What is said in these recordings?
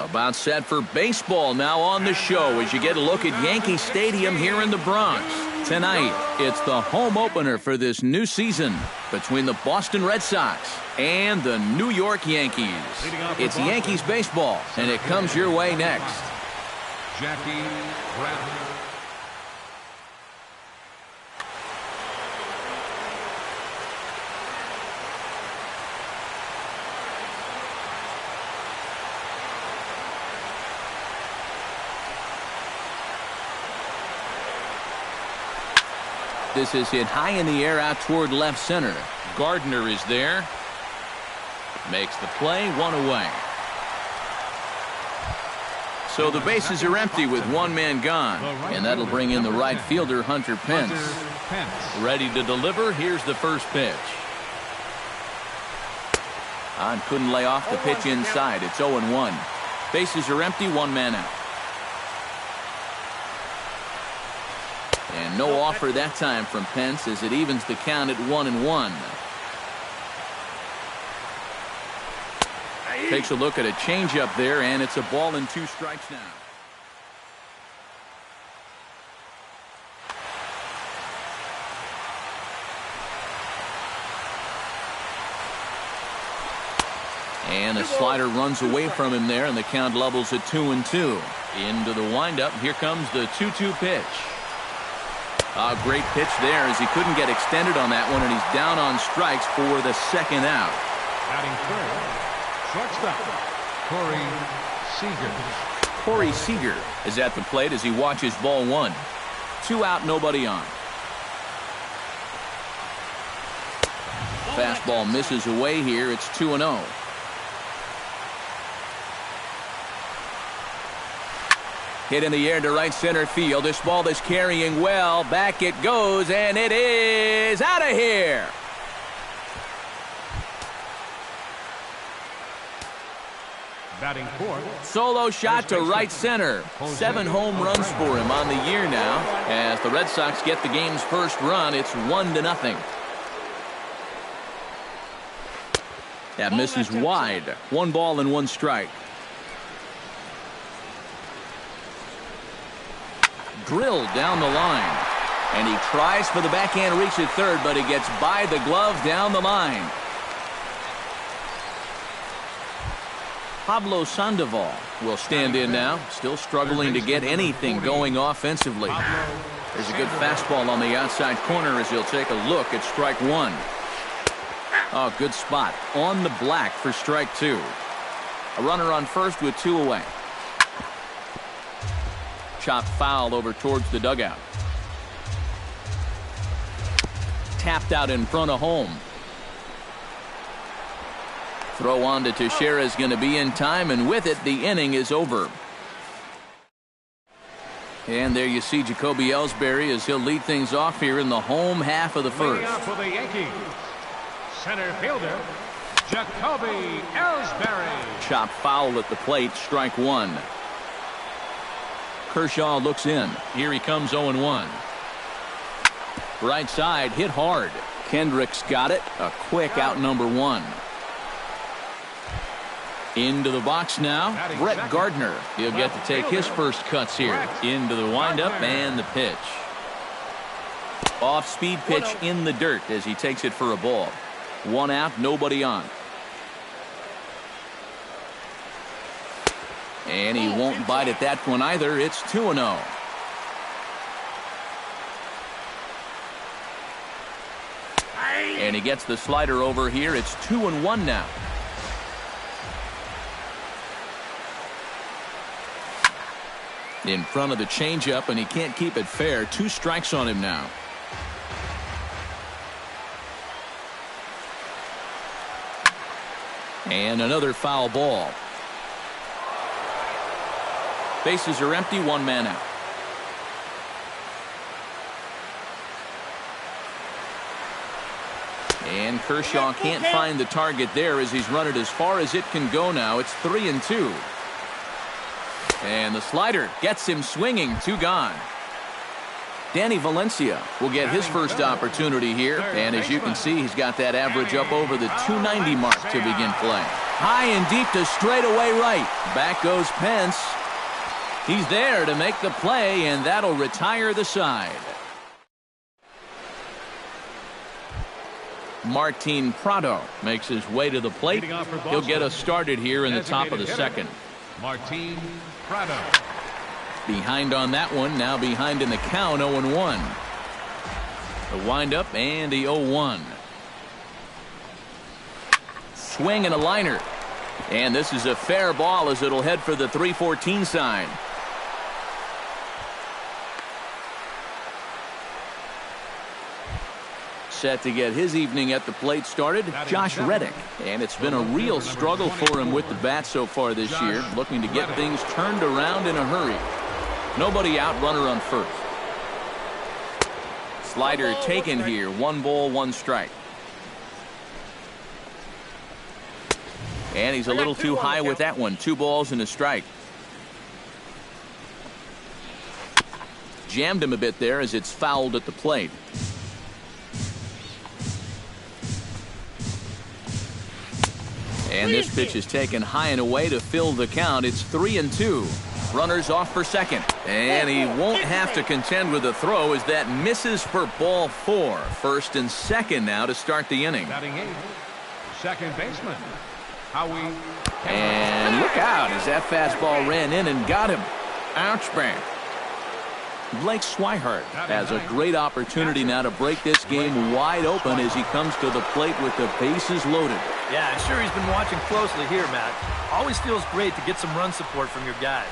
About set for baseball now on the show as you get a look at Yankee Stadium here in the Bronx. Tonight, it's the home opener for this new season between the Boston Red Sox and the New York Yankees. It's Yankees baseball, and it comes your way next. Jackie Brown. This is hit high in the air out toward left center. Gardner is there. Makes the play, one away. So the bases are empty with one man gone. And that'll bring in the right fielder, Hunter Pence. Ready to deliver. Here's the first pitch. On couldn't lay off the pitch inside. It's 0-1. Bases are empty, one man out. And no offer that time from Pence as it evens the count at 1-1. Takes a look at a changeup there, and it's a ball and 2 strikes now. And a slider runs away from him there, and the count levels at 2-2. Into the windup. Here comes the 2-2 pitch. A great pitch there as he couldn't get extended on that one, and he's down on strikes for the second out. Batting third, shortstop, Corey Seager. Corey Seager is at the plate as he watches ball 1. 2 out, nobody on. Fastball misses away here. It's 2-0. Hit in the air to right center field. This ball is carrying well. Back it goes, and it is out of here. Batting fourth. Solo shot to right center. 7 home runs for him on the year now. As the Red Sox get the game's first run, it's 1-0. That misses wide. 1 ball and 1 strike. Drilled down the line, and he tries for the backhand reach at third, but he gets by the glove down the line. Pablo Sandoval will stand in now, still struggling to get anything going offensively. There's a good fastball on the outside corner as he'll take a look at strike 1. Oh, good spot on the black for strike 2. A runner on first with 2 away. Chopped foul over towards the dugout. Tapped out in front of home. Throw on to Teixeira is going to be in time, and with it, the inning is over. And there you see Jacoby Ellsbury as he'll lead things off here in the home half of the first. For the Yankees, center fielder, Jacoby Ellsbury. Chopped foul at the plate, strike 1. Kershaw looks in. Here he comes 0-1. Right side hit hard. Kendrick's got it. A quick out number 1. Into the box now. Brett Gardner. He'll get to take his first cuts here. Into the windup and the pitch. Off speed pitch in the dirt as he takes it for a ball. 1 out, nobody on. And he won't bite at that one either. It's 2-0. And he gets the slider over here. It's 2-1 now. In front of the changeup, and he can't keep it fair. 2 strikes on him now. And another foul ball. Bases are empty, 1 man out. And Kershaw can't find the target there as he's run it as far as it can go now. It's 3-2. And the slider gets him swinging. 2 gone. Danny Valencia will get his first opportunity here. And as you can see, he's got that average up over the 290 mark to begin play. High and deep to straightaway right. Back goes Pence. He's there to make the play, and that'll retire the side. Martin Prado makes his way to the plate. He'll get us started here in the top of the second. Martin Prado. Behind on that one, now behind in the count, 0-1. The windup and the 0-1. Swing and a liner. And this is a fair ball as it'll head for the 3-14 sign. Set to get his evening at the plate started, Josh Reddick. And it's been a real struggle for him with the bat so far this year, looking to get things turned around in a hurry. Nobody out, runner on first. Slider taken here, 1 ball, 1 strike. And he's a little too high with that one, 2 balls and a strike. Jammed him a bit there as it's fouled at the plate. And this pitch is taken high and away to fill the count. It's 3-2. Runners off for second. And he won't have to contend with a throw as that misses for ball 4. First and second now to start the inning. Batting 8, second baseman, Howie. And look out as that fastball ran in and got him. Ouch bang. Blake Swihart has a great opportunity now to break this game wide open as he comes to the plate with the bases loaded. Yeah, I'm sure he's been watching closely here, Matt. Always feels great to get some run support from your guys.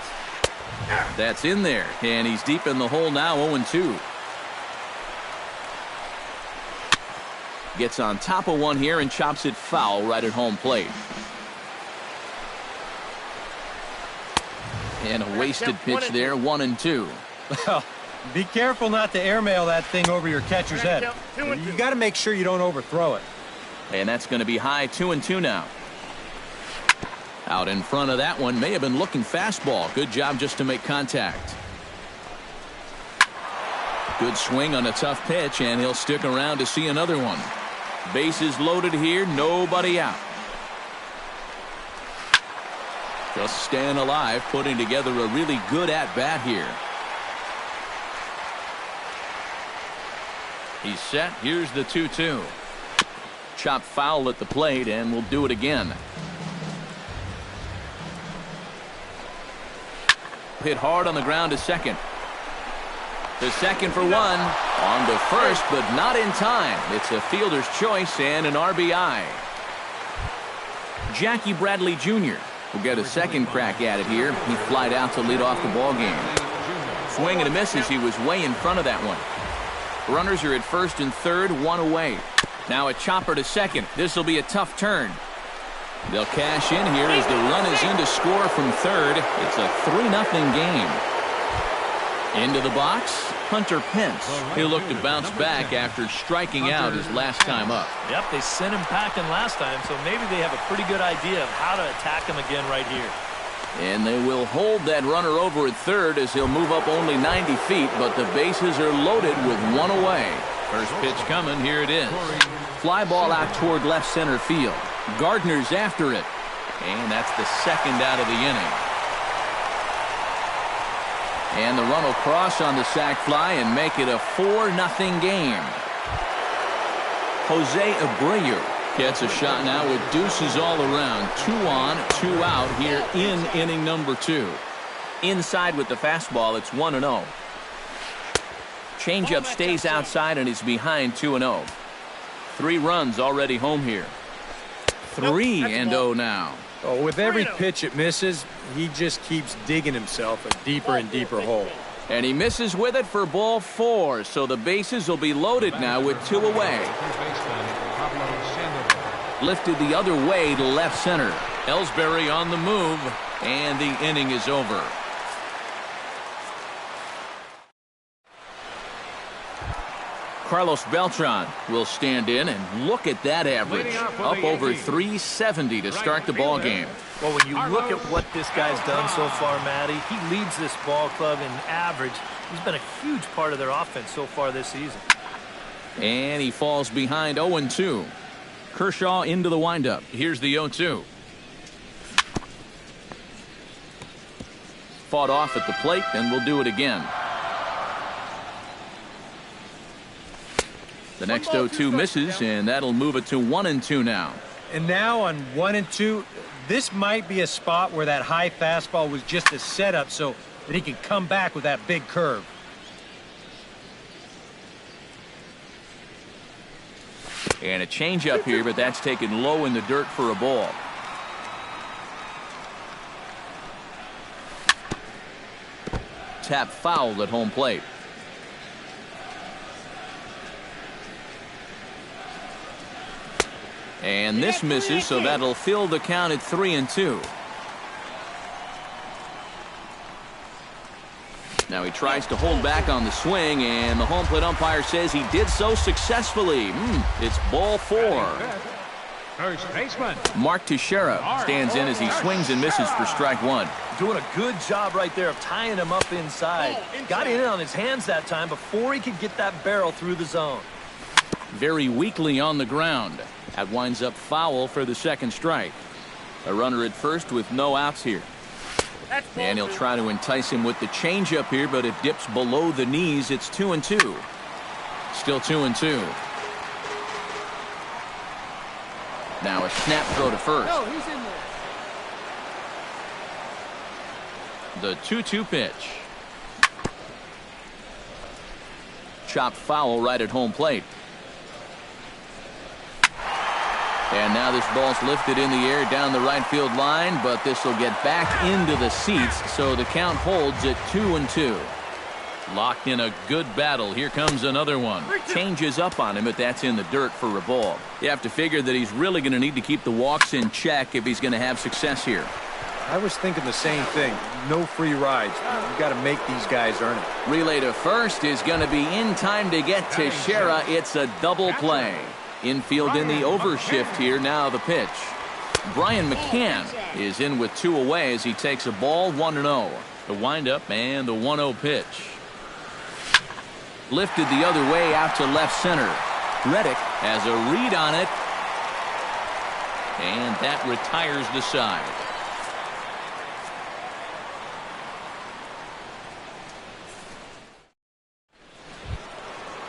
That's in there, and he's deep in the hole now, 0-2. Gets on top of one here and chops it foul right at home plate. And a wasted pitch there, 1-2. Well, be careful not to airmail that thing over your catcher's head. You got to make sure you don't overthrow it. And that's going to be high, 2-2 now. Out in front of that one, may have been looking fastball. Good job just to make contact. Good swing on a tough pitch, and he'll stick around to see another one. Bases loaded here, nobody out. Just staying alive, putting together a really good at-bat here. He's set. Here's the 2-2. Chop foul at the plate, and we'll do it again. Hit hard on the ground to second. To second for 1. On to first, but not in time. It's a fielder's choice and an RBI. Jackie Bradley Jr. will get a second crack at it here. He flied out to lead off the ball game. Swing and a miss as he was way in front of that one. Runners are at first and third, 1 away. Now a chopper to second. This will be a tough turn. They'll cash in here as the run is in to score from third. It's a 3-0 game. Into the box, Hunter Pence. He'll look to bounce back after striking out his last time up. Yep, they sent him packing last time, so maybe they have a pretty good idea of how to attack him again right here. And they will hold that runner over at third as he'll move up only 90 feet, but the bases are loaded with 1 away. First pitch coming, here it is. Fly ball out toward left center field. Gardner's after it. And that's the second out of the inning. And the run will cross on the sac fly and make it a 4-0 game. Jose Abreu gets a shot now with deuces all around. 2 on, 2 out here in inning number 2. Inside with the fastball, it's 1-0. Changeup stays outside and he's behind 2-0. 3 runs already home here. 3-0 now. Oh, with every pitch it misses, he just keeps digging himself a deeper and deeper hole. And he misses with it for ball 4, so the bases will be loaded now with 2 away. Lifted the other way to left center. Ellsbury on the move, and the inning is over. Carlos Beltran will stand in, and look at that average. Up over 370 to start the ball game. Well, when you look at what this guy's done so far, Matty, he leads this ball club in average. He's been a huge part of their offense so far this season. And he falls behind 0-2. Kershaw into the windup. Here's the 0-2. fought off at the plate, and will do it again. The next 0-2 misses, and that'll move it to 1-2 now. And now on 1-2, this might be a spot where that high fastball was just a setup so that he can come back with that big curve. And a changeup here, but that's taken low in the dirt for a ball. Tap fouled at home plate. And this misses, so that'll fill the count at 3-2. Now he tries to hold back on the swing, and the home plate umpire says he did so successfully. It's ball 4. First baseman. Mark Teixeira stands in as he swings and misses for strike 1. Doing a good job right there of tying him up inside. Got in on his hands that time before he could get that barrel through the zone. Very weakly on the ground. That winds up foul for the second strike. A runner at first with no outs here. And he'll try to entice him with the changeup here, but it dips below the knees. It's 2-2. Still 2-2. Now a snap throw to first. No, he's in there. The 2-2 pitch. Chopped foul right at home plate. And now this ball's lifted in the air down the right field line, but this will get back into the seats, so the count holds at 2-2. Locked in a good battle. Here comes another one. Changes up on him, but that's in the dirt for a ball. You have to figure that he's really going to need to keep the walks in check if he's going to have success here. I was thinking the same thing. No free rides. You got to make these guys earn it. Relay to first is going to be in time to get Teixeira. It's a double play. Infield in the overshift here. Now the pitch. Brian McCann is in with 2 away as he takes a ball 1-0. The windup and the 1-0 pitch. Lifted the other way out to left center. Reddick has a read on it. And that retires the side.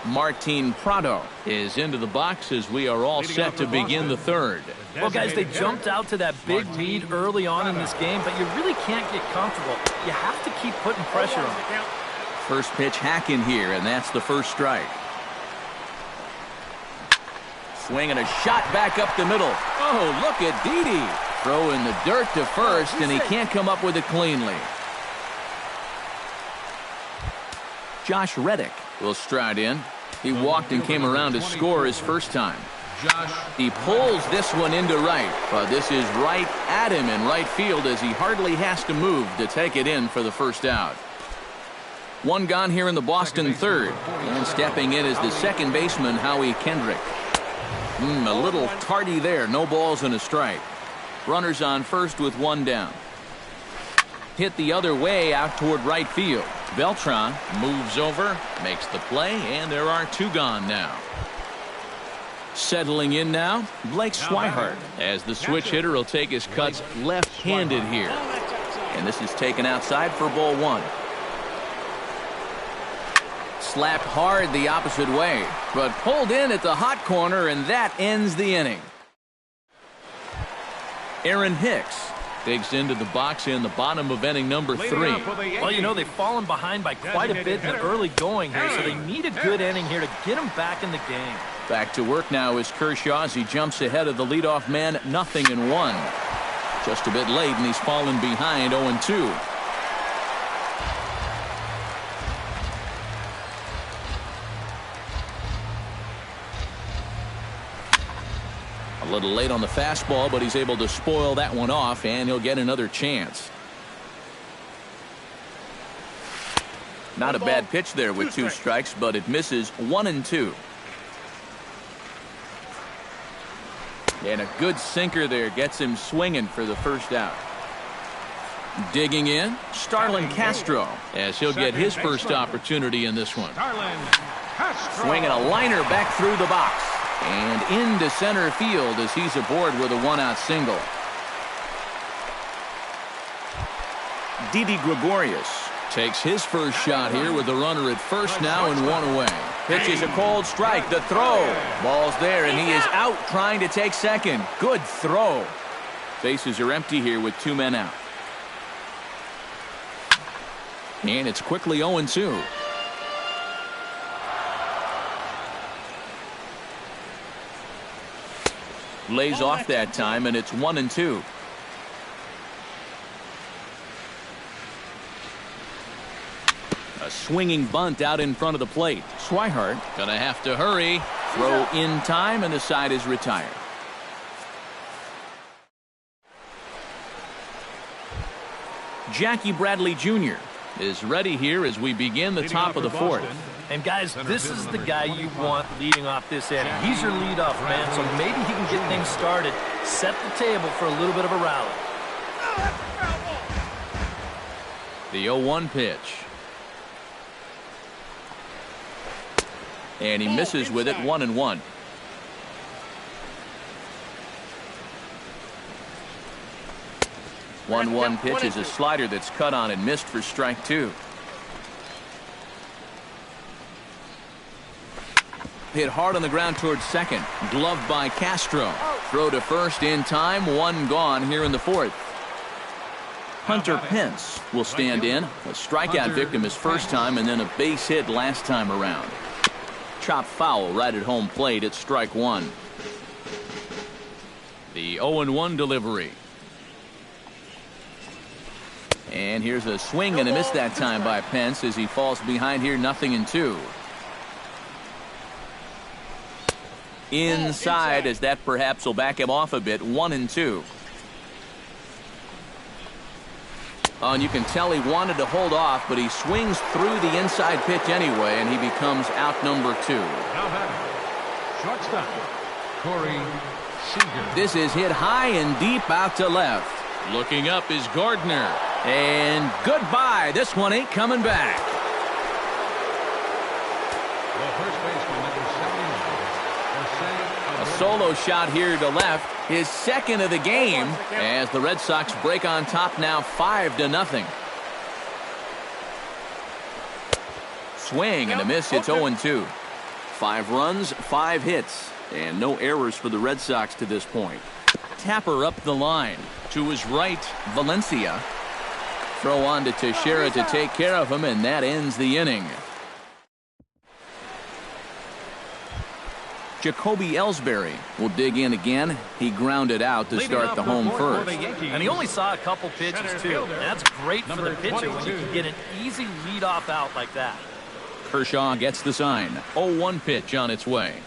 Martin Prado is into the box as we are all set to begin the third. Well, guys, they jumped out to that big lead early on in this game, but you really can't get comfortable. You have to keep putting pressure on. First pitch hacking here, and that's the first strike. Swing and a shot back up the middle. Oh, look at Didi. Throw in the dirt to first, and he can't come up with it cleanly. Josh Reddick will stride in. He walked and came around to score his first time. He pulls this one into right, but this is right at him in right field as he hardly has to move to take it in for the first out. One gone here in the Boston third, and stepping in is the second baseman, Howie Kendrick. A little tardy there. No balls and a strike. Runners on first with 1 down. Hit the other way out toward right field. Beltran moves over, makes the play, and there are 2 gone now. Settling in now, Blake Swihart, as the switch hitter will take his cuts left-handed here. And this is taken outside for ball 1. Slapped hard the opposite way, but pulled in at the hot corner, and that ends the inning. Aaron Hicks digs into the box in the bottom of inning number 3. Well, you know, they've fallen behind by quite a bit in the early going here, so they need a good inning here to get them back in the game. Back to work now is Kershaw as he jumps ahead of the leadoff man, 0-1. Just a bit late, and he's fallen behind 0-2. A little late on the fastball, but he's able to spoil that one off, and he'll get another chance. Not a bad pitch there with 2 strikes, but it misses 1-2. And a good sinker there gets him swinging for the first out. Digging in, Starlin Castro, as he'll get his first opportunity in this one. Swinging a liner back through the box. And into center field as he's aboard with a 1-out single. Didi Gregorius takes his first shot here with the runner at first now and one away. Pitches a cold strike. The throw. Ball's there, and he is out trying to take second. Good throw. Bases are empty here with 2 men out. And it's quickly 0-2. Lays off that time, and it's 1-2. A swinging bunt out in front of the plate. Swihart gonna have to hurry. Throw in time, and the side is retired. Jackie Bradley Jr. is ready here as we begin the top of the fourth. And guys, this is the guy you want leading off this inning. He's your leadoff man, so maybe he can get things started, set the table for a little bit of a rally. The 0-1 pitch. And he misses with it, 1-1. One pitch is a slider that's cut on and missed for strike 2. Hit hard on the ground towards second. Gloved by Castro. Throw to first in time. 1 gone here in the fourth. Hunter Pence will stand in. A strikeout victim his first time, and then a base hit last time around. Chop foul right at home plate at strike 1. The 0-1 delivery. And here's a swing and a miss that time by Pence as he falls behind here, 0-2. Inside as that perhaps will back him off a bit, 1-2. Oh, and you can tell he wanted to hold off, but he swings through the inside pitch anyway, and he becomes out number 2. Now batting, shortstop, Corey Seager. This is hit high and deep out to left. Looking up is Gardner. And goodbye. This one ain't coming back. The first baseman, number 79. A solo shot here to left. His second of the game as the Red Sox break on top now 5-0. Swing and a miss. It's 0-2. 5 runs, 5 hits, and no errors for the Red Sox to this point. Tapper up the line. To his right, Valencia. Throw on to Teixeira to take care of him, and that ends the inning. Jacoby Ellsbury will dig in again. He grounded out to start the home first. And he only saw a couple pitches, too. That's great for the pitcher when you can get an easy leadoff out like that. Kershaw gets the sign. 0-1 pitch on its way.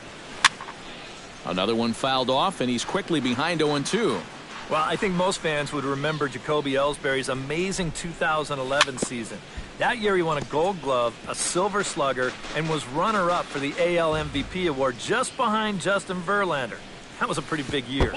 Another one fouled off, and he's quickly behind 0-2. Well, I think most fans would remember Jacoby Ellsbury's amazing 2011 season. That year he won a Gold Glove, a Silver Slugger, and was runner-up for the AL MVP award just behind Justin Verlander. That was a pretty big year.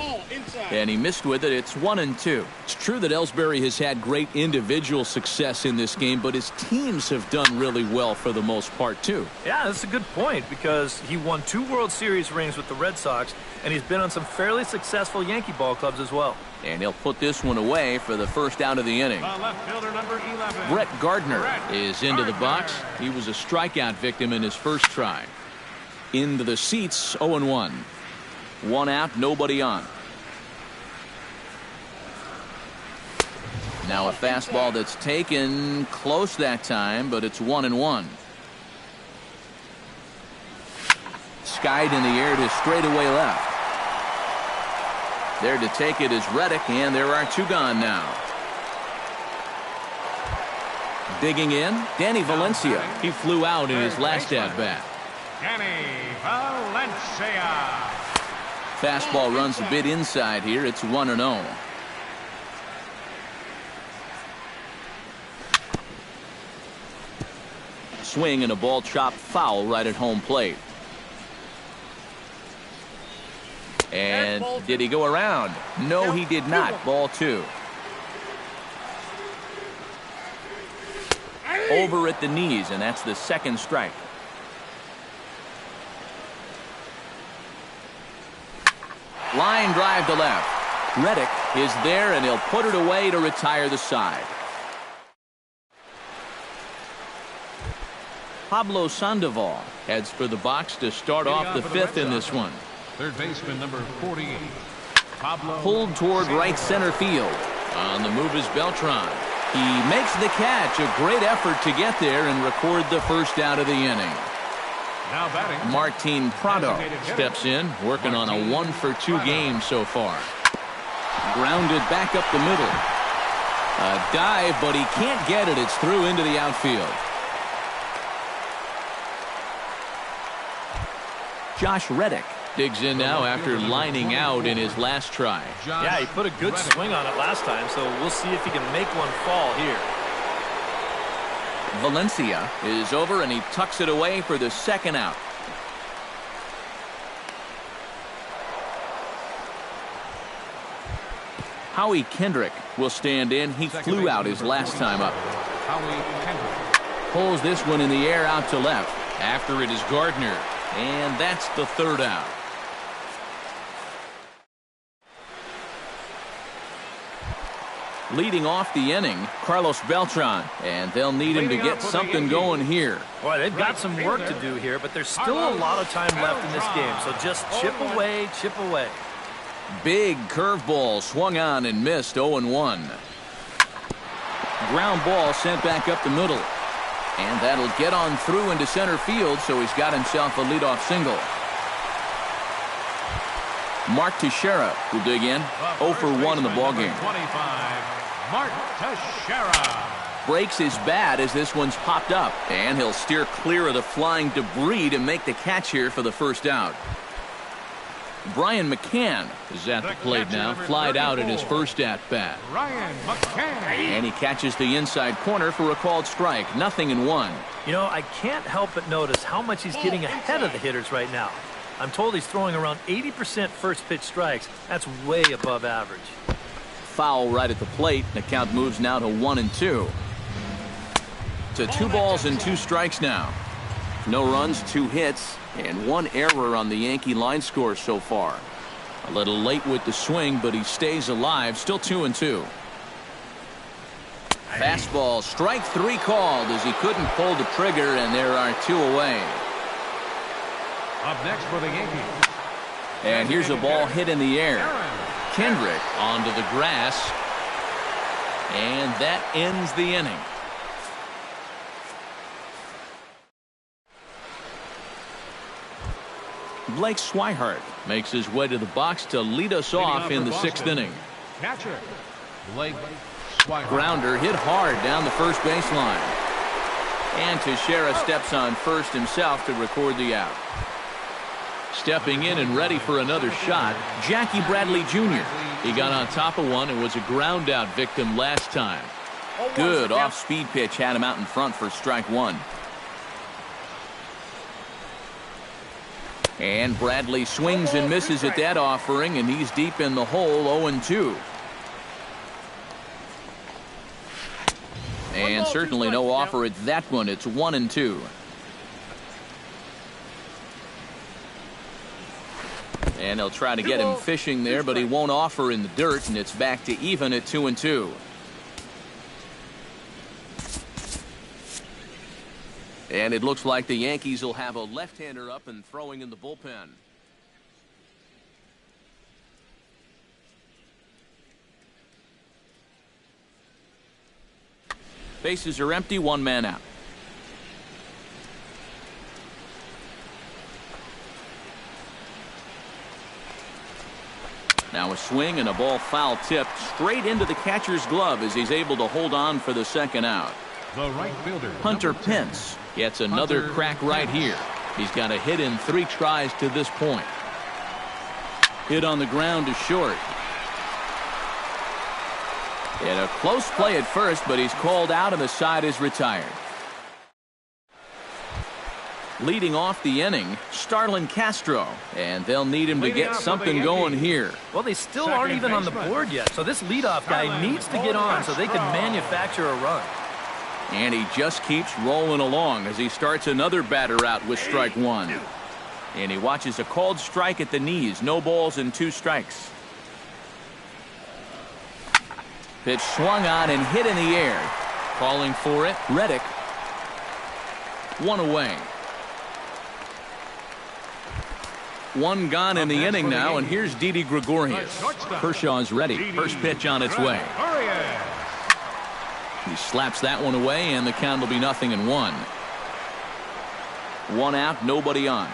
And he missed with it. It's 1-2. It's true that Ellsbury has had great individual success in this game, but his teams have done really well for the most part, too. Yeah, that's a good point because he won 2 World Series rings with the Red Sox, and he's been on some fairly successful Yankee ball clubs as well. And he'll put this one away for the first out of the inning. Left fielder, number 11. Brett Gardner is into the box. He was a strikeout victim in his first try. Into the seats, 0-1. 1 out, nobody on. Now a fastball that's taken close that time, but it's 1-1. Skied in the air to straightaway left. There to take it is Reddick, and there are 2 gone now. Digging in, Danny Valencia. He flew out in his last at-bat. Danny Valencia. Fastball runs a bit inside here. It's 1-0. Swing and a ball chopped foul right at home plate. And did he go around? No, he did not. Ball 2. Over at the knees, and that's the second strike. Line drive to left. Reddick is there, and he'll put it away to retire the side. Pablo Sandoval heads for the box to start off the fifth in this one. Third baseman number 48. Pablo Pulled toward right center field. On the move is Beltran. He makes the catch. A great effort to get there and record the first out of the inning. Now batting, Martin Prado steps in, working on a 1-for-2 game so far. Grounded back up the middle. A dive, but he can't get it. It's through into the outfield. Josh Reddick digs in now after lining out in his last try. Yeah, he put a good swing on it last time, so we'll see if he can make one fall here. Valencia is over, and he tucks it away for the second out. Howie Kendrick will stand in. He flew out his last time up. Howie Kendrick. Pulls this one in the air out to left. After it is Gardner, and that's the third out. Leading off the inning, Carlos Beltran, and they'll need him to get something going here. Boy, they've got some work to do here, but there's still a lot of time left in this game, so just chip away, chip away. Big curveball swung on and missed. 0-1. Ground ball sent back up the middle, and that'll get on through into center field, so he's got himself a leadoff single. Mark Teixeira will dig in. 0-for-1 in the ballgame. 25. Mark Teixeira. Breaks his bat as this one's popped up, and he'll steer clear of the flying debris to make the catch here for the first out. Brian McCann is at the plate now, flied out in his first at-bat. Brian McCann. And he catches the inside corner for a called strike. 0-1. You know, I can't help but notice how much he's getting ahead of the hitters right now. I'm told he's throwing around 80% first pitch strikes. That's way above average. Foul right at the plate. The count moves now to 1-2. To 2 balls and 2 strikes now. No runs, 2 hits, and 1 error on the Yankee line score so far. A little late with the swing, but he stays alive. Still 2-2. Fastball, strike 3 called as he couldn't pull the trigger, and there are 2 away. Up next for the Yankees. And here's a ball hit in the air. Kendrick onto the grass. And that ends the inning. Blake Swihart makes his way to the box to lead us off in the 6th inning. Catcher, Blake Swihart. Grounder hit hard down the first baseline. And Teixeira steps on first himself to record the out. Stepping in and ready for another shot, Jackie Bradley Jr. He got on top of one and was a ground out victim last time. Good off-speed pitch had him out in front for strike 1. And Bradley swings and misses at that offering, and he's deep in the hole. 0-2. And certainly no offer at that one. It's 1-2. And they'll try to get him fishing there, but he won't offer in the dirt, and it's back to even at 2-2. And it looks like the Yankees will have a left-hander up and throwing in the bullpen. Bases are empty, 1 man out. Now a swing and a ball foul tipped straight into the catcher's glove as he's able to hold on for the second out. The right fielder, Hunter Pence gets another crack right here. He's got a hit in 3 tries to this point. Hit on the ground to short. And a close play at first, but he's called out and the side is retired. Leading off the inning, Starlin Castro, and they'll need him to get something going here. Well, they still aren't even on the board yet, so this leadoff guy needs to get on so they can manufacture a run. And he just keeps rolling along as he starts another batter out with strike 1. And he watches a called strike at the knees. No balls and 2 strikes. Pitch swung on and hit in the air. Calling for it, Reddick. One away. One gone in the inning now, and here's Didi Gregorius. Kershaw's ready. First pitch on its way. He slaps that one away, and the count will be 0-1. One out, nobody on.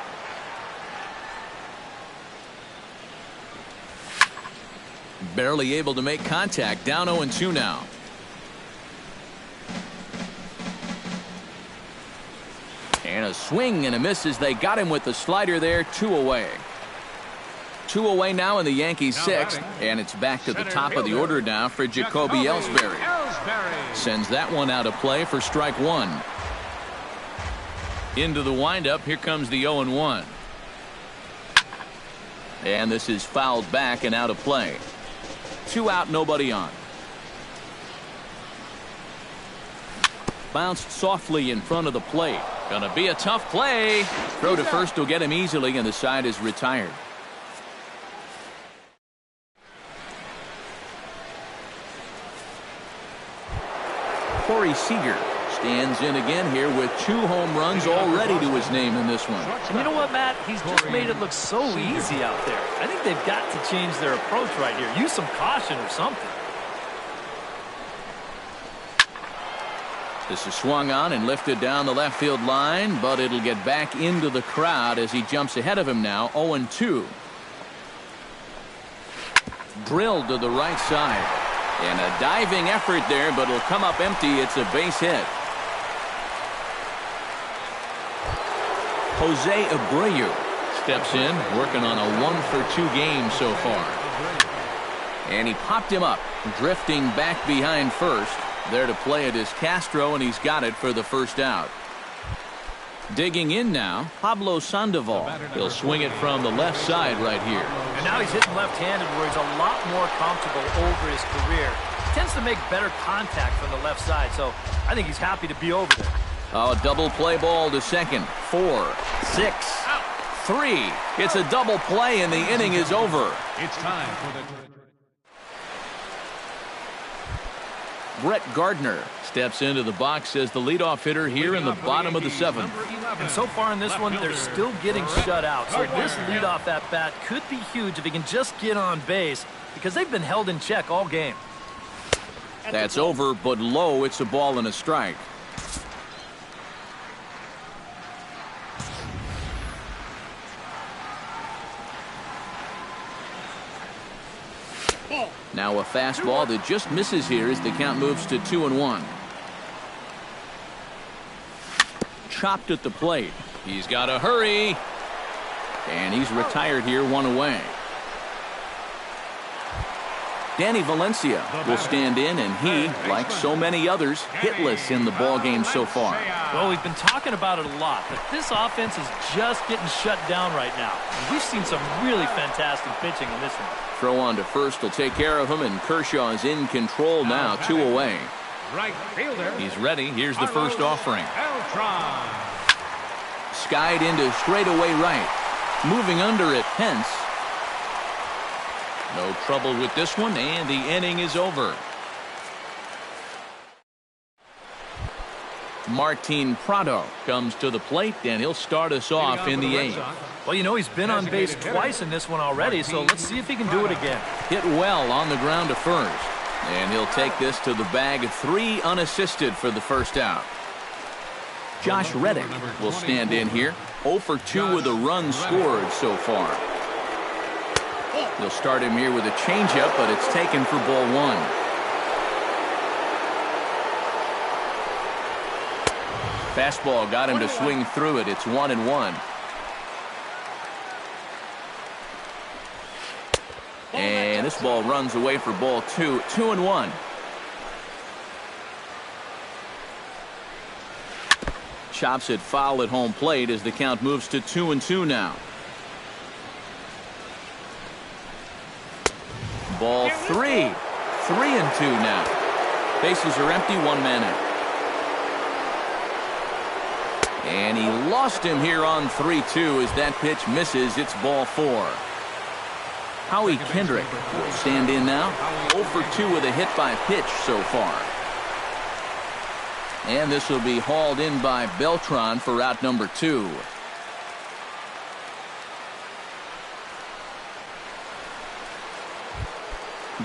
Barely able to make contact. Down 0-2 now. And a swing and a miss as they got him with the slider there. 2 away. 2 away now in the Yankees' 6th, and it's back to the top of the order now for Jacoby Ellsbury. Sends that one out of play for strike 1. Into the windup, here comes the 0-1. And this is fouled back and out of play. 2 out, nobody on. Bounced softly in front of the plate. Gonna be a tough play. Throw to first will get him easily, and the side is retired. Corey Seager stands in again here with 2 home runs already to his name in this one. And you know what, Matt? He's just made it look so easy out there. I think they've got to change their approach right here. Use some caution or something. This is swung on and lifted down the left field line, but it'll get back into the crowd as he jumps ahead of him now. 0-2. Drilled to the right side. And a diving effort there, but it'll come up empty. It's a base hit. Jose Abreu steps in, working on a 1-for-2 game so far. And he popped him up, drifting back behind first. There to play it is Castro, and he's got it for the first out. Digging in now, Pablo Sandoval. He'll swing it from the left side right here. And now he's hitting left-handed where he's a lot more comfortable over his career. He tends to make better contact from the left side, so I think he's happy to be over there. Oh, double play ball to second. 4, 6, 3. It's a double play, and the inning is over. It's time for the... Brett Gardner steps into the box as the leadoff hitter here in the bottom of the 7th. And so far in this one, they're still getting shut out. So this leadoff at bat could be huge if he can just get on base because they've been held in check all game. That's over, but low. It's a ball and a strike. Now a fastball that just misses here as the count moves to 2-1. Chopped at the plate. He's got to hurry. And he's retired here, 1 away. Danny Valencia will stand in, and he, like so many others, hitless in the ballgame so far. Well, we've been talking about it a lot, but this offense is just getting shut down right now. And we've seen some really fantastic pitching in this one. Throw on to first will take care of him, and Kershaw is in control now, 2 away. Right fielder. He's ready. Here's the first offering. Beltran. Skied into straightaway right. Moving under it, Pence. No trouble with this one, and the inning is over. Martin Prado comes to the plate, and he'll start us off in the 8th. Well, you know, he's been on base twice in this one already, so let's see if he can do it again. Hit well on the ground to first. And he'll take this to the bag. 3 unassisted for the first out. Josh Reddick will stand in here. 0 for 2 with a run scored so far. They'll start him here with a changeup, but it's taken for ball 1. Fastball got him to swing through it. It's 1-1. And this ball runs away for ball 2. 2-1. Chops it foul at home plate as the count moves to 2-2 now. Ball 3. 3-2 now. Bases are empty, 1 man out. And he lost him here on 3-2 as that pitch misses. It's ball 4. Howie Kendrick will stand in now. 0 for 2 with a hit by pitch so far. And this will be hauled in by Beltran for out number 2.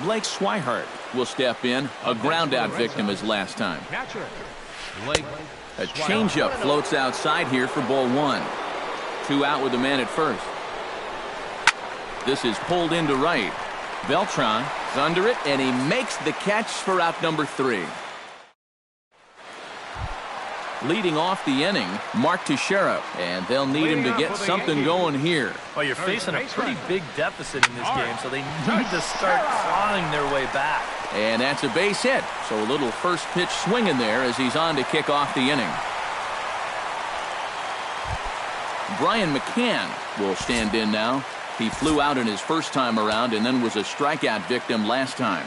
Blake Swihart will step in, a ground-out victim as last time. Catcher, Blake. A changeup floats outside here for ball 1. 2 out with the man at first. This is pulled into right. Beltran is under it, and he makes the catch for out number 3. Leading off the inning, Mark Teixeira, and they'll need him to get something going here. Well, you're facing a pretty big deficit in this game, so they need to start clawing their way back. And that's a base hit, so a little first pitch swinging there as he's on to kick off the inning. Brian McCann will stand in now. He flew out in his first time around and then was a strikeout victim last time.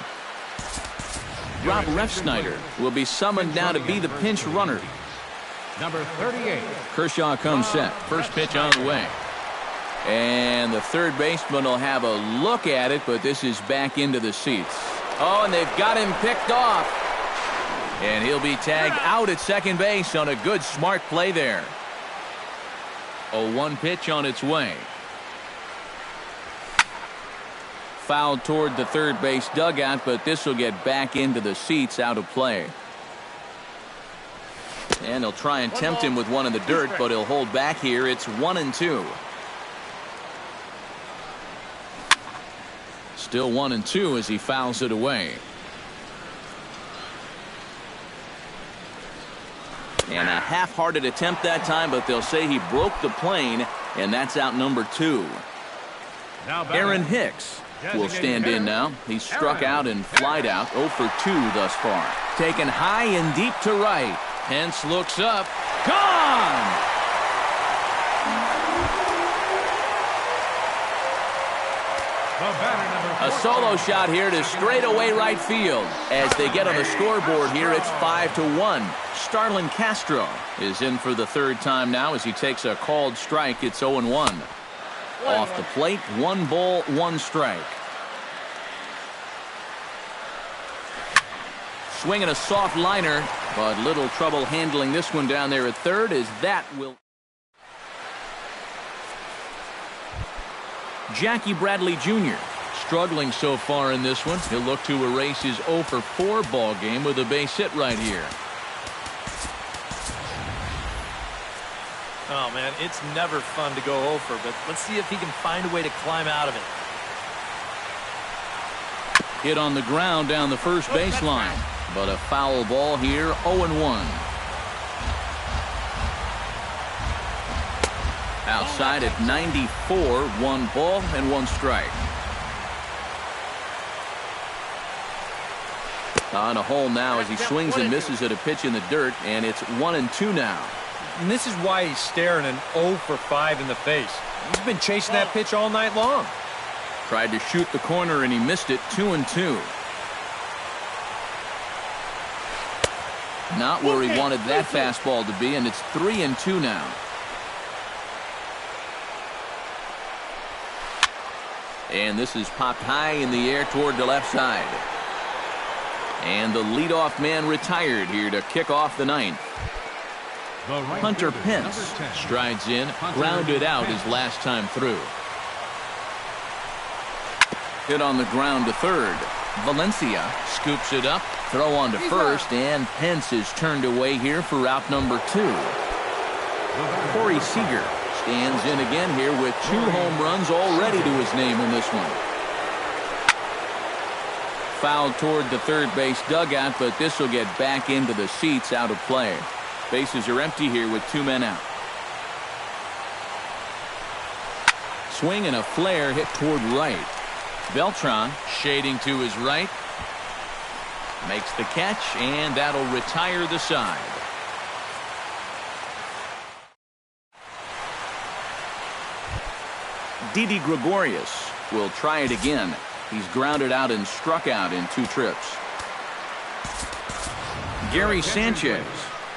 Rob Refsnyder will be summoned now to be the pinch runner. Number 38. Kershaw comes set. First pitch on the way. And the third baseman will have a look at it, but this is back into the seats. Oh, and they've got him picked off. And he'll be tagged out at second base on a good, smart play there. A 1 pitch on its way. Fouled toward the third base dugout, but this will get back into the seats, out of play. And they'll try and tempt him with one in the dirt, but he'll hold back here. It's 1-2. Still 1-2 as he fouls it away. And a half-hearted attempt that time, but they'll say he broke the plane, and that's out number 2. Aaron Hicks will stand in now. He's struck out and flied out. 0 for 2 thus far. Taken high and deep to right. Hence looks up. Gone! A solo shot here to straightaway right field. As they get on the scoreboard here, it's 5-1. Starlin Castro is in for the third time now as he takes a called strike. It's 0-1. Off the plate, 1 ball, 1 strike. Swinging a soft liner, but little trouble handling this one down there at third as that will. Jackie Bradley Jr. struggling so far in this one. He'll look to erase his 0 for 4 ball game with a base hit right here. Oh, man, it's never fun to go over, but let's see if he can find a way to climb out of it. Hit on the ground down the first baseline, but a foul ball here, 0-1. Outside at 94, 1 ball and 1 strike. On a hole now as he swings and misses at a pitch in the dirt, and it's 1-2 now. And this is why he's staring an 0 for 5 in the face. He's been chasing that pitch all night long. Tried to shoot the corner and he missed it. 2-2. Not where he wanted that fastball to be, and it's 3-2 now. And this is popped high in the air toward the left side. And the leadoff man retired here to kick off the 9th. Hunter Pence strides in, grounded out his last time through. Hit on the ground to third. Valencia scoops it up, throw on to first, and Pence is turned away here for out number 2. Corey Seager stands in again here with 2 home runs already to his name in this one. Fouled toward the third base dugout, but this will get back into the seats, out of play. Bases are empty here with 2 men out. Swing and a flare hit toward right. Beltran shading to his right. Makes the catch, and that'll retire the side. Didi Gregorius will try it again. He's grounded out and struck out in 2 trips. Gary Sanchez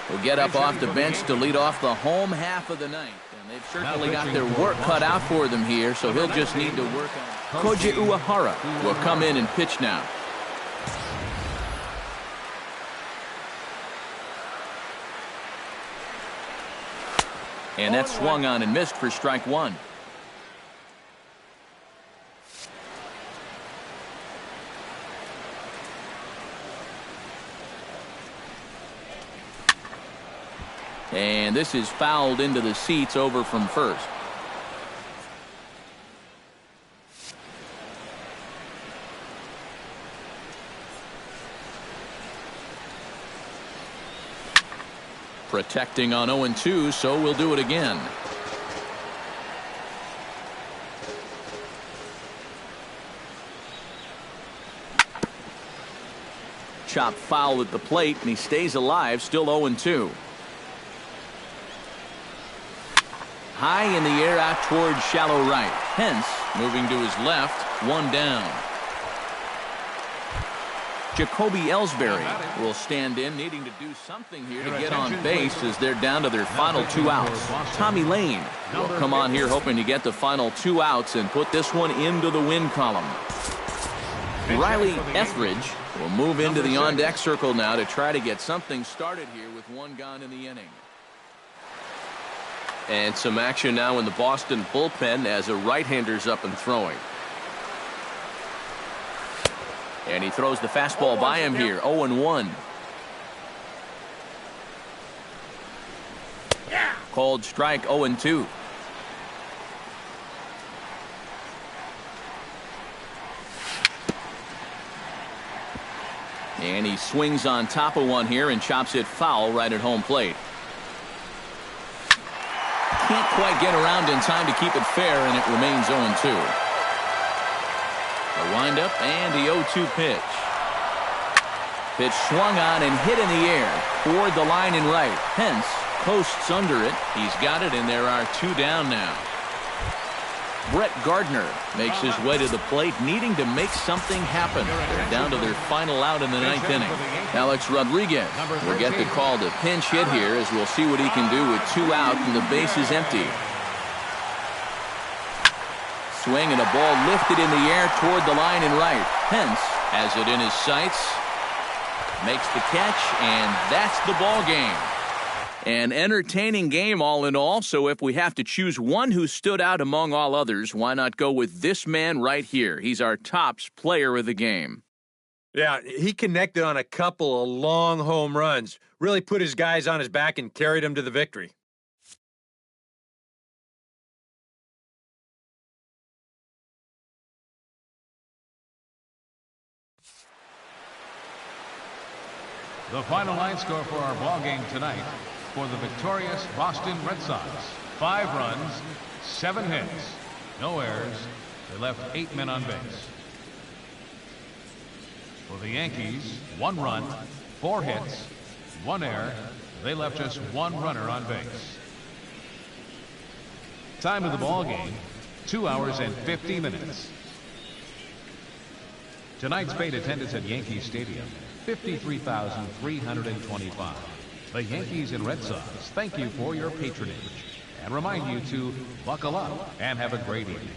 will get up off the bench to lead off the home half of the 9th. And they've certainly got their work cut out for them here, so he'll just need to work on. Koji Uehara will come in and pitch now. And that swung on and missed for strike one. And this is fouled into the seats over from first. Protecting on 0-2, so we'll do it again. Chopped foul at the plate, and he stays alive, still 0-2. High in the air out towards shallow right. Hence, moving to his left, one down. Jacoby Ellsbury will stand in, needing to do something here to get on base as they're down to their final 2 outs. Tommy Lane will come on here hoping to get the final 2 outs and put this one into the win column. Riley Etheridge will move into the on-deck circle now to try to get something started here with one gone in the inning. And some action now in the Boston bullpen as a right-hander's up and throwing. And he throws the fastball by him here, 0-1. Called strike, 0-2. And he swings on top of one here and chops it foul right at home plate. Can't quite get around in time to keep it fair, and it remains 0-2. The windup and the 0-2 pitch. Pitch swung on and hit in the air toward the line and right. Hence, coasts under it. He's got it, and there are 2 down now. Brett Gardner makes his way to the plate, needing to make something happen. They're down to their final out in the 9th inning. Alex Rodriguez will get the call to pinch hit here, as we'll see what he can do with 2 out and the base is empty. Swing and a ball lifted in the air toward the line and right. Hence has it in his sights. Makes the catch, and that's the ball game. An entertaining game all in all, so if we have to choose one who stood out among all others, why not go with this man right here? He's our tops player of the game. Yeah, he connected on a couple of long home runs. Really put his guys on his back and carried them to the victory. The final line score for our ball game tonight for the victorious Boston Red Sox: 5 runs, 7 hits, no errors. They left 8 men on base. For the Yankees, 1 run, 4 hits, 1 error. They left just 1 runner on base. Time of the ball game, 2 hours and 50 minutes. Tonight's paid attendance at Yankee Stadium, 53,325. The Yankees and Red Sox thank you for your patronage and remind you to buckle up and have a great evening.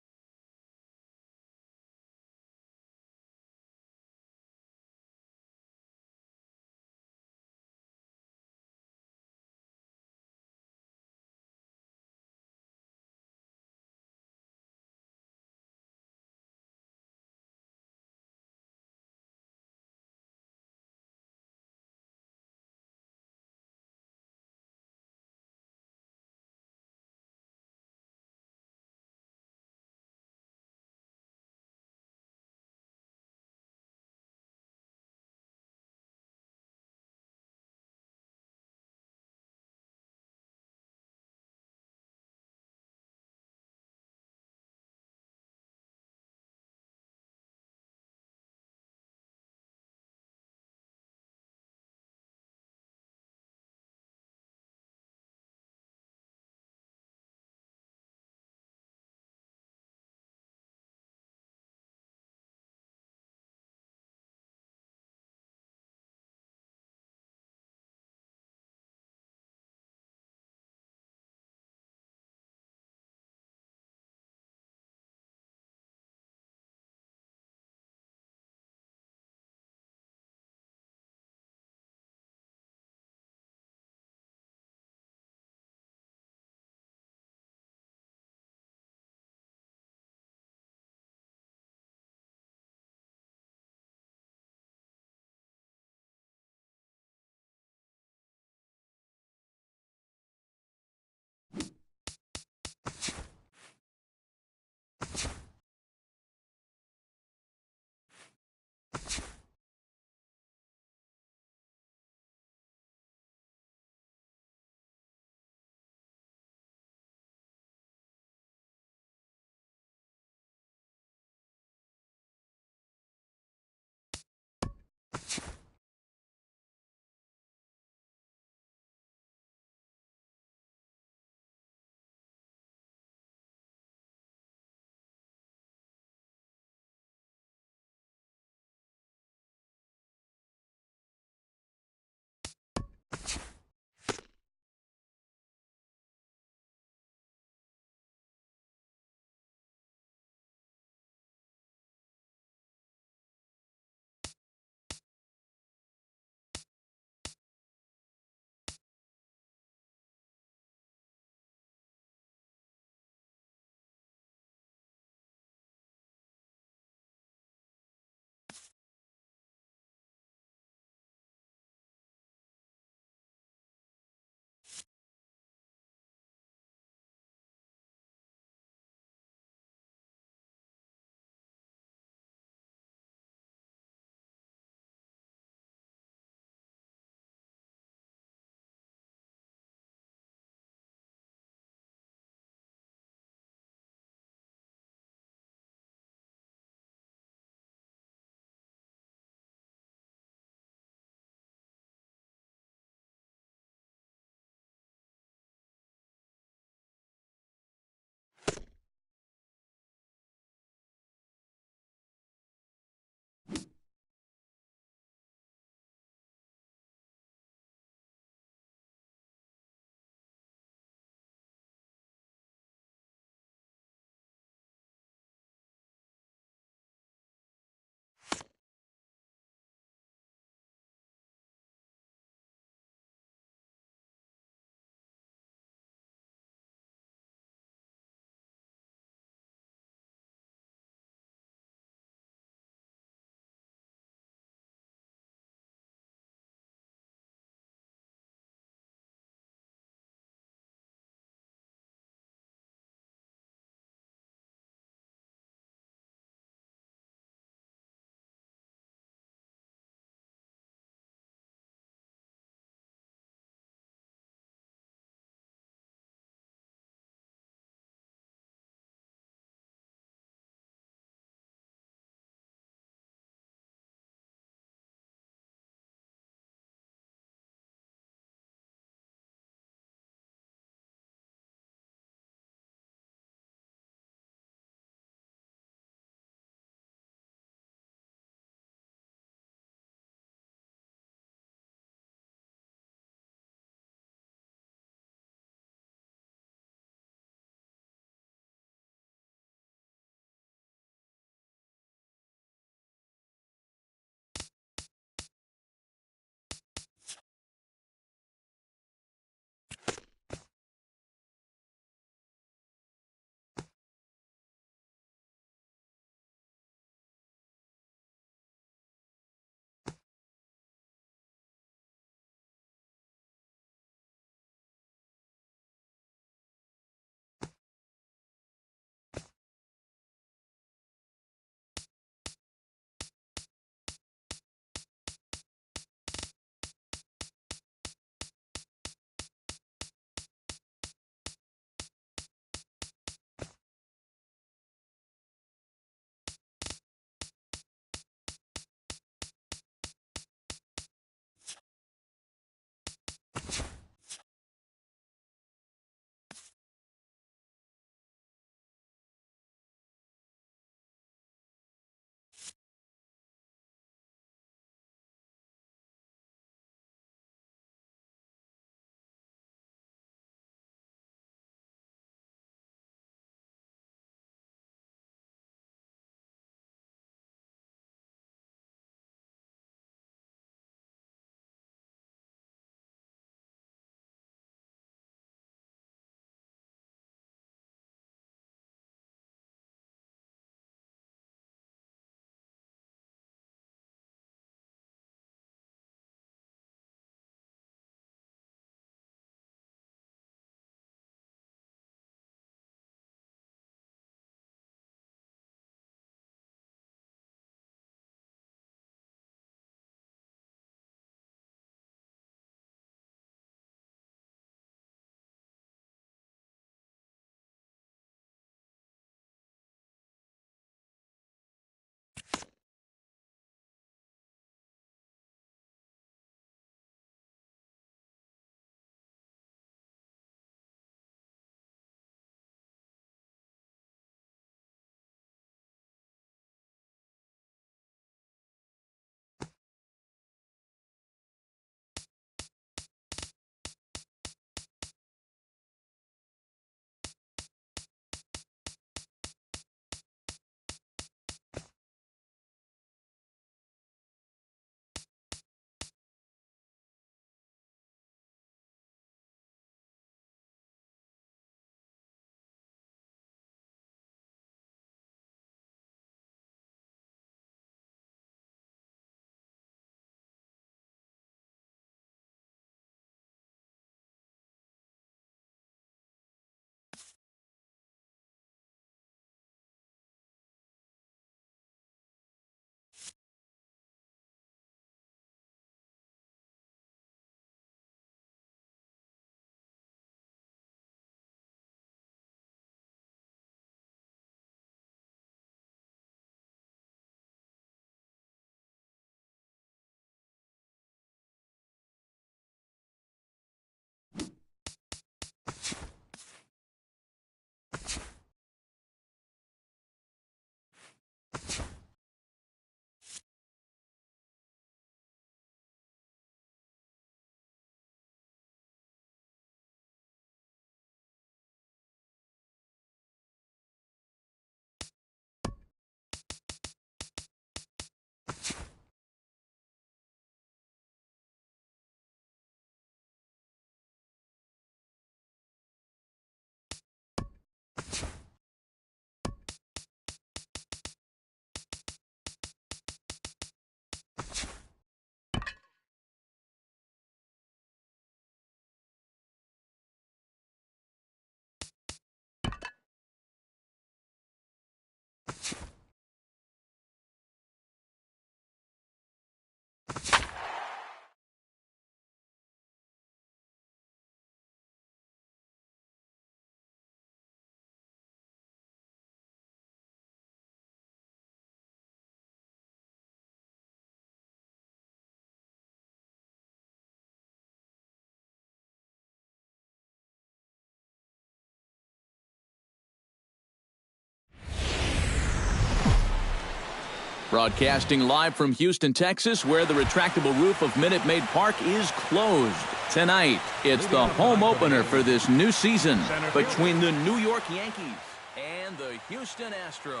Broadcasting live from Houston, Texas, where the retractable roof of Minute Maid Park is closed. Tonight, it's the home opener for this new season between the New York Yankees and the Houston Astros.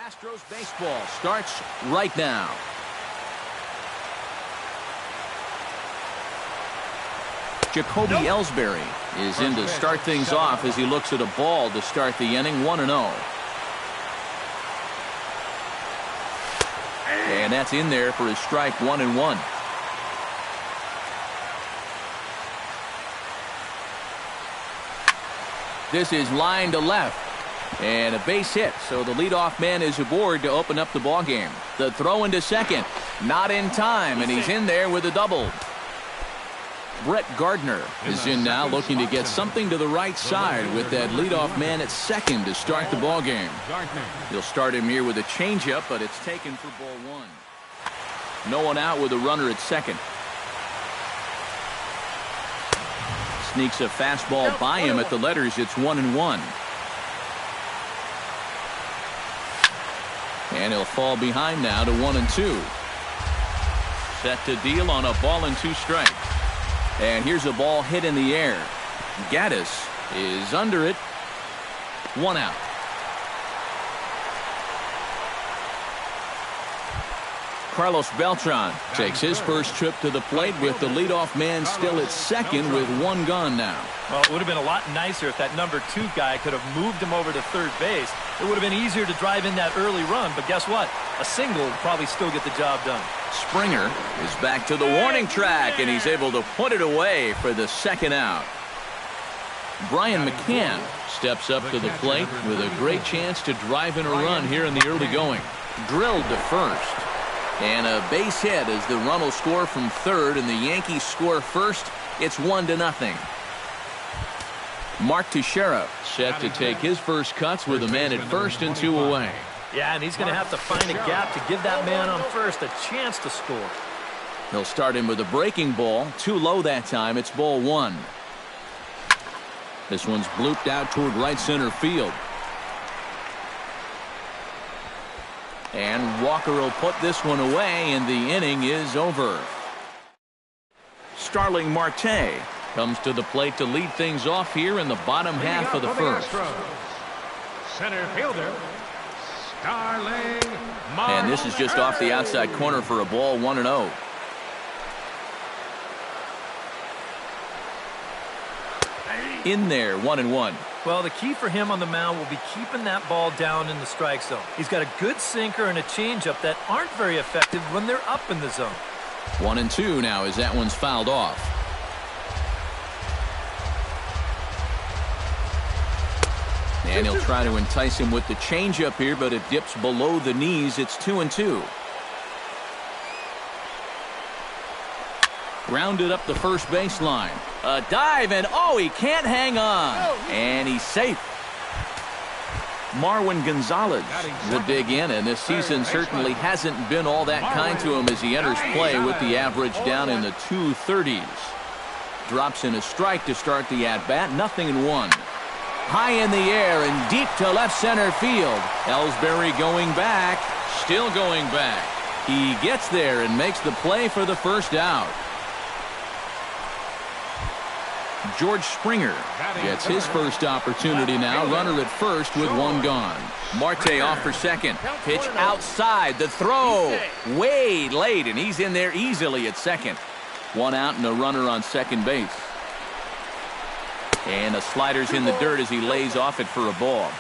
Astros baseball starts right now. Jacoby Ellsbury is in to start things off as he looks at a ball to start the inning, 1-0. And that's in there for his strike, 1-1. This is line to left. And a base hit, so the leadoff man is aboard to open up the ball game. The throw into second, not in time, and he's in there with a double. Brett Gardner is in now, looking to get something to the right side with that leadoff man at second to start the ball game. He'll start him here with a changeup, but it's taken for ball one. No one out with a runner at second. Sneaks a fastball by him at the letters. It's 1-1. And he'll fall behind now to 1-2. Set to deal on a ball and 2 strikes. And here's a ball hit in the air. Gaddis is under it. 1 out. Carlos Beltran takes his first trip to the plate with the leadoff man still at second with 1 gone now. Well, it would have been a lot nicer if that number 2 guy could have moved him over to third base. It would have been easier to drive in that early run, but guess what? A single would probably still get the job done. Springer is back to the warning track, and he's able to put it away for the 2nd out. Brian McCann steps up to the plate with a great chance to drive in a run here in the early going. Drilled to first. And a base hit as the run will score from third, and the Yankees score first. It's 1-0. Mark Teixeira set to take his first cuts with a man at first and 2 away. Yeah, and he's going to have to find a gap to give that man on first a chance to score. He'll start him with a breaking ball. Too low that time. It's ball 1. This one's blooped out toward right center field. And Walker will put this one away, and the inning is over. Starling Marte comes to the plate to lead things off here in the bottom half of the first. Center fielder, Starling Marte. And this is just off the outside corner for a ball, 1-0. In there, 1-1. Well, the key for him on the mound will be keeping that ball down in the strike zone. He's got a good sinker and a changeup that aren't very effective when they're up in the zone. 1-2 now as that one's fouled off. And he'll try to entice him with the changeup here, but it dips below the knees. It's 2-2. Grounded up the first baseline. A dive, and oh, he can't hang on. And he's safe. Marwin Gonzalez will dig in, and this season certainly hasn't been all that kind to him as he enters play with the average down in the 230s. Drops in a strike to start the at-bat, 0-1. High in the air and deep to left center field. Ellsbury going back, still going back. He gets there and makes the play for the first out. George Springer gets his first opportunity now. Runner at first with 1 gone. Marte off for second. Pitch outside. The throw way late, and he's in there easily at second. 1 out and a runner on second base. And the slider's in the dirt as he lays off it for a ball.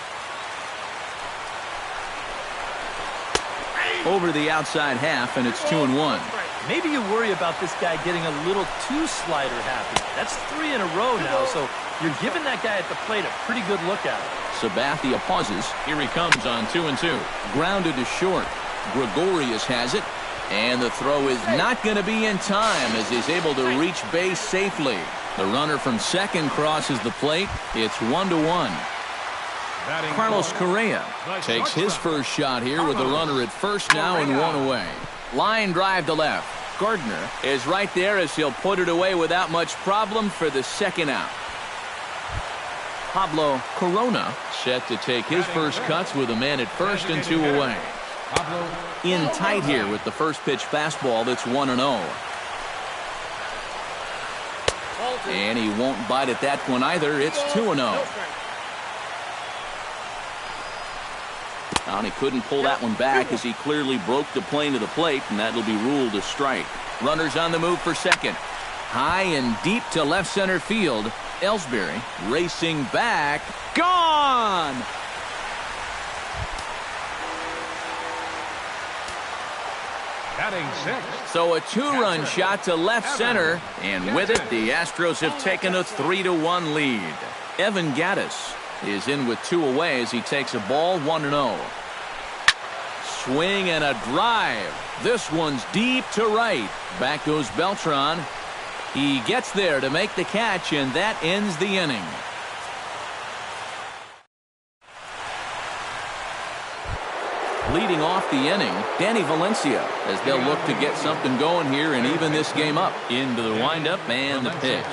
Over the outside half, and it's 2-1. Maybe you worry about this guy getting a little too slider happy. That's 3 in a row now, so you're giving that guy at the plate a pretty good look at it. Sabathia pauses. Here he comes on 2-2. Grounded to short. Gregorius has it. And the throw is not going to be in time as he's able to reach base safely. The runner from second crosses the plate. It's 1-1. Carlos Correa takes his first shot here with the runner at first now and 1 away. Line drive to left. Gardner is right there as he'll put it away without much problem for the 2nd out. Pablo Corona set to take his first cuts with a man at first and 2 away. Pablo. In tight here with the first pitch fastball that's 1-0. And he won't bite at that one either. It's 2-0. And he couldn't pull that one back as he clearly broke the plane to the plate, and that'll be ruled a strike. Runners on the move for second. High and deep to left center field. Ellsbury racing back. Gone! Batting sixth. So a two-run shot to left center, and with it, the Astros have taken a 3-1 lead. Evan Gattis is in with two away as he takes a ball 1-0. Swing and a drive. This one's deep to right. Back goes Beltran. He gets there to make the catch, and that ends the inning. Leading off the inning, Danny Valencia, as they'll look to get something going here and even this game up. Into the windup and the pitch.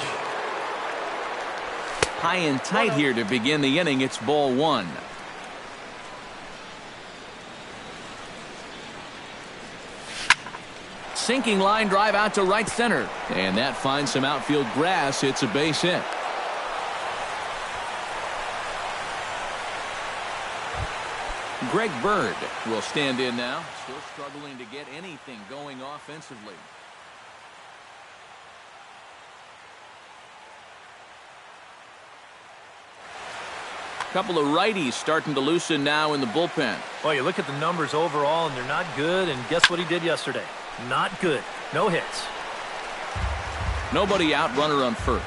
High and tight here to begin the inning. It's ball one. Sinking line drive out to right center. And that finds some outfield grass. It's a base hit. Greg Bird will stand in now. Still struggling to get anything going offensively. Couple of righties starting to loosen now in the bullpen. Well, you look at the numbers overall, and they're not good. And guess what he did yesterday? Not good. No hits. Nobody out, runner on first.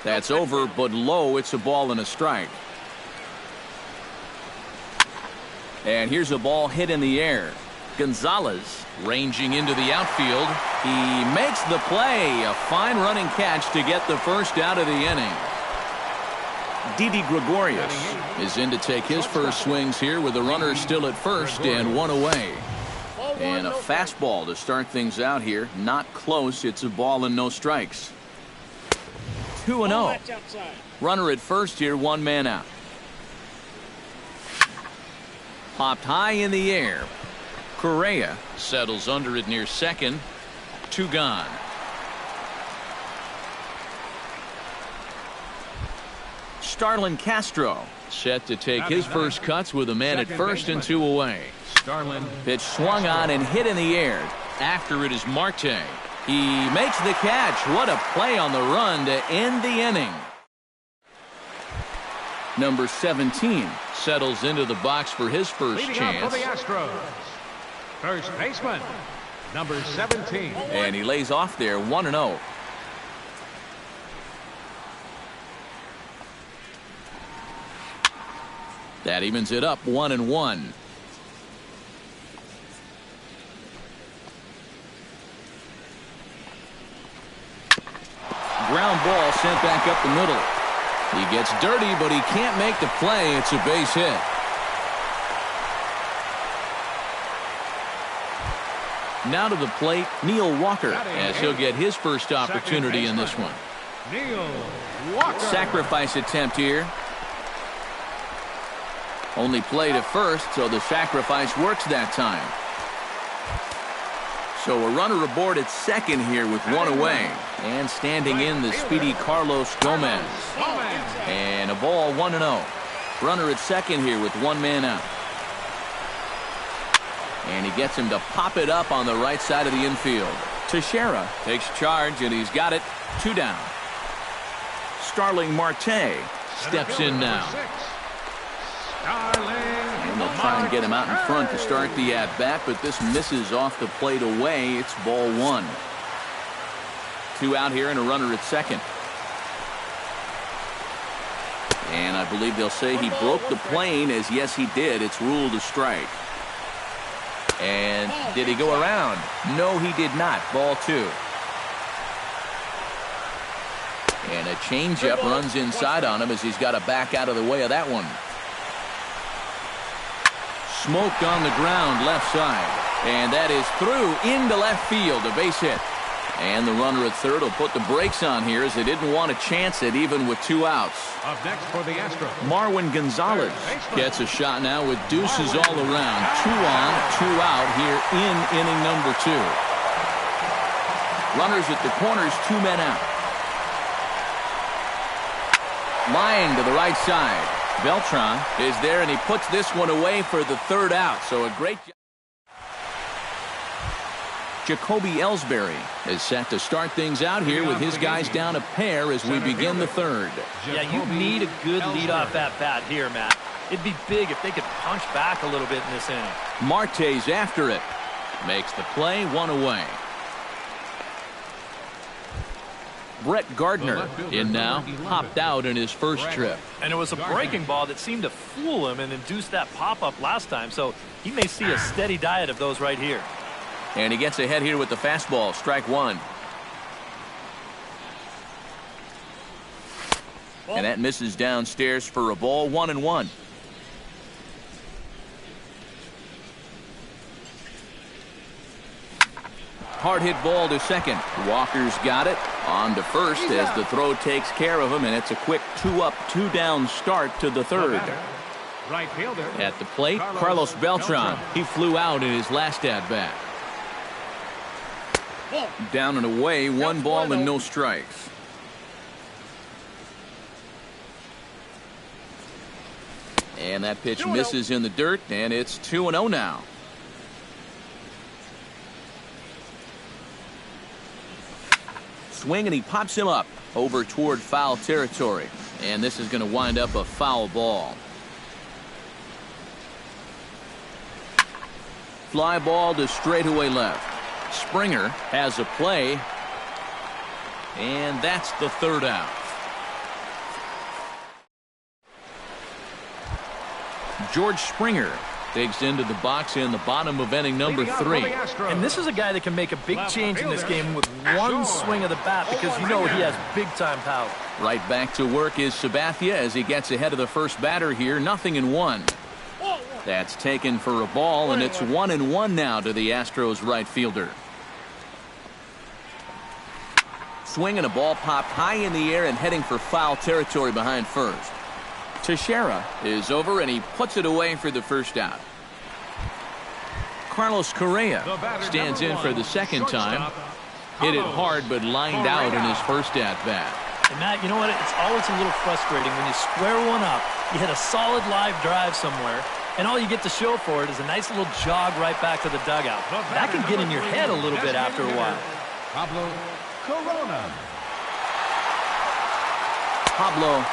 That's over, but low. It's a ball and a strike. And here's a ball hit in the air. Gonzalez ranging into the outfield. He makes the play. A fine running catch to get the first out of the inning. Didi Gregorius is in to take his first swings here with the runner still at first and one away. And a fastball to start things out here. Not close. It's a ball and no strikes. 2-0. Runner at first here, one man out. Popped high in the air. Correa settles under it near second. Two gone. Starlin Castro set to take his first cuts with a man at first and two away. Starlin. Pitch swung on and hit in the air. After it is Marte. He makes the catch. What a play on the run to end the inning. Number 17 settles into the box for his first Leading chance. up for the Astros. First baseman, number 17. And he lays off there, 1-0. That evens it up, 1-1. Ground ball sent back up the middle. He gets dirty, but he can't make the play. It's a base hit. Now to the plate, Neil Walker, as he'll get his first opportunity in this one. Neil Walker. Sacrifice attempt here. Only played at first, so the sacrifice works that time. So a runner aboard at second here with one away. And standing in the speedy Carlos Gomez. And a ball 1-0. Runner at second here with one man out. And he gets him to pop it up on the right side of the infield. Teixeira takes charge, and he's got it. Two down. Starling Marte steps in now. And they'll try and get him out in front to start the at-bat, but this misses off the plate away. It's ball one. Two out here and a runner at second. And I believe they'll say he broke the plane, as yes he did. It's ruled a strike. And did he go around? No, he did not. Ball two. And a changeup runs inside on him as he's got to back out of the way of that one. Smoked on the ground left side. And that is through into left field. A base hit. And the runner at third will put the brakes on here as they didn't want to chance it even with 2 outs. Up next for the Astros, Marwin Gonzalez gets a shot now with deuces all around. 2 on, 2 out here in inning number 2. Runners at the corners, 2 men out. Lying to the right side. Beltran is there, and he puts this one away for the 3rd out. So a great job. Jacoby Ellsbury is set to start things out here with his guys down a pair as we begin the 3rd. Yeah, you need a good leadoff at-bat here, Matt. It'd be big if they could punch back a little bit in this inning. Marte's after it. Makes the play, 1 away. Brett Gardner in now, popped out in his first trip. And it was a breaking ball that seemed to fool him and induce that pop-up last time, so he may see a steady diet of those right here. And he gets ahead here with the fastball, strike 1. And that misses downstairs for a ball, 1-1. Hard hit ball to second. Walker's got it. On to first as the throw takes care of him, and it's a quick 2-up, 2-down start to the 3rd. right fielder. At the plate, Carlos Beltran. He flew out in his last at-bat. Down and away, 1 ball and no strikes. And that pitch misses in the dirt, and it's 2-0 now. Swing, and he pops him up over toward foul territory. And this is going to wind up a foul ball. Fly ball to straightaway left. Springer has a play, and that's the 3rd out. George Springer digs into the box in the bottom of inning number 3. And this is a guy that can make a big change in this game with one swing of the bat, because you know he has big-time power. Right back to work is Sabathia as he gets ahead of the first batter here. 0-1. That's taken for a ball, and it's 1-1 now to the Astros right fielder. Swing, and a ball popped high in the air and heading for foul territory behind first. Teixeira is over, and he puts it away for the 1st out. Carlos Correa stands in for the 2nd time. Hit it hard, but lined out in his first at-bat. And Matt, you know what? It's always a little frustrating when you square one up, you hit a solid live drive somewhere, and all you get to show for it is a nice little jog right back to the dugout. That can get in your head a little bit after a while. Pablo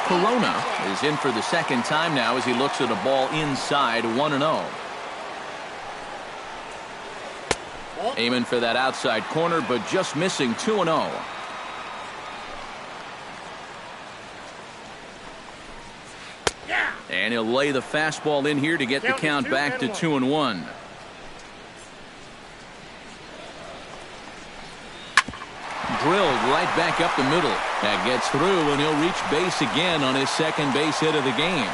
Corona is in for the 2nd time now as he looks at a ball inside, 1-0. Aiming for that outside corner, but just missing, 2-0. And he'll lay the fastball in here to get the count back to 2-1. Drilled right back up the middle. That gets through, and he'll reach base again on his 2nd base hit of the game.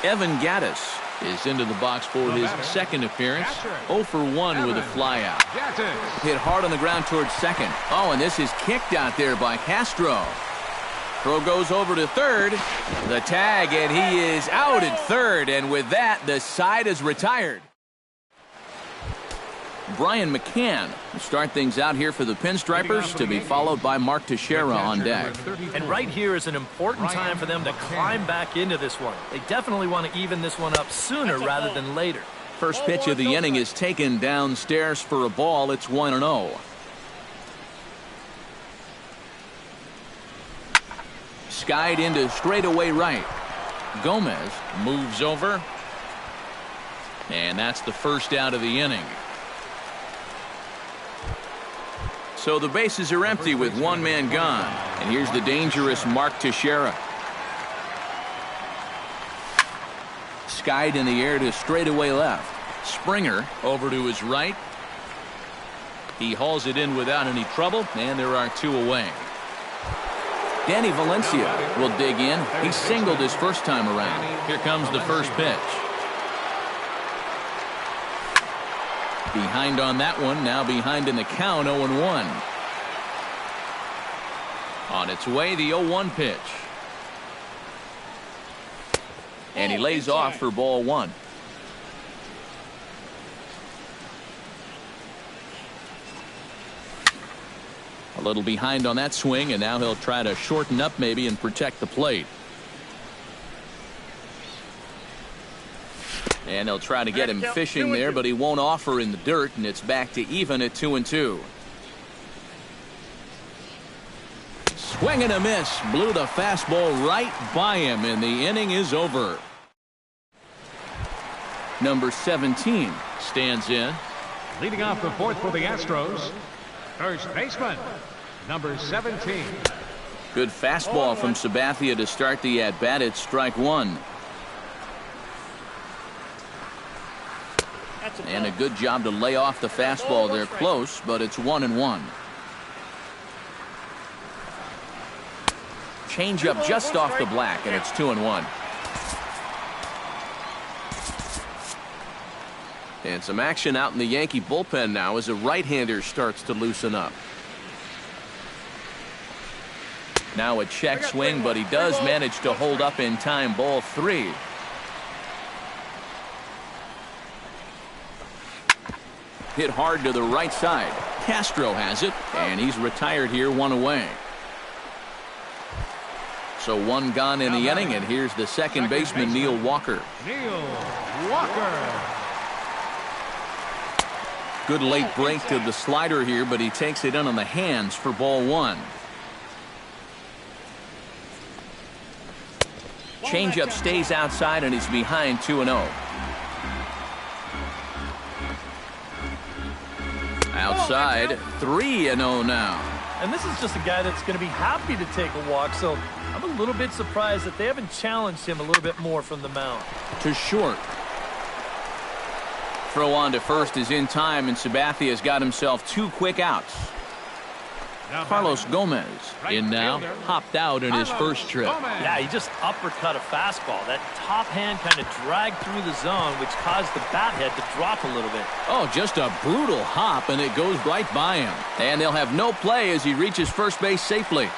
Evan Gattis is into the box for his 2nd appearance. 0 for 1 with a flyout. Hit hard on the ground towards 2nd. Oh, and this is kicked out there by Castro. Throw goes over to 3rd. The tag, and he is out at 3rd, and with that, the side is retired. Brian McCann will start things out here for the Pinstripers, to be followed by Mark Teixeira on deck. And right here is an important time for them to climb back into this one. They definitely want to even this one up sooner rather than later. First pitch of the inning is taken downstairs for a ball. It's 1-0. Skied into straightaway right. Gomez moves over. And that's the 1st out of the inning. So the bases are empty with 1 man gone. And here's the dangerous Mark Teixeira. Skied in the air to straightaway left. Springer over to his right. He hauls it in without any trouble, and there are 2 away. Danny Valencia will dig in. He singled his first time around. Here comes the first pitch. Behind on that one, now behind in the count, 0-1. On its way, the 0-1 pitch. And he lays off for ball one. A little behind on that swing, and now he'll try to shorten up maybe and protect the plate. And they'll try to get him fishing there, but he won't offer in the dirt, and it's back to even at 2-2. Swing and a miss. Blew the fastball right by him, and the inning is over. Number 17 stands in. Leading off the fourth for the Astros, first baseman, number 17. Good fastball from Sabathia to start the at-bat. It's strike one. And a good job to lay off the fastball there close, but it's 1-1. Change-up just off the black, and it's 2-1. And some action out in the Yankee bullpen now as a right-hander starts to loosen up. Now a check swing, but he does manage to hold up in time. Ball three. Hit hard to the right side. Castro has it, and he's retired here, one away. So one gone in the inning, and here's the second baseman, Neil Walker. Neil Walker. Good late break to the slider here, but he takes it in on the hands for ball one. Changeup stays outside, and he's behind 2-0. Outside, 3-0 now. And this is just a guy that's going to be happy to take a walk, so I'm a little bit surprised that they haven't challenged him a little bit more from the mound. To short. Throw on to first is in time, and Sabathia has got himself two quick outs. Carlos Gomez in now, hopped out in his first trip. Yeah, he just uppercut a fastball. That top hand kind of dragged through the zone, which caused the bat head to drop a little bit. Oh, just a brutal hop, and it goes right by him. And they'll have no play as he reaches first base safely.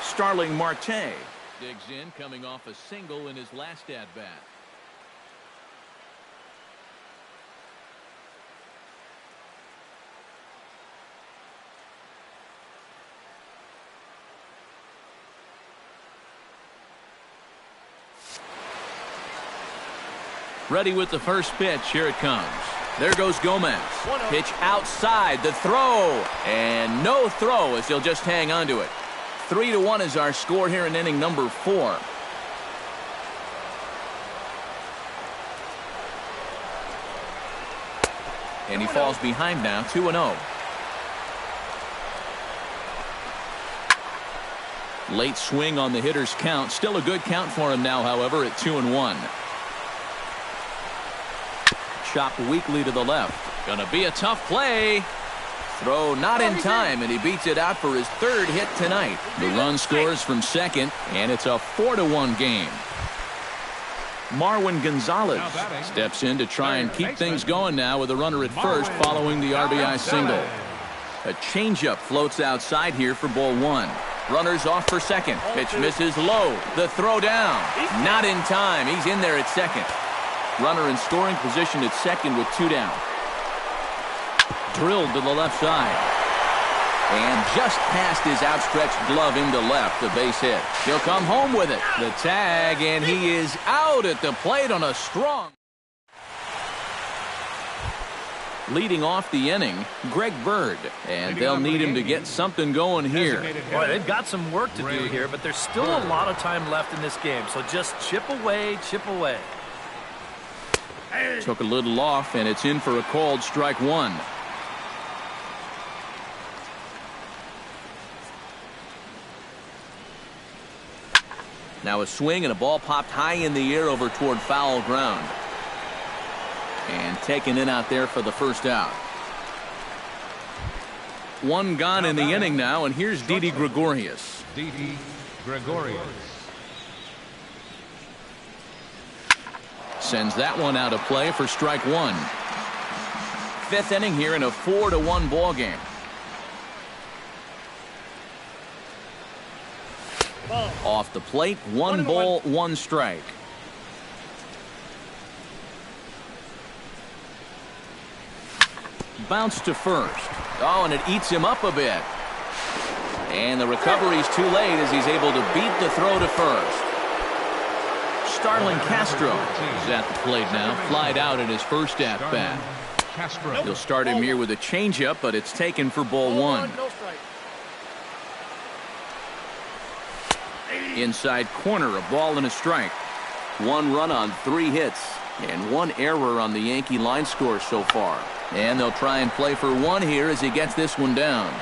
Starling Marte digs in, coming off a single in his last at-bat. Ready with the first pitch. Here it comes. There goes Gomez. Pitch outside. The throw. And no throw as he'll just hang on to it. 3-1 is our score here in inning number 4. And he falls behind now, 2-0. Late swing on the hitter's count. Still a good count for him now, however, at 2-1. Chopped weakly to the left. Gonna be a tough play. Throw not in time, and he beats it out for his third hit tonight. The run scores from second, and it's a 4-1 game. Marwin Gonzalez steps in to try and keep things going now with a runner at first following the RBI single. A changeup floats outside here for ball one. Runners off for second. Pitch misses low. The throw down. Not in time. He's in there at second. Runner in scoring position at second with 2 down. Drilled to the left side. And just past his outstretched glove into left, the base hit. He'll come home with it. The tag, and he is out at the plate on a strong. Leading off the inning, Greg Bird. And they'll need him to get something going here. Boy, they've got some work to do here, but there's still a lot of time left in this game. So just chip away, chip away. Took a little off, and it's in for a called strike one. Now a swing, and a ball popped high in the air over toward foul ground. And taken in out there for the first out. One gone in the inning now, and here's Didi Gregorius. Didi Gregorius. Sends that one out of play for strike one. fifth inning here in a 4-1 ball game. Off the plate, 1 ball, 1 strike. Bounce to first. Oh, and it eats him up a bit. And the recovery's too late as he's able to beat the throw to first. Starlin Castro is at the plate now. Flied out at his first at-bat. He'll start him here with a changeup, but it's taken for ball 1. Inside corner, a ball and a strike. 1 run on 3 hits, and 1 error on the Yankee line score so far. And they'll try and play for 1 here as he gets this one down.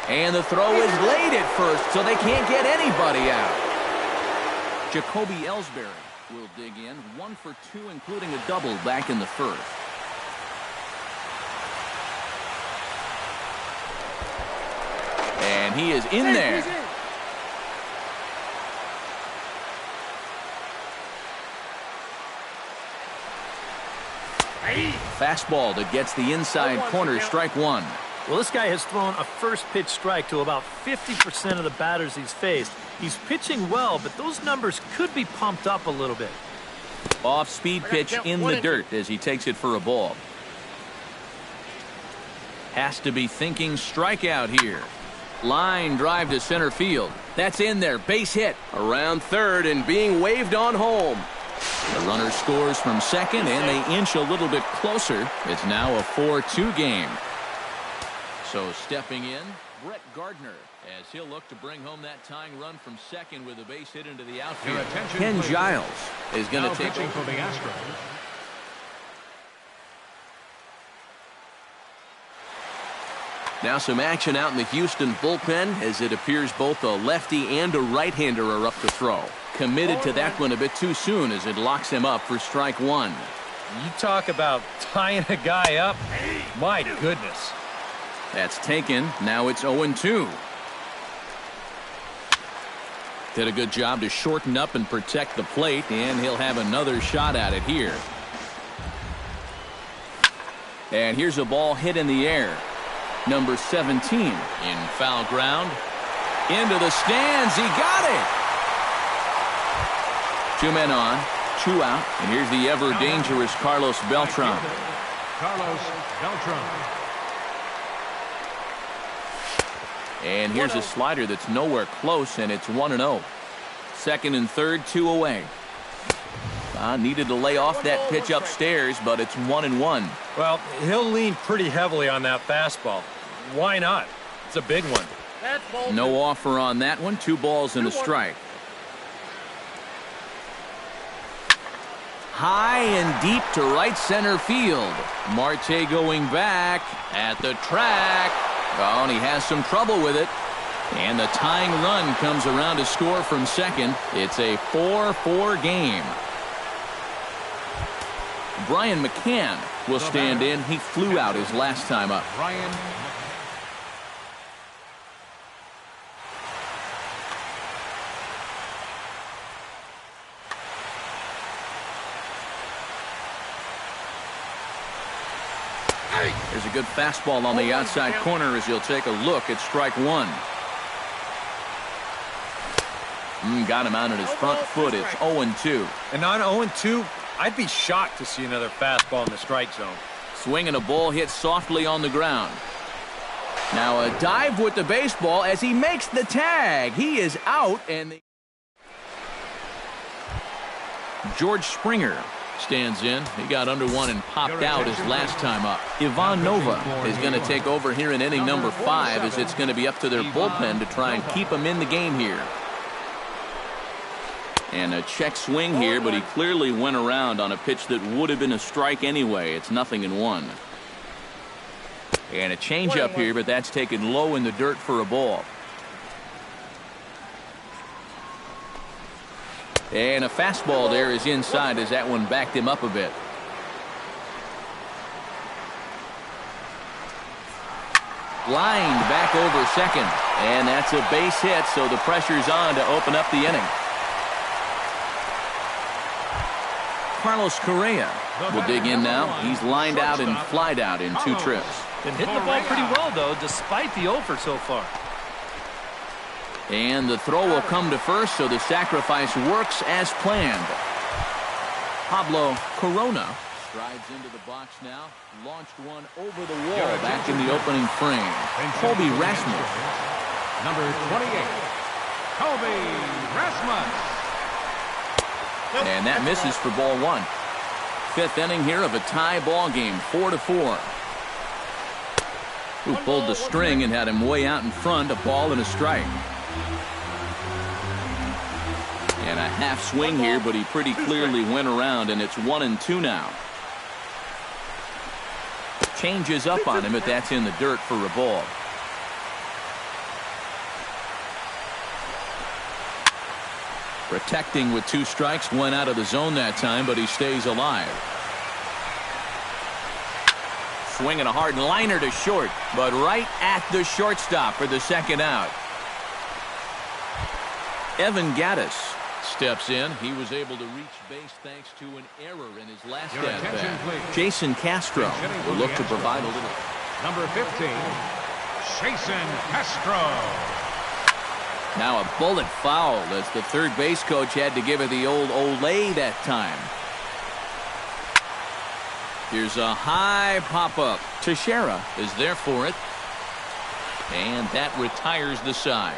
And the throw is late at first, so they can't get anybody out. Jacoby Ellsbury will dig in. 1 for 2, including a double back in the first. And he is in there. Fastball that gets the inside corner, strike 1. Well, this guy has thrown a first pitch strike to about 50% of the batters he's faced. He's pitching well, but those numbers could be pumped up a little bit. Off-speed pitch in the dirt as he takes it for a ball. Has to be thinking strikeout here. Line drive to center field. That's in there. Base hit. Around third and being waved on home. The runner scores from second, and they inch a little bit closer. It's now a 4-2 game. So stepping in, Brett Gardner, as he'll look to bring home that tying run from second with a base hit into the outfield. Ken Giles is going to take pitching for the Astros. Now some action out in the Houston bullpen, as it appears both a lefty and a right-hander are up to throw. Committed to that one a bit too soon as it locks him up for strike 1. You talk about tying a guy up. My goodness. That's taken. Now it's 0-2. Did a good job to shorten up and protect the plate, and he'll have another shot at it here. And here's a ball hit in the air. Number 17 in foul ground. Into the stands. He got it. 2 men on, 2 out, and here's the ever-dangerous Carlos Beltran. Carlos Beltran. And here's a slider that's nowhere close, and it's 1-0. Second and third, 2 away. Needed to lay off that pitch upstairs, but it's 1-1. Well, he'll lean pretty heavily on that fastball. Why not? It's a big one. No offer on that one. 2 balls and a strike. High and deep to right center field. Marte going back at the track. Oh, and he has some trouble with it. And the tying run comes around to score from second. It's a 4-4 game. Brian McCann will stand in. He flew out his last time up. Brian. There's a good fastball on the outside corner as he'll take a look at strike 1. Got him out at his front foot. It's 0-2. And on 0-2, I'd be shocked to see another fastball in the strike zone. Swinging a ball hit softly on the ground. Now a dive with the baseball as he makes the tag. He is out, and George Springer stands in. He got under one and popped out his last time up. Ivan Nova is going to take over here in inning number 5, as it's going to be up to their bullpen to try and keep him in the game here. And a check swing here, but he clearly went around on a pitch that would have been a strike anyway. It's 0-1. And a changeup here, but that's taken low in the dirt for a ball. And a fastball there is inside as that one backed him up a bit. Lined back over second. And that's a base hit, so the pressure's on to open up the inning. Carlos Correa will dig in now. He's lined out and flied out in 2 trips. Been hitting the ball pretty well, though, despite the over so far. And the throw will come to first, so the sacrifice works as planned. Pablo Corona strides into the box now. Launched one over the wall back in the opening frame. Colby Rasmus. Number 28, Colby Rasmus. And that misses for ball 1. 5th inning here of a tie ball game, 4-4. Who pulled the string and had him way out in front, a ball and a strike. And a half swing here, but he pretty clearly went around, and it's 1-2 now. Changes up on him, but that's in the dirt for a ball. Protecting with 2 strikes, went out of the zone that time, but he stays alive. Swinging a hard liner to short, but right at the shortstop for the 2nd out. Evan Gaddis steps in. He was able to reach base thanks to an error in his last at-bat. Jason Castro will look to provide a little. Number 15, Jason Castro. Now a bullet foul as the third base coach had to give it the old Olay that time. Here's a high pop-up. Teixeira is there for it. And that retires the side.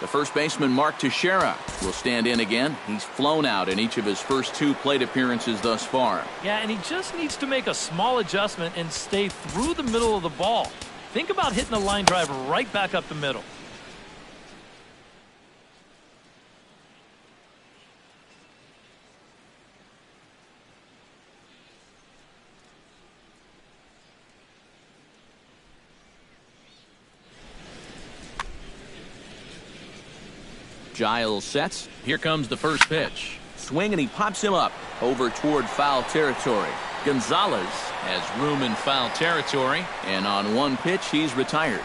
The first baseman, Mark Teixeira, will stand in again. He's flown out in each of his first 2 plate appearances thus far. Yeah, and he just needs to make a small adjustment and stay through the middle of the ball. Think about hitting a line drive right back up the middle. Giles sets. Here comes the first pitch. Swing, and he pops him up over toward foul territory. Gonzalez has room in foul territory, and on 1 pitch, he's retired.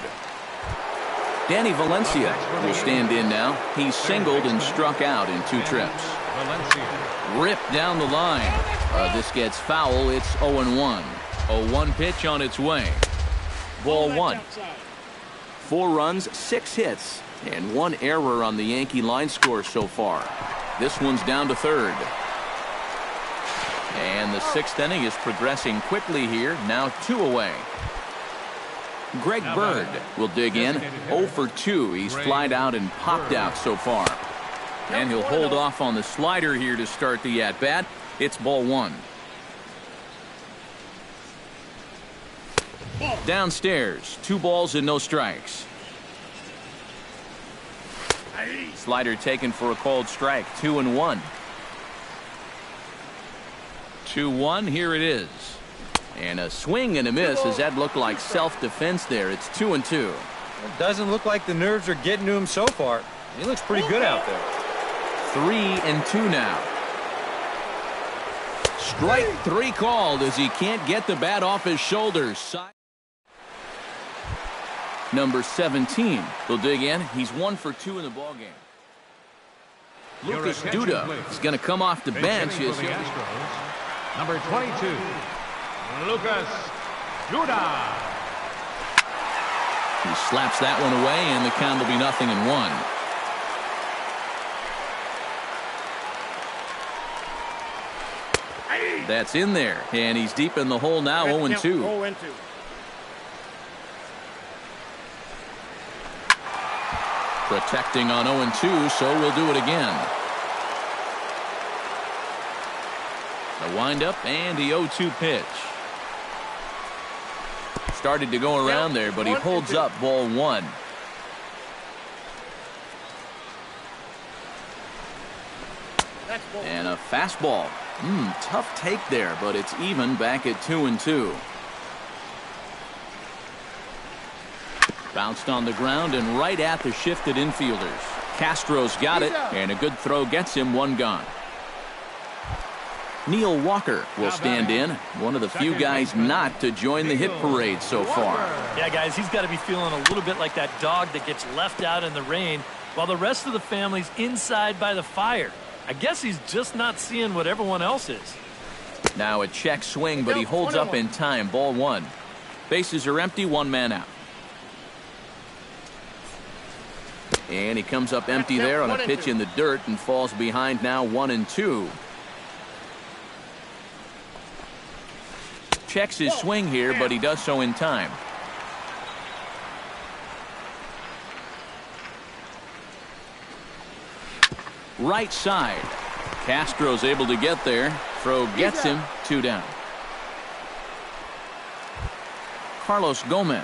Danny Valencia will stand in now. He's singled and struck out in 2 trips. Ripped down the line. This gets foul. It's 0-1. A 1 pitch on its way. Ball 1. 4 runs, 6 hits. And 1 error on the Yankee line score so far. This one's down to 3rd. And the 6th inning is progressing quickly here. Now 2 away. Greg Bird will dig in. 0 for 2. He's flied out and popped out so far. And he'll hold off on the slider here to start the at-bat. It's ball 1. Downstairs, 2 balls and no strikes. Slider taken for a called strike. 2-1. 2-1. Here it is. And a swing and a miss as that looked like self-defense there. It's 2-2. It doesn't look like the nerves are getting to him so far. He looks pretty good out there. 3-2 now. Strike 3 called as he can't get the bat off his shoulders. Number 17 will dig in. He's 1 for 2 in the ballgame. Lucas Duda is going to come off the bench. Number 22, Lucas Duda. He slaps that one away, and the count will be 0-1. That's in there, and he's deep in the hole now. 0-2. Protecting on 0-2, so we'll do it again. The windup and the 0-2 pitch. Started to go around there, but he holds up ball 1. And a fastball. Tough take there, but it's even back at 2-2. Bounced on the ground and right at the shifted infielders. Castro's got it, and a good throw gets him 1 gone. Neil Walker will stand in, one of the few guys not to join the hit parade so far. Yeah, guys, he's got to be feeling a little bit like that dog that gets left out in the rain. while the rest of the family's inside by the fire. I guess he's just not seeing what everyone else is. Now a check swing, but he holds up in time. Ball one. Bases are empty, one man out. And he comes up empty there on a pitch in the dirt and falls behind now 1-2. Checks his swing here, but he does so in time. Right side. Castro's able to get there. Throw gets him. 2 down. Carlos Gomez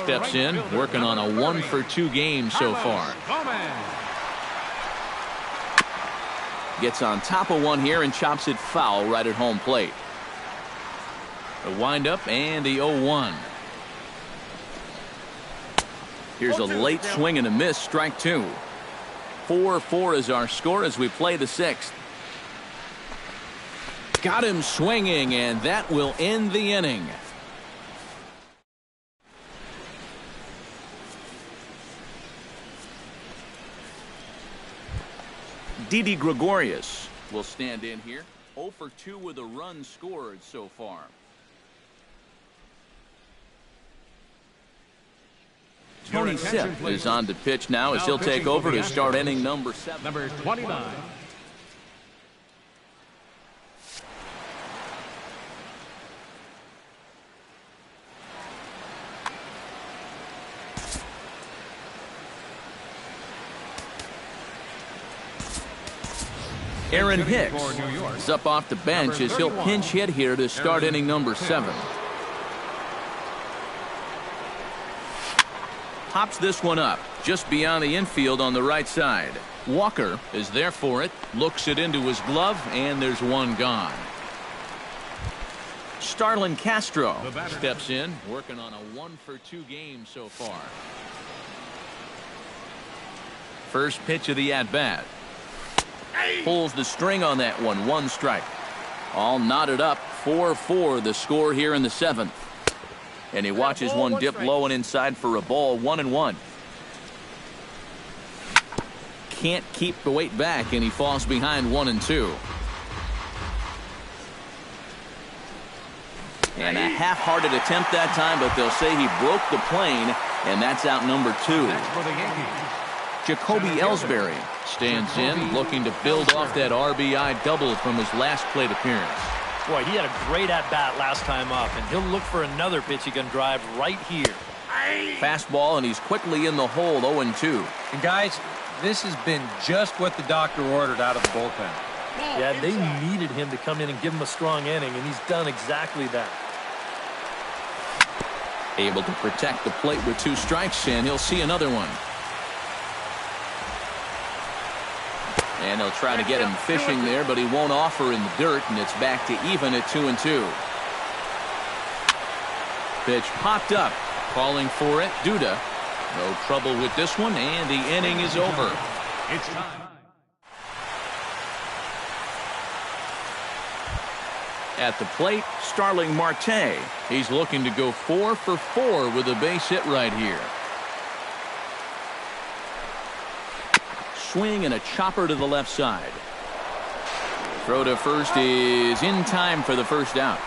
steps in, working on a 1-for-2 game so far. Gets on top of one here and chops it foul right at home plate. The windup and the 0-1. Here's a late swing and a miss, strike 2. 4-4 is our score as we play the 6th. Got him swinging, and that will end the inning. Didi Gregorius will stand in here. 0-for-2 with a run scored so far. Tony Sipp is on the pitch now as he'll take over to start inning number 7. Number 29. Aaron Hicks is up off the bench as he'll pinch hit here to start inning number 7. Pops this one up just beyond the infield on the right side. Walker is there for it, looks it into his glove, and there's one gone. Starlin Castro steps in, working on a 1-for-2 game so far. First pitch of the at-bat. Pulls the string on that one. 1 strike. All knotted up. 4-4 the score here in the 7th. And he watches one dip low and inside for a ball. 1-1. Can't keep the weight back, and he falls behind 1-2. And a half-hearted attempt that time, but they'll say he broke the plane, and that's out number 2. Jacoby Ellsbury stands in, looking to build off that RBI double from his last plate appearance. Boy, he had a great at-bat last time up, and he'll look for another pitch he can drive right here. Fastball, and he's quickly in the hole, 0-2. And guys, this has been just what the doctor ordered out of the bullpen. Yeah, they needed him to come in and give him a strong inning, and he's done exactly that. Able to protect the plate with 2 strikes, and he'll see another one. And they'll try to get him fishing there, but he won't offer in the dirt, and it's back to even at 2-2. Pitch popped up, calling for it. Duda, no trouble with this one, and the inning is over. It's time. At the plate, Starling Marte. He's looking to go 4-for-4 with a base hit right here. Swing and a chopper to the left side. Throw to first is in time for the first out.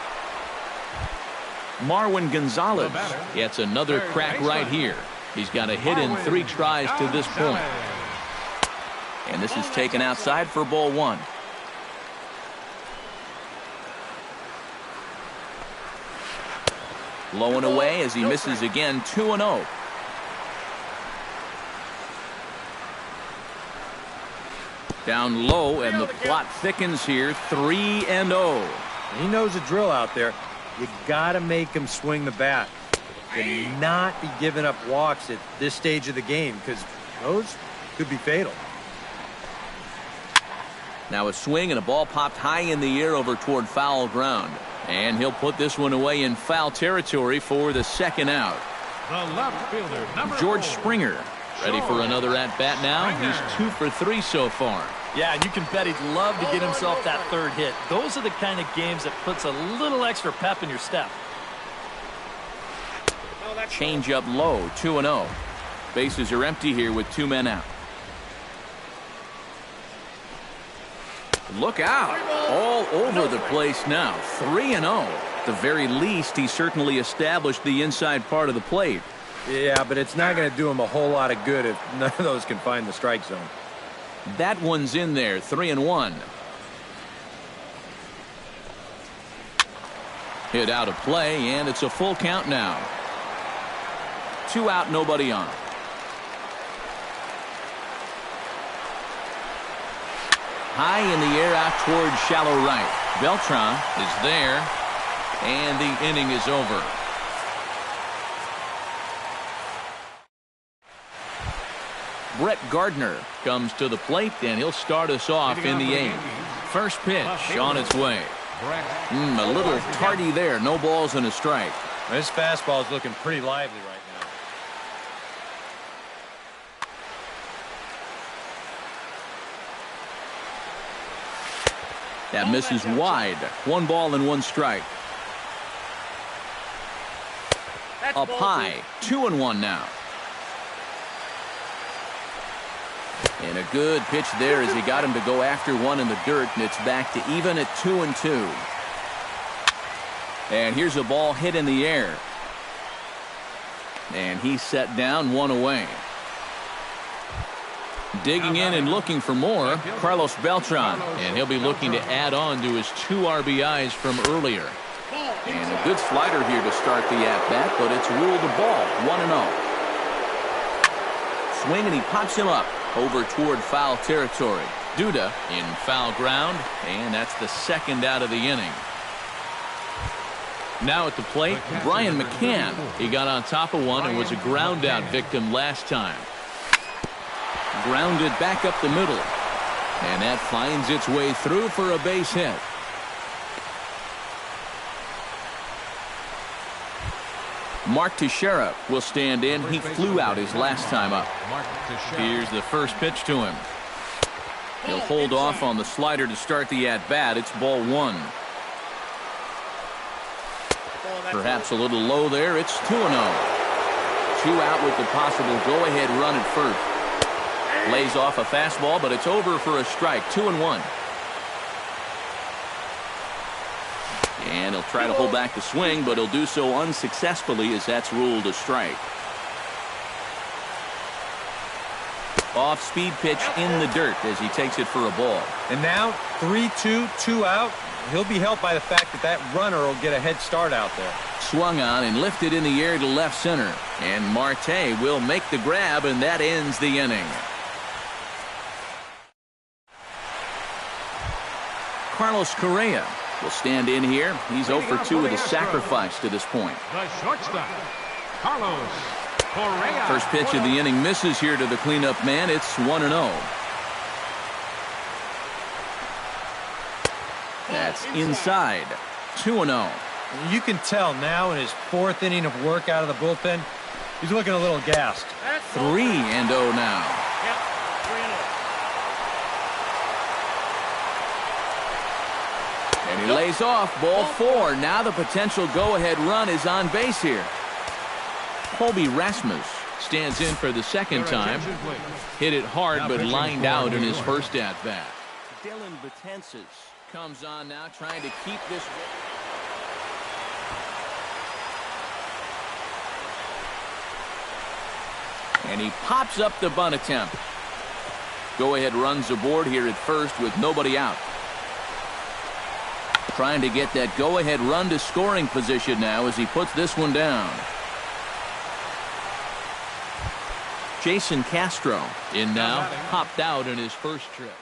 Marwin Gonzalez gets another crack right here. He's got a hit in 3 tries to this point. And this is taken outside for ball 1. Low and away as he misses again. 2-0. Down low, and the plot thickens here. 3-0. He knows the drill out there. You got to make him swing the bat. Cannot be giving up walks at this stage of the game, because those could be fatal. Now a swing and a ball popped high in the air over toward foul ground. And he'll put this one away in foul territory for the second out. The left fielder, George Springer, ready for another at-bat now. He's 2 for 3 so far. Yeah, and you can bet he'd love to get himself that 3rd hit. Those are the kind of games that puts a little extra pep in your step. Change up low, 2-0. Bases are empty here with 2 men out. Look out. All over the place now. 3-0. At the very least, he certainly established the inside part of the plate. Yeah, but it's not going to do him a whole lot of good if none of those can find the strike zone. That one's in there. 3-1. Hit out of play, and it's a full count now. 2 out, nobody on. High in the air out toward shallow right. Beltran is there, and the inning is over. Brett Gardner comes to the plate, and he'll start us off in the 8th. First pitch on its way. A little tardy there. No balls and a strike. This fastball is looking pretty lively right now. That misses wide. 1 ball and 1 strike. Up high. 2-1 now. And a good pitch there as he got him to go after one in the dirt, and it's back to even at 2-2. And here's a ball hit in the air. And he's set down, 1 away. Digging in and looking for more, Carlos Beltran, and he'll be looking to add on to his 2 RBIs from earlier. And a good slider here to start the at-bat, but it's ruled a ball, 1-0. Swing, and he pops him up over toward foul territory. Duda in foul ground, and that's the 2nd out of the inning. Now at the plate, Brian McCann. He got on top of one and was a ground out victim last time. Grounded back up the middle, and that finds its way through for a base hit. Mark Teixeira will stand in. He flew out his last time up. Here's the first pitch to him. He'll hold off on the slider to start the at-bat. It's ball 1. Perhaps a little low there. It's 2-0. 2 out with the possible go-ahead run at first. Lays off a fastball, but it's over for a strike. 2-1. And he'll try to hold back the swing, but he'll do so unsuccessfully as that's ruled a strike. Off-speed pitch in the dirt as he takes it for a ball. And now 3-2, 2 out. He'll be helped by the fact that that runner will get a head start out there. Swung on and lifted in the air to left center. And Marte will make the grab, and that ends the inning. Carlos Correa will stand in here. He's 0 for 2 with a sacrifice to this point. The shortstop, Carlos Correa. First pitch of the inning misses here to the cleanup man. It's 1-0. That's inside. 2-0. You can tell now in his 4th inning of work out of the bullpen, he's looking a little gassed. 3-0 now. And he lays off ball 4. Now the potential go-ahead run is on base here. Colby Rasmus stands in for the 2nd time. Hit it hard, but lined out in his first at-bat. Dylan Betances comes on now, trying to keep this. And he pops up the bunt attempt. Go-ahead runs aboard here at first with nobody out. Trying to get that go-ahead run to scoring position now as he puts this one down. Jason Castro in now, popped out in his first trip.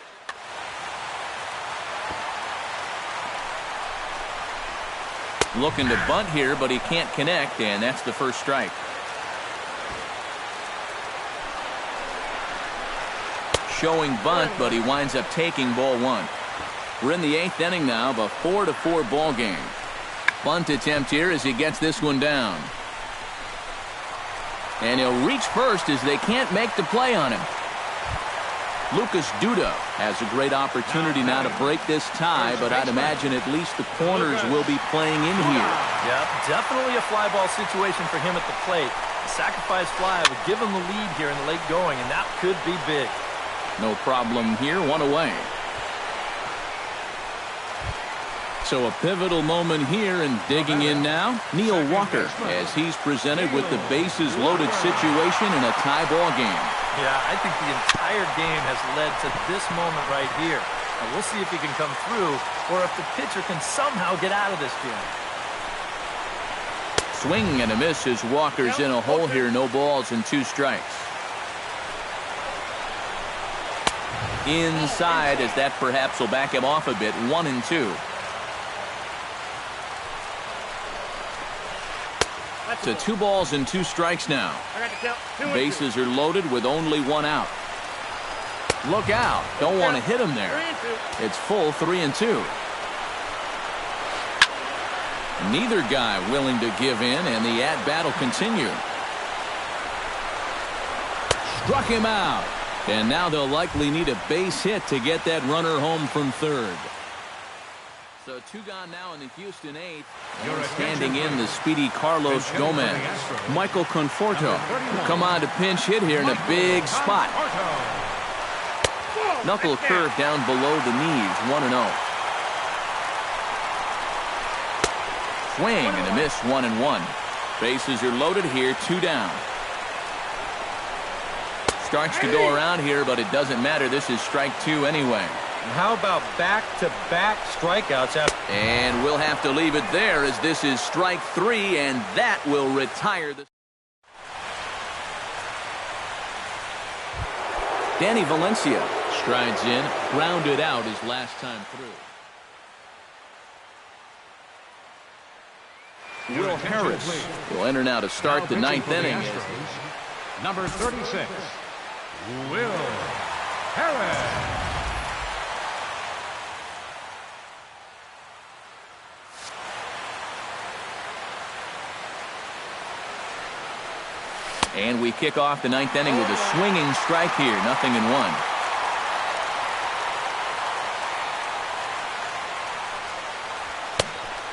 Looking to bunt here, but he can't connect, and that's the first strike. Showing bunt, but he winds up taking ball 1. We're in the 8th inning now of a 4-4 ball game. Bunt attempt here as he gets this one down. And he'll reach first as they can't make the play on him. Lucas Duda has a great opportunity now to break this tie, but I'd imagine at least the corners will be playing in here. Yeah, definitely a fly ball situation for him at the plate. The sacrifice fly would give him the lead here in the late going, and that could be big. No problem here, 1 away. So a pivotal moment here, and digging in now, Neil Walker, as he's presented with the bases loaded situation in a tie ball game. Yeah, I think the entire game has led to this moment right here. Now we'll see if he can come through, or if the pitcher can somehow get out of this jam. Swing and a miss as Walker's in a hole here. No balls and 2 strikes. Inside, as that perhaps will back him off a bit. 1-2. So 2 balls and 2 strikes now. Bases are loaded with only 1 out. Look out. Don't want to hit him there. It's full 3-2. Neither guy willing to give in, and the at-bat will continue. Struck him out. And now they'll likely need a base hit to get that runner home from third. So 2 gone now in the Houston 8th. And standing in the speedy Carlos Gomez. Michael Conforto will come on to pinch hit here in a big spot. Knuckle curve down below the knees. 1-0. Swing and a miss. 1-1. Bases are loaded here. 2 down. Starts to go around here, but it doesn't matter. This is strike 2 anyway. And how about back-to-back strikeouts after? And we'll have to leave it there, as this is strike 3, and that will retire the. Danny Valencia strides in, grounded out his last time through. Will Harris will enter now to start the 9th inning. Number 36, Will Harris. And we kick off the 9th inning with a swinging strike here. 0-1.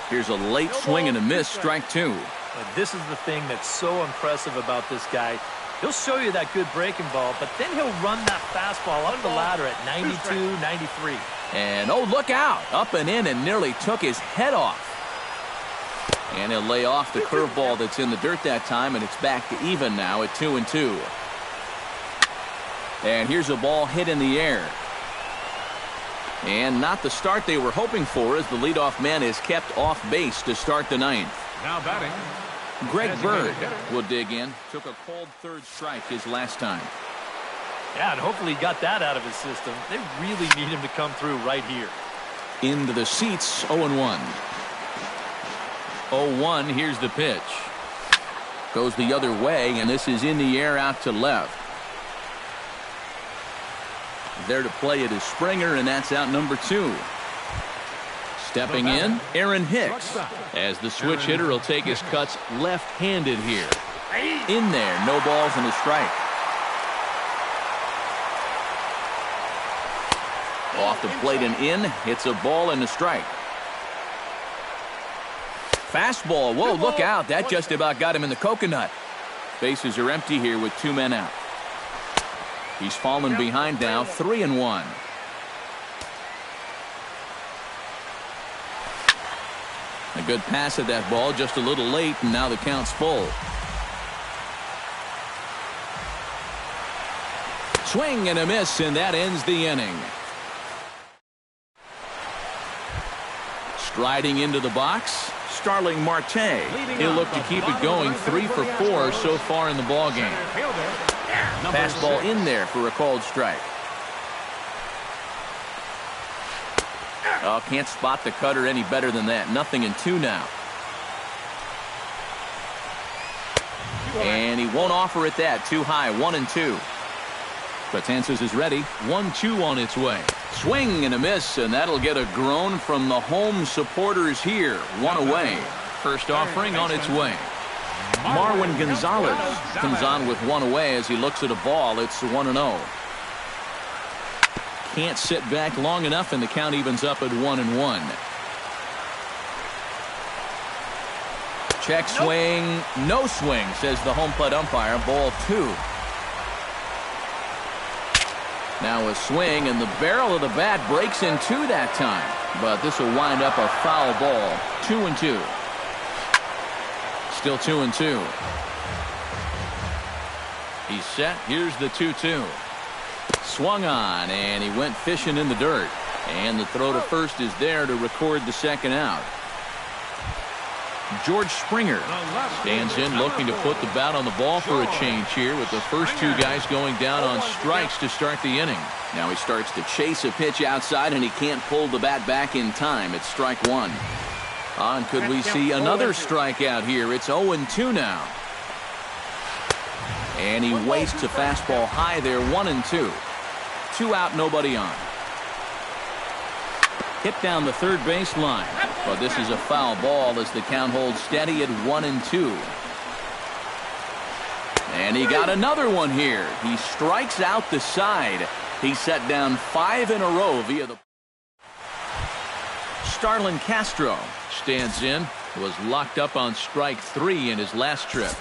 Here's a late swing and a miss. Strike 2. And this is the thing that's so impressive about this guy. He'll show you that good breaking ball, but then he'll run that fastball up the ladder at 92, 93. And, oh, look out. Up and in, and nearly took his head off. And he'll lay off the curveball that's in the dirt that time, and it's back to even now at 2-2. And here's a ball hit in the air. And not the start they were hoping for, as the leadoff man is kept off base to start the 9th. Now batting, Greg Bird will dig in. Took a cold 3rd strike his last time. Yeah, and hopefully he got that out of his system. They really need him to come through right here. Into the seats, 0-1. 0-1, here's the pitch. Goes the other way, and this is in the air out to left. There to play it is Springer, and that's out number 2. Stepping in, Aaron Hicks, as the switch hitter will take his cuts left-handed here. In there, no balls and a strike. Off the plate and in, hits a ball and a strike. Fastball, whoa, look out. That just about got him in the coconut. Bases are empty here with 2 men out. He's fallen behind now, 3-1. A good pass at that ball, just a little late, and now the count's full. Swing and a miss, and that ends the inning. Striding into the box, Starling Marte. He'll look to keep it going. 3 for 4 so far in the ballgame. Fastball in there for a called strike. Oh, can't spot the cutter any better than that. 0-2 now. And he won't offer it that. Too high. 1-2. Betances is ready. 1-2 on its way. Swing and a miss, and that'll get a groan from the home supporters here. 1 away. First offering on its way. Marwin Gonzalez comes on with 1 away as he looks at a ball. It's 1-0. Can't sit back long enough, and the count evens up at 1-1. Check swing. No swing, says the home plate umpire. Ball 2. Now a swing, and the barrel of the bat breaks in 2 that time. but this will wind up a foul ball. 2-2. Still 2-2. He's set. Here's the 2-2. Swung on, and he went fishing in the dirt. And the throw to first is there to record the second out. George Springer stands in, looking to put the bat on the ball for a change here, with the first two guys going down on strikes to start the inning. Now he starts to chase a pitch outside, and he can't pull the bat back in time. It's strike one. And could we see another strikeout here? It's 0-2 now. And he wastes a fastball high there. 1-2. 2 out, nobody on. Hit down the third baseline, but this is a foul ball as the count holds steady at 1-2. And he got another one here. He strikes out the side. He set down 5 in a row via the... Starlin Castro stands in. Was locked up on strike 3 in his last trip.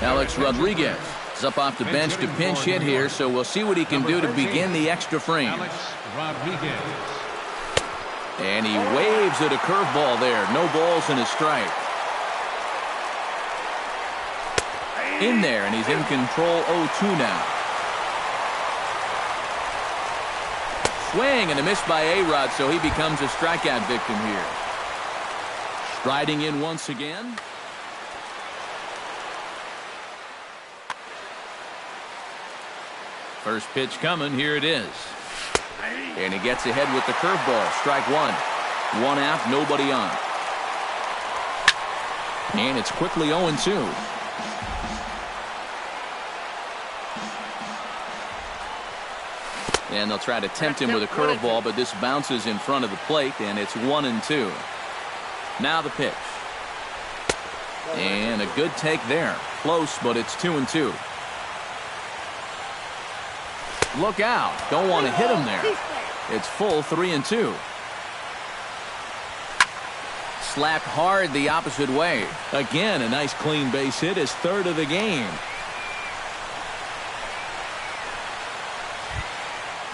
Alex Rodriguez is up off the bench to pinch hit here, so we'll see what he can do to begin the extra frame. Alex Rodriguez. And he waves at a curveball there. No balls and a strike. In there, and he's in control. 0-2 now. Swing and a miss by A-Rod, so he becomes a strikeout victim here. Striding in once again. First pitch coming. Here it is. And he gets ahead with the curveball. Strike one. 1 out, nobody on. And it's quickly 0-2. And they'll try to tempt him with a curveball, but this bounces in front of the plate, and it's 1-2. Now the pitch. And a good take there. Close, but it's 2-2. Look out. Don't want to hit him there. It's full 3-2. Slapped hard the opposite way. Again, a nice clean base hit, his third of the game.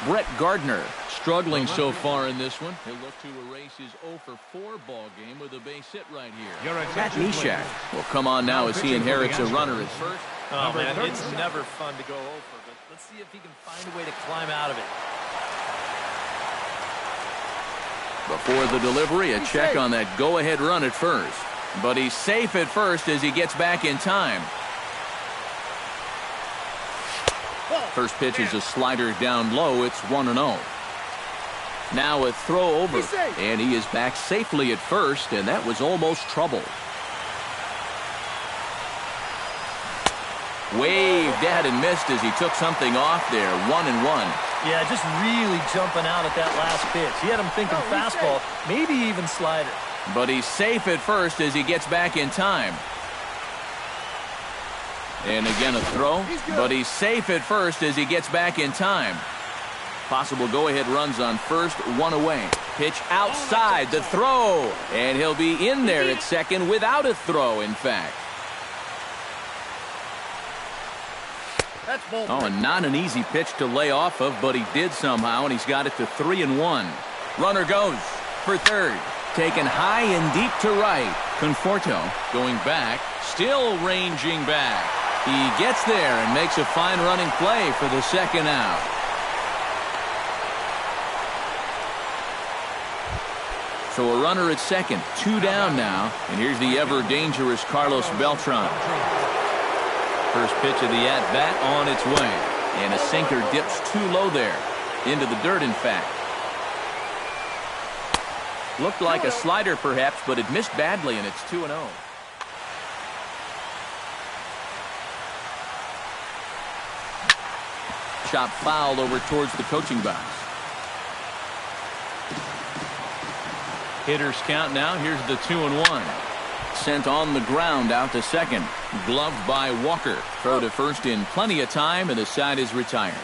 Brett Gardner struggling so far in this one. He'll look to erase his 0-for-4 ball game with a base hit right here. Pat Neshek will come on now as he inherits a runner at first. Oh, man, it's never fun to go over, but let's see if he can find a way to climb out of it. Before the delivery, a check on that go-ahead run at first. But he's safe at first as he gets back in time. First pitch is a slider down low. It's 1-0. Now a throw over, and he is back safely at first, and that was almost trouble. Waved at and missed as he took something off there. 1-1. Yeah, just really jumping out at that last pitch. He had him thinking fastball, maybe even slider. But he's safe at first as he gets back in time. And again a throw, but he's safe at first as he gets back in time. Possible go-ahead runs on first, 1 away. Pitch outside, the throw, and he'll be in there at second without a throw, in fact. Oh, and not an easy pitch to lay off of, but he did somehow, and he's got it to 3-1. Runner goes for third. Taken high and deep to right. Conforto going back, still ranging back. He gets there and makes a fine running play for the second out. So a runner at second, 2 down now, and here's the ever-dangerous Carlos Beltran. First pitch of the at-bat on its way. And a sinker dips too low there. Into the dirt, in fact. Looked like a slider, perhaps, but it missed badly, and it's 2-0. Chop foul over towards the coaching box. Hitters count now. Here's the 2-1. Sent on the ground out to second. Gloved by Walker. Throw to first in plenty of time, and the side is retired.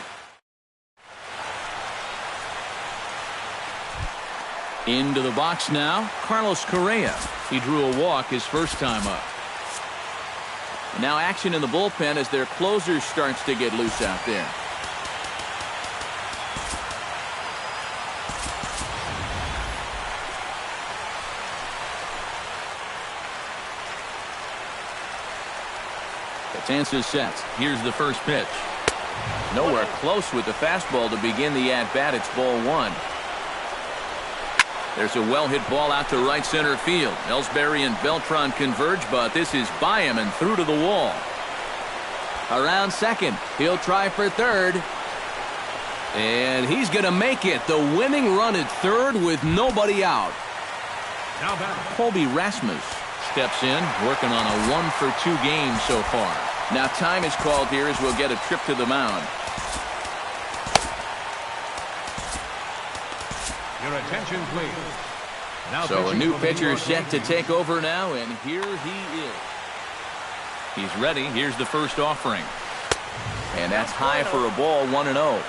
Into the box now, Carlos Correa. He drew a walk his first time up. And now action in the bullpen as their closer starts to get loose out there. Batanzas sets. Here's the first pitch. Nowhere close with the fastball to begin the at-bat. It's ball one. There's a well-hit ball out to right center field. Ellsbury and Beltran converge, but this is by him and through to the wall. Around second. He'll try for third. And he's going to make it. The winning run at third with nobody out. Now back. Colby Rasmus steps in, working on a 1-for-2 game so far. Now time is called here as we'll get a trip to the mound. Your attention, please. Now So a pitching new for the pitcher York set to Yankees. take over now, and here he is. He's ready. Here's the first offering. And that's high for a ball, 1-0.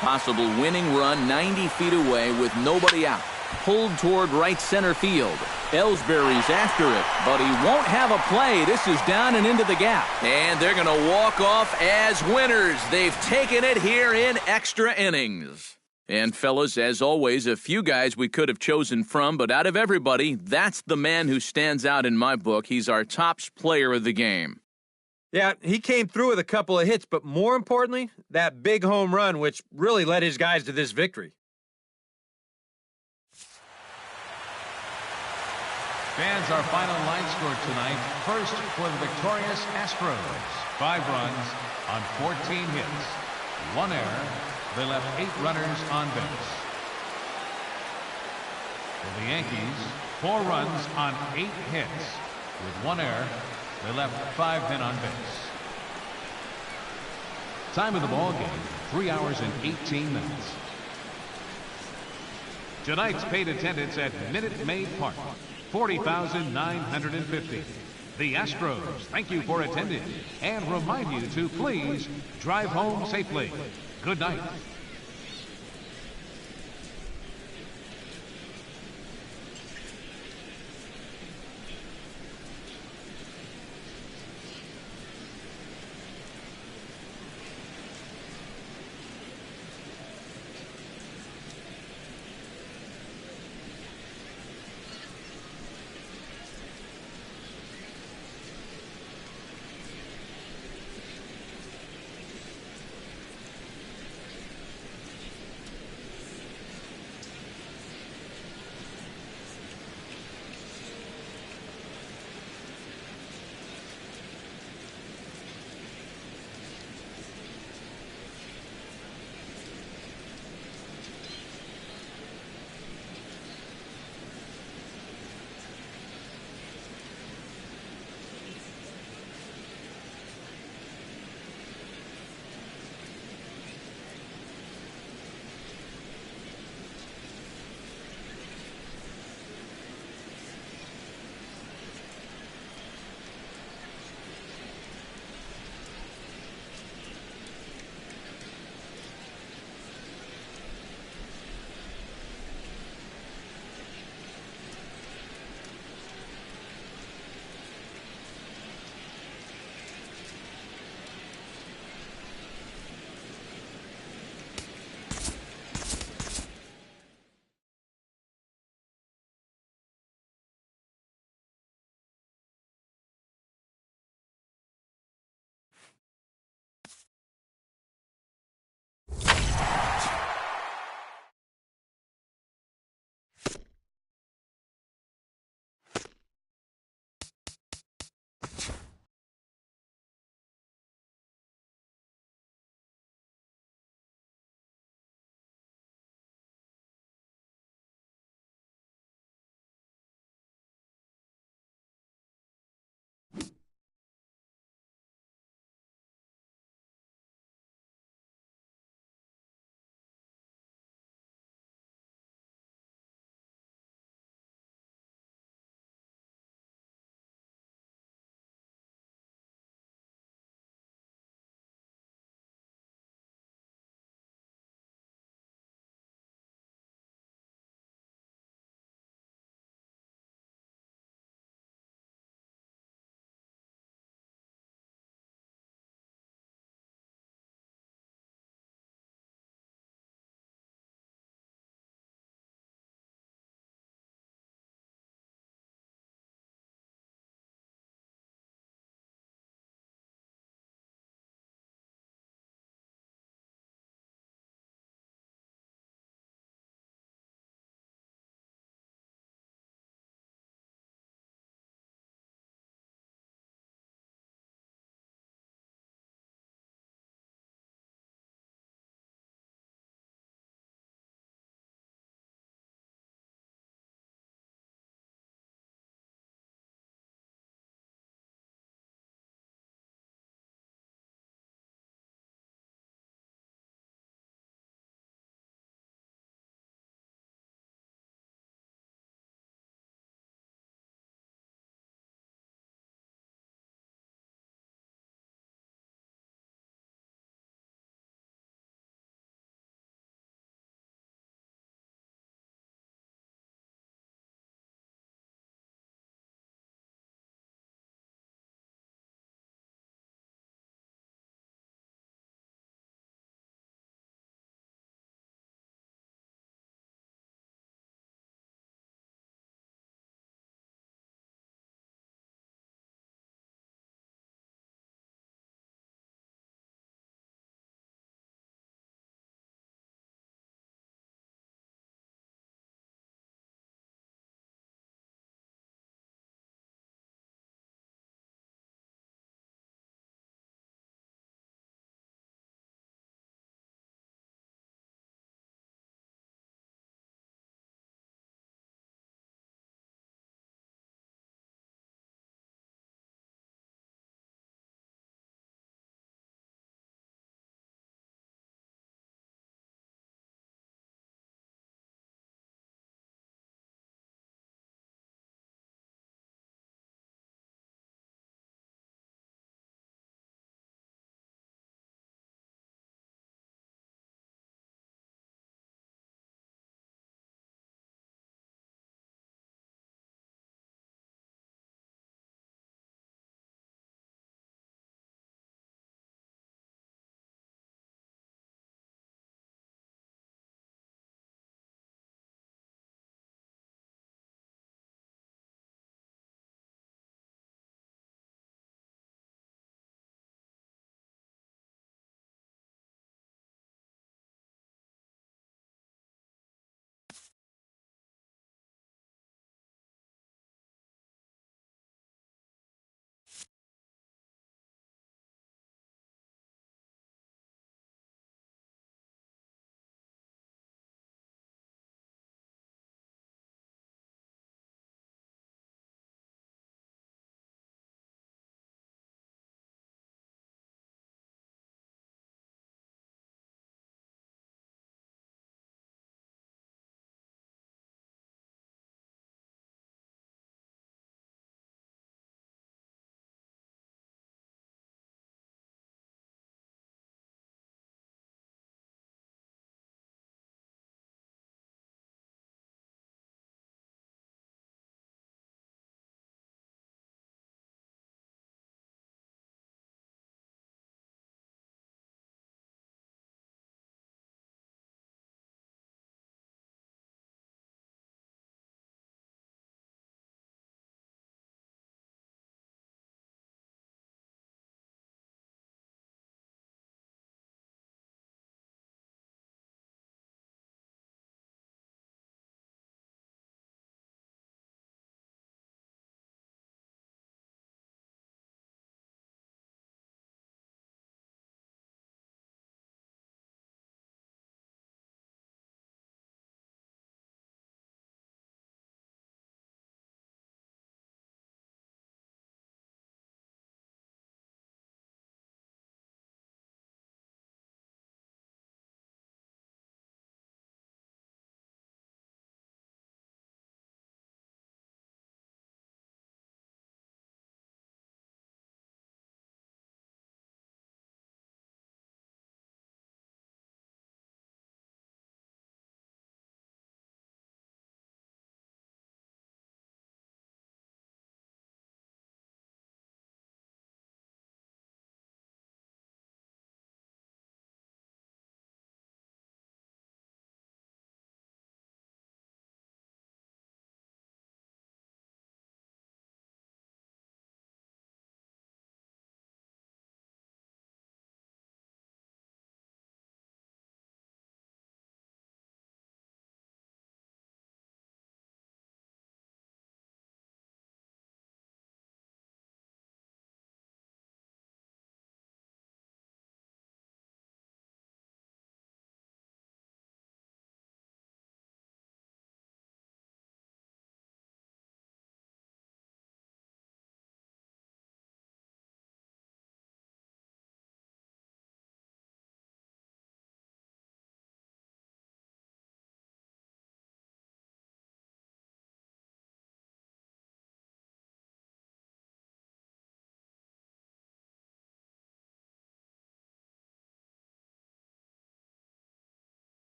Possible winning run 90 feet away with nobody out. Pulled toward right center field. Ellsbury's after it, but he won't have a play. This is down and into the gap. And they're going to walk off as winners. They've taken it here in extra innings. And fellas, as always, a few guys we could have chosen from, but out of everybody, that's the man who stands out in my book. He's our tops player of the game. Yeah, he came through with a couple of hits, but more importantly, that big home run, which really led his guys to this victory. Fans, our final line score tonight. First for the victorious Astros. 5 runs on 14 hits. 1 error. They left 8 runners on base. For the Yankees, 4 runs on 8 hits. With 1 error, they left 5 men on base. Time of the ball game, 3 hours and 18 minutes. Tonight's paid attendance at Minute Maid Park, 40,950. The Astros thank you for attending and remind you to please drive home safely. Good night.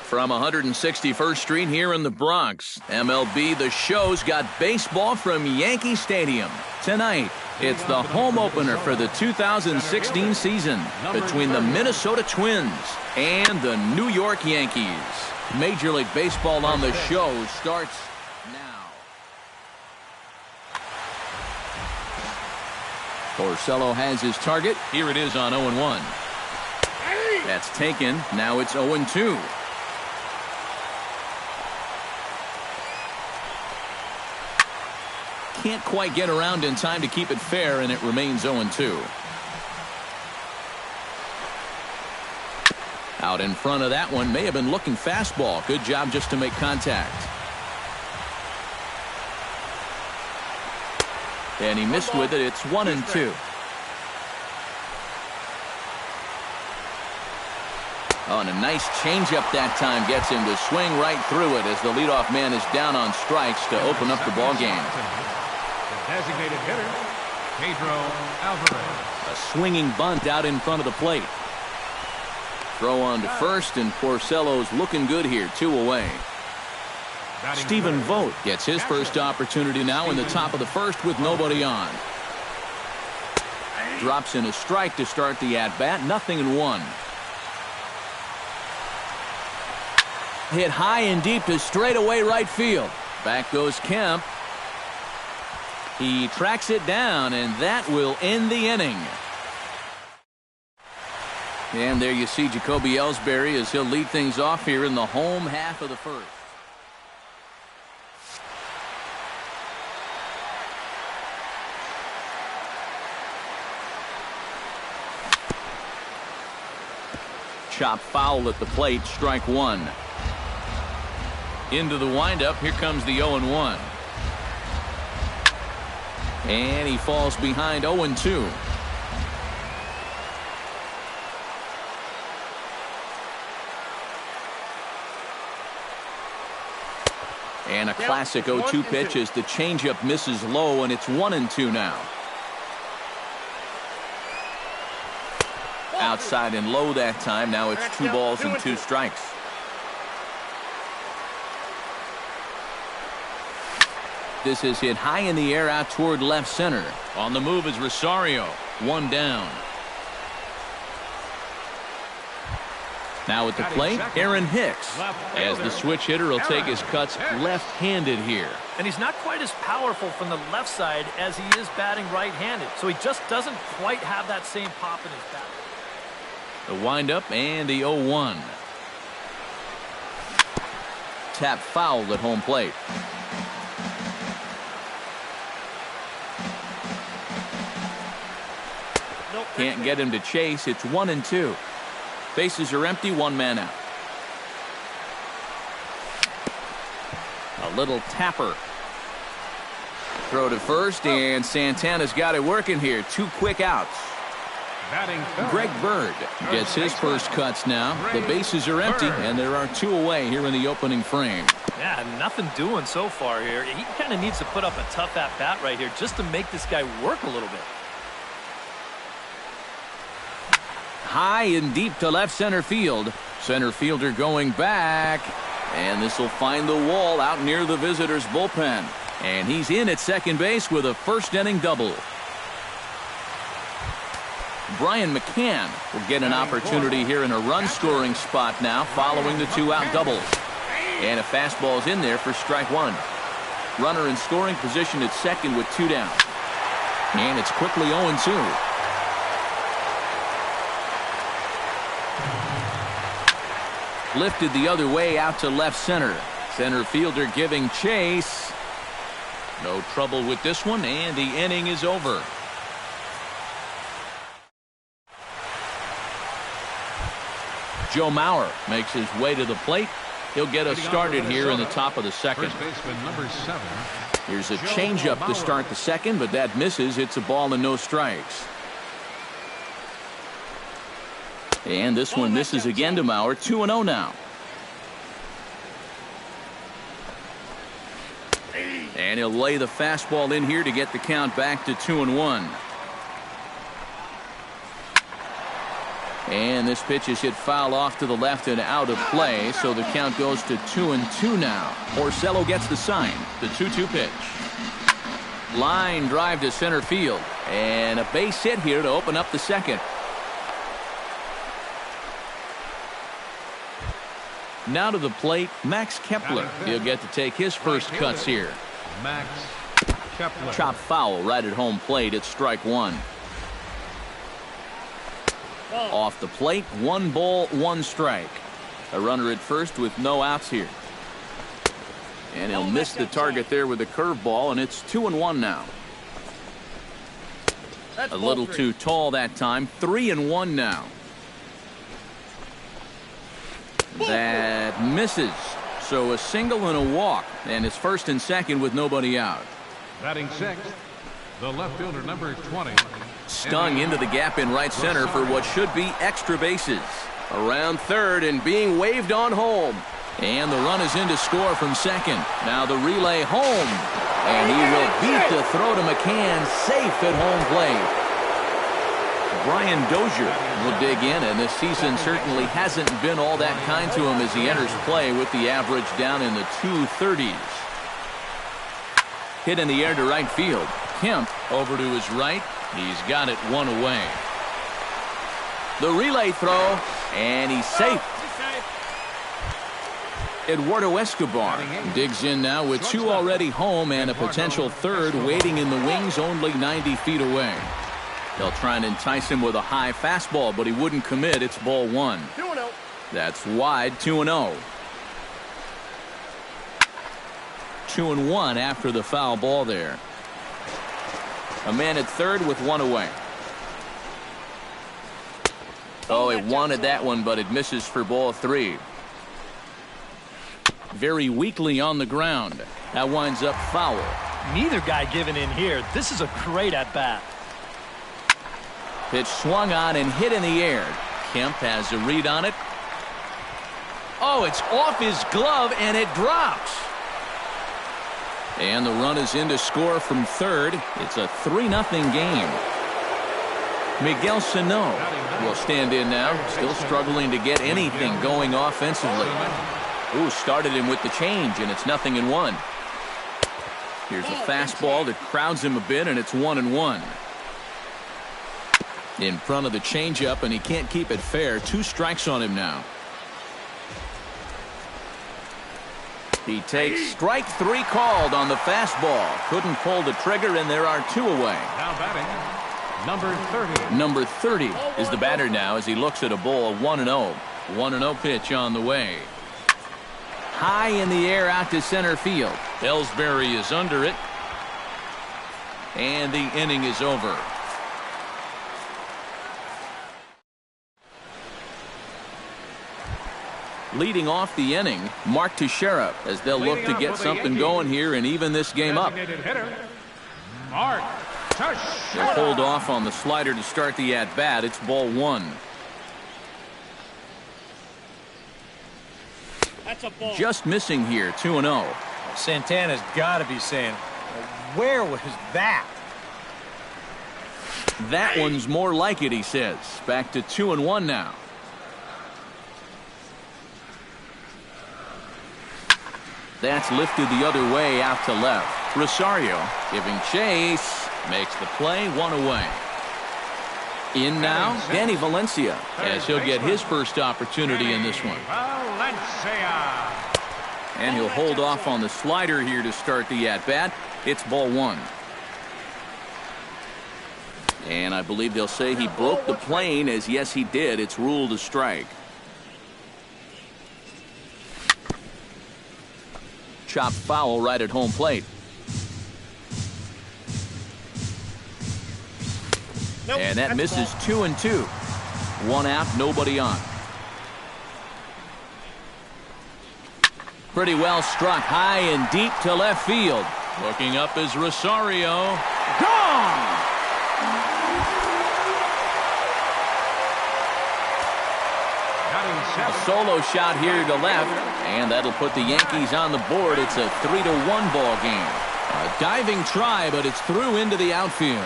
From 161st Street here in the Bronx, MLB The Show's got baseball from Yankee Stadium. Tonight, it's the home opener for the 2016 season between the Minnesota Twins and the New York Yankees. Major League Baseball on The Show starts now. Porcello has his target. Here it is on 0-1. That's taken. Now it's 0-2. Can't quite get around in time to keep it fair, and it remains 0-2. Out in front of that one, may have been looking fastball. Good job just to make contact. And he missed with it. It's 1-2. Oh, and a nice changeup that time gets him to swing right through it as the leadoff man is down on strikes to open up the ball game. Designated hitter, Pedro Alvarez. A swinging bunt out in front of the plate. Throw on to first, and Porcello's looking good here, 2 away. Stephen Vogt gets his first opportunity now in the top of the first with nobody on. Drops in a strike to start the at-bat, 0-1. Hit high and deep to straightaway right field. Back goes Kemp. He tracks it down, and that will end the inning. And there you see Jacoby Ellsbury as he'll lead things off here in the home half of the first. Chop foul at the plate, strike one. Into the windup, here comes the 0-1. And he falls behind 0-2. And a classic 0-2 pitch as the changeup misses low, and it's 1-2 now. Outside and low that time. Now it's 2 balls and 2 strikes. This is hit high in the air out toward left center. On the move is Rosario. 1 down. Now at the plate, Aaron Hicks. As the switch hitter will take his cuts left-handed here. And he's not quite as powerful from the left side as he is batting right-handed. So he just doesn't quite have that same pop in his bat. The windup and the 0-1. Tap fouled at home plate. Can't get him to chase. It's 1-2. Bases are empty, 1 man out. A little tapper. Throw to first, and Santana's got it working here. 2 quick outs. Greg Bird gets his first cuts now. The bases are empty, and there are 2 away here in the opening frame. Yeah, nothing doing so far here. He kind of needs to put up a tough at-bat right here just to make this guy work a little bit. High and deep to left center field. Center fielder going back. And this will find the wall out near the visitors' bullpen. And he's in at second base with a first-inning double. Brian McCann will get an opportunity here in a run-scoring spot now following the 2-out double. And a fastball's in there for strike 1. Runner in scoring position at second with 2 down. And it's quickly 0-2. Lifted the other way out to left center. Center fielder giving chase. No trouble with this one, and the inning is over. Joe Mauer makes his way to the plate. He'll get us started here in the top of the second. First baseman number 7. Here's a changeup to start the second, but that misses. It's a ball and no strikes. And this one misses again to Mauer. 2-0 now. And he'll lay the fastball in here to get the count back to 2-1. And this pitch is hit foul off to the left and out of play, so the count goes to 2-2 now. Porcello gets the sign. The 2-2 pitch. Line drive to center field. And a base hit here to open up the second. Now to the plate, Max Kepler. He'll get to take his first cuts here. Max Kepler. Chop foul right at home plate. It's strike one. Off the plate, 1 ball, 1 strike. A runner at first with no outs here. And he'll miss the target there with a curveball, and it's 2-1 now. A little too tall that time. 3-1 now. That misses. So a single and a walk, and it's first and second with nobody out. Batting sixth, the left fielder, number 20. Stung into the gap in right center for what should be extra bases. Around third and being waved on home. And the run is in to score from second. Now the relay home. And he will beat the throw to McCann, safe at home plate. Brian Dozier will dig in, and this season certainly hasn't been all that kind to him as he enters play with the average down in the 230s. Hit in the air to right field. Kemp over to his right. He's got it 1 away. The relay throw, and he's safe. Eduardo Escobar digs in now with 2 already home and a potential third waiting in the wings only 90 feet away. They'll try and entice him with a high fastball, but he wouldn't commit. It's ball 1. 2-0. That's wide. 2-0. 2-1 after the foul ball there. A man at third with 1 away. Oh, he wanted that one, but it misses for ball 3. Very weakly on the ground. That winds up foul. Neither guy giving in here. This is a great at-bat. Pitch swung on and hit in the air. Kemp has a read on it. Oh, it's off his glove and it drops. And the run is in to score from third. It's a 3-0 game. Miguel Sano will stand in now, still struggling to get anything going offensively. Ooh, started him with the change, and it's 0-1. Here's a fastball that crowds him a bit, and it's 1-1. In front of the changeup, and he can't keep it fair. 2 strikes on him now. He takes strike 3 called on the fastball. Couldn't pull the trigger, and there are 2 away. Now batting, number 30. Number 30 is the batter now as he looks at a ball 1-0. 1-0 pitch on the way. High in the air out to center field. Ellsbury is under it. And the inning is over. Leading off the inning, Mark Teixeira, as they'll look to get something going here and even this game up. Hitter, Mark Teixeira. They'll hold off on the slider to start the at-bat. It's ball 1. That's a ball. Just missing here, 2-0. Santana's got to be saying, where was that? That one's more like it, he says. Back to 2-1 now. That's lifted the other way out to left. Rosario giving chase. Makes the play, 1 away. In now, Danny Valencia, as he'll get his first opportunity in this one. Valencia. And he'll hold off on the slider here to start the at-bat. It's ball 1. And I believe they'll say he broke the plane, as yes he did. It's ruled a strike. Chopped foul right at home plate. Nope, And that that's misses ball. 2-2. 1 out, nobody on. Pretty well struck high and deep to left field. Looking up is Rosario. Gone! A solo shot here to left, and that'll put the Yankees on the board. It's a 3-1 ball game. A diving try, but it's through into the outfield.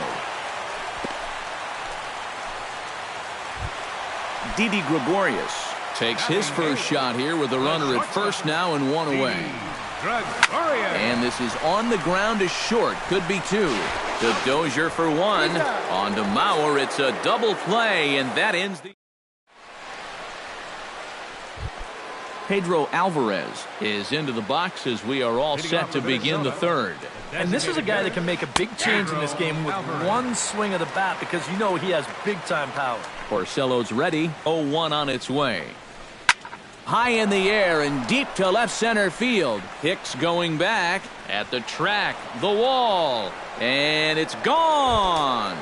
Didi Gregorius takes his first shot here with a runner at first now and one away. And this is on the ground is short. Could be two. To Dozier for one. On to Mauer. It's a double play, and that ends the... Pedro Alvarez is into the box as we are all set to begin the third. And this is a guy that can make a big change in this game with one swing of the bat because you know he has big-time power. Porcello's ready. 0-1 on its way. High in the air and deep to left center field. Hicks going back at the track, the wall, and it's gone.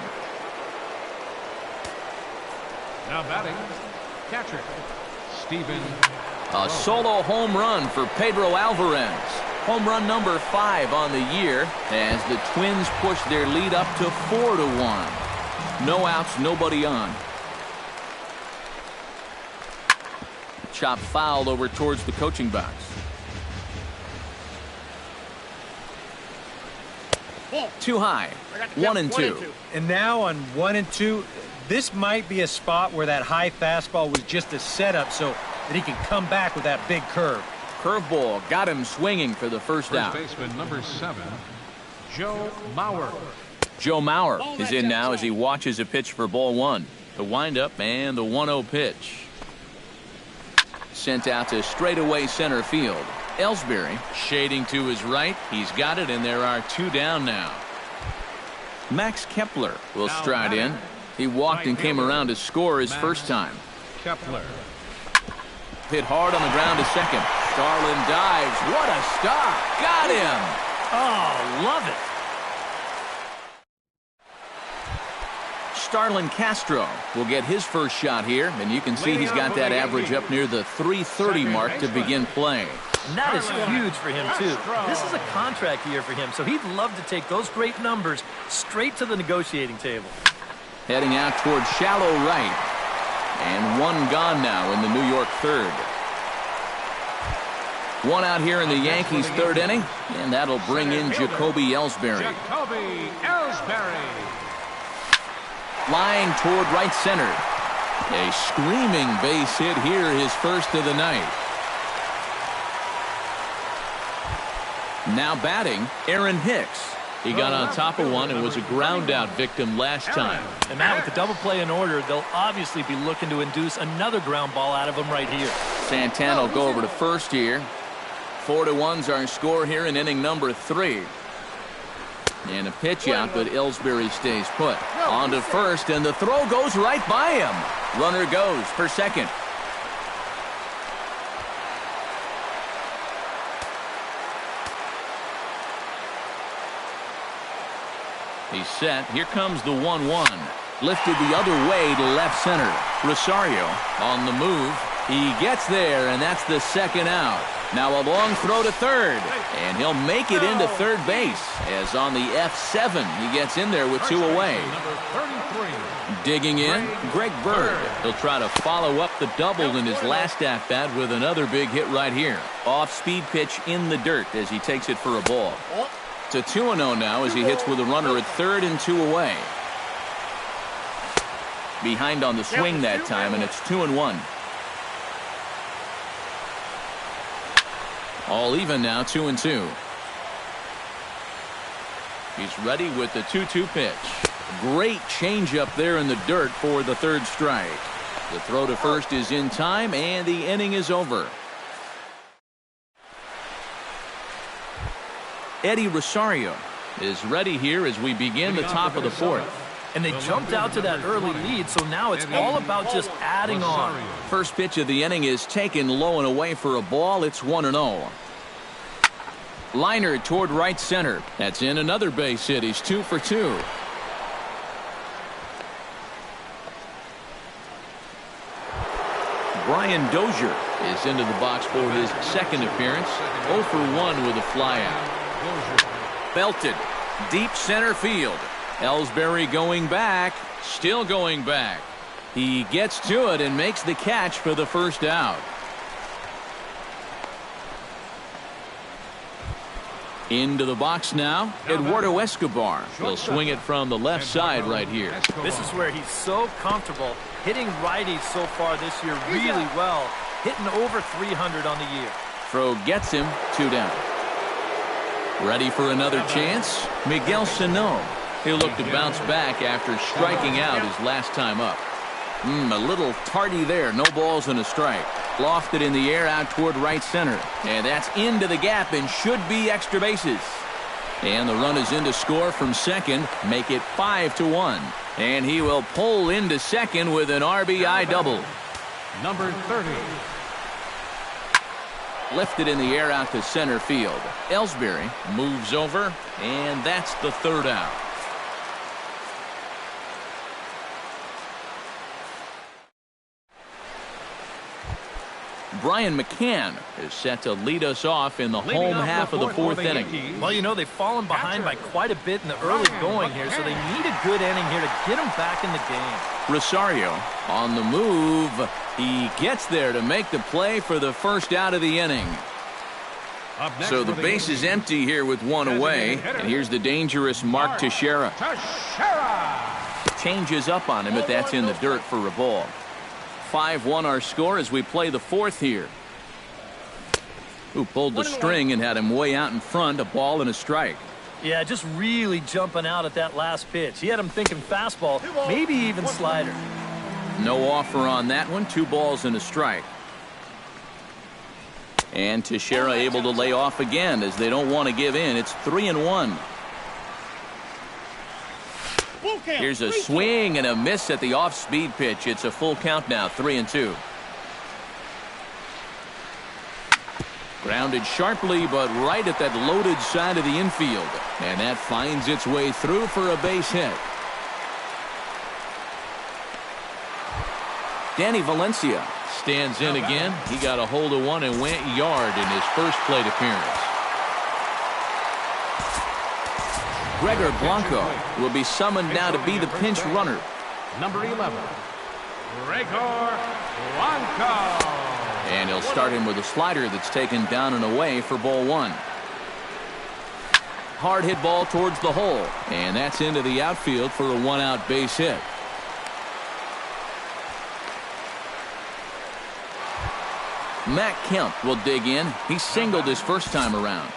Now batting, catcher, Steven. A solo home run for Pedro Alvarez. Home run number 5 on the year as the Twins push their lead up to 4-1. No outs, nobody on. Chop foul over towards the coaching box. Too high. 1-2. And now on 1-2, this might be a spot where that high fastball was just a setup so that he can come back with that big curve. Curveball got him swinging for the first out. Baseman number 7, Joe Mauer. Joe Mauer is in now as he watches a pitch for ball 1. The windup and the 1-0 pitch. Sent out to straightaway center field. Ellsbury shading to his right. He's got it, and there are 2 down now. Max Kepler will stride in. He walked and came around to score his first time. Kepler. Hit hard on the ground to second. Starlin dives. What a stop. Got him. Oh, love it. Starlin Castro will get his first shot here, and you can see he's got that average up near the 330 mark to begin play. And that is huge for him, too. This is a contract year for him, so he'd love to take those great numbers straight to the negotiating table. Heading out toward shallow right. And 1 gone now in the New York third. 1 out here in the Yankees' third inning, and that'll bring in Jacoby Ellsbury. Jacoby Ellsbury. Flying toward right center. A screaming base hit here, his first of the night. Now batting, Aaron Hicks. He got on top of one and was a ground out victim last time. And now with the double play in order, they'll obviously be looking to induce another ground ball out of him right here. Santana will go over to first here. 4-1's our score here in inning number 3. And a pitch out, but Ellsbury stays put. On to first, and the throw goes right by him. Runner goes for second. He's set. Here comes the 1-1. Lifted the other way to left center. Rosario on the move. He gets there, and that's the second out. Now a long throw to third, and he'll make it into third base as on the F7 he gets in there with 2 away. Digging in, Greg Bird. He'll try to follow up the double in his last at-bat with another big hit right here. Off-speed pitch in the dirt as he takes it for a ball. It's a 2-0 now as he hits with a runner at third and 2 away. Behind on the swing that time, and it's 2-1. All even now, 2-2. He's ready with the 2-2 pitch. Great changeup there in the dirt for the third strike. The throw to first is in time, and the inning is over. Eddie Rosario is ready here as we begin the top of the 4th. And they jumped out to that early lead, so now it's all about just adding on. First pitch of the inning is taken low and away for a ball. It's 1-0. Liner toward right center. That's in another base hit. He's 2 for 2. Brian Dozier is into the box for his second appearance. 0 for 1 with a flyout. Belted deep center field. Ellsbury going back, still going back. He gets to it and makes the catch for the first out. Into the box now, Eduardo Escobar will swing it from the left side right here. This is where he's so comfortable. hitting righties so far this year really well, hitting over 300 on the year. Throw gets him, 2 down. Ready for another chance? Miguel Sano. He'll look to bounce back after striking out his last time up. A little tardy there. No balls and a strike. Lofted in the air out toward right center. And that's into the gap and should be extra bases. And the run is in to score from second. Make it 5-1. And he will pull into second with an RBI double. Number 30. Lifted in the air out to center field. Ellsbury moves over, and that's the 3rd out. Brian McCann is set to lead us off in the home half of the 4th inning. Well, you know, they've fallen behind by quite a bit in the early going here, so they need a good inning here to get them back in the game. Rosario on the move. He gets there to make the play for the 1st out of the inning. So the base is empty here with 1 away. And here's the dangerous Mark Teixeira. Changes up on him, but that's in the dirt for a ball. 5-1 our score as we play the 4th here. Who pulled the string and had him way out in front, a ball and a strike. Yeah, just really jumping out at that last pitch. He had him thinking fastball, maybe even slider. No offer on that one. 2 balls and a strike. And Teixeira able to lay off again as they don't want to give in. It's 3-1. Here's a swing and a miss at the off-speed pitch. It's a full count now, 3-2. Grounded sharply, but right at that loaded side of the infield. And that finds its way through for a base hit. Danny Valencia stands in again. He got a hold of one and went yard in his first plate appearance. Gregor Blanco will be summoned now to be the pinch runner. Number 11, Gregor Blanco. And he'll start him with a slider that's taken down and away for ball 1. Hard hit ball towards the hole. And that's into the outfield for a 1-out base hit. Matt Kemp will dig in. He singled his first time around.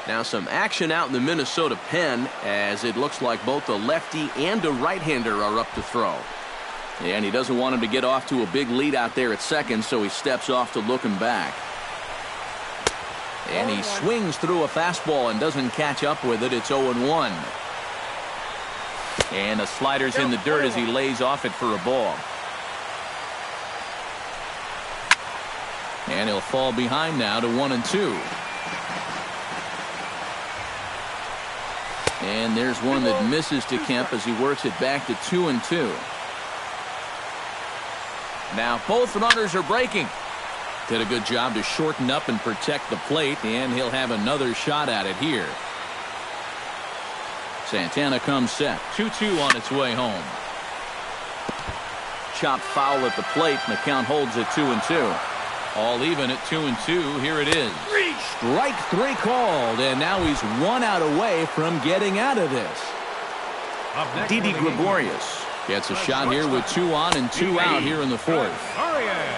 Now some action out in the Minnesota pen as it looks like both a lefty and a right-hander are up to throw. And he doesn't want him to get off to a big lead out there at second, so he steps off to look him back. And he swings through a fastball and doesn't catch up with it. It's 0-1. And the slider's in the dirt as he lays off it for a ball. And he'll fall behind now to 1-2. And there's one that misses to Kemp as he works it back to 2-2. Now both runners are breaking. Did a good job to shorten up and protect the plate, and he'll have another shot at it here. Santana comes set. 2-2 on its way home. Chopped foul at the plate, and the count holds at 2-2. All even at 2-2. Here it is. Strike 3 called, and now he's 1 out away from getting out of this. Didi Gregorius gets a shot here with 2 on and 2 out here in the 4th.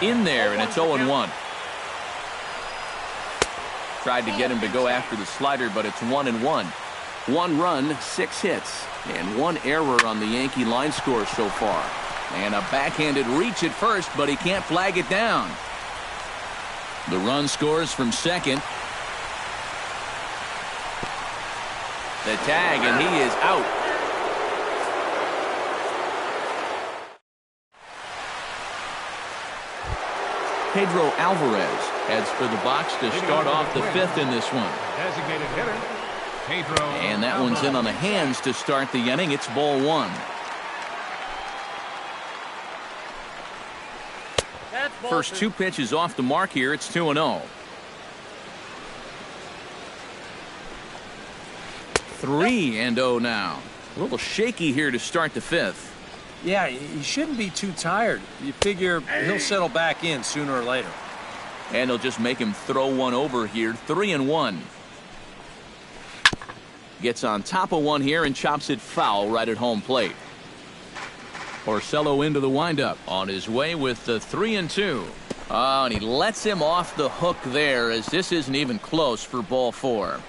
In there, and it's 0-1. Tried to get him to go after the slider, but it's 1-1. 1 run, 6 hits, and 1 error on the Yankee line score so far. And a backhanded reach at first, but he can't flag it down. The run scores from second. The tag, and he is out. Pedro Alvarez heads for the box to start off the 5th in this one. Designated hitter, Pedro. And that one's in on the hands to start the inning. It's ball 1. First 2 pitches off the mark here. It's 2-0. 3-0 now. A little shaky here to start the 5th. Yeah, he shouldn't be too tired. You figure he'll settle back in sooner or later. And they'll just make him throw one over here. 3-1. Gets on top of one here and chops it foul right at home plate. Porcello into the windup on his way with the 3-2. Oh, and he lets him off the hook there, as this isn't even close for ball 4.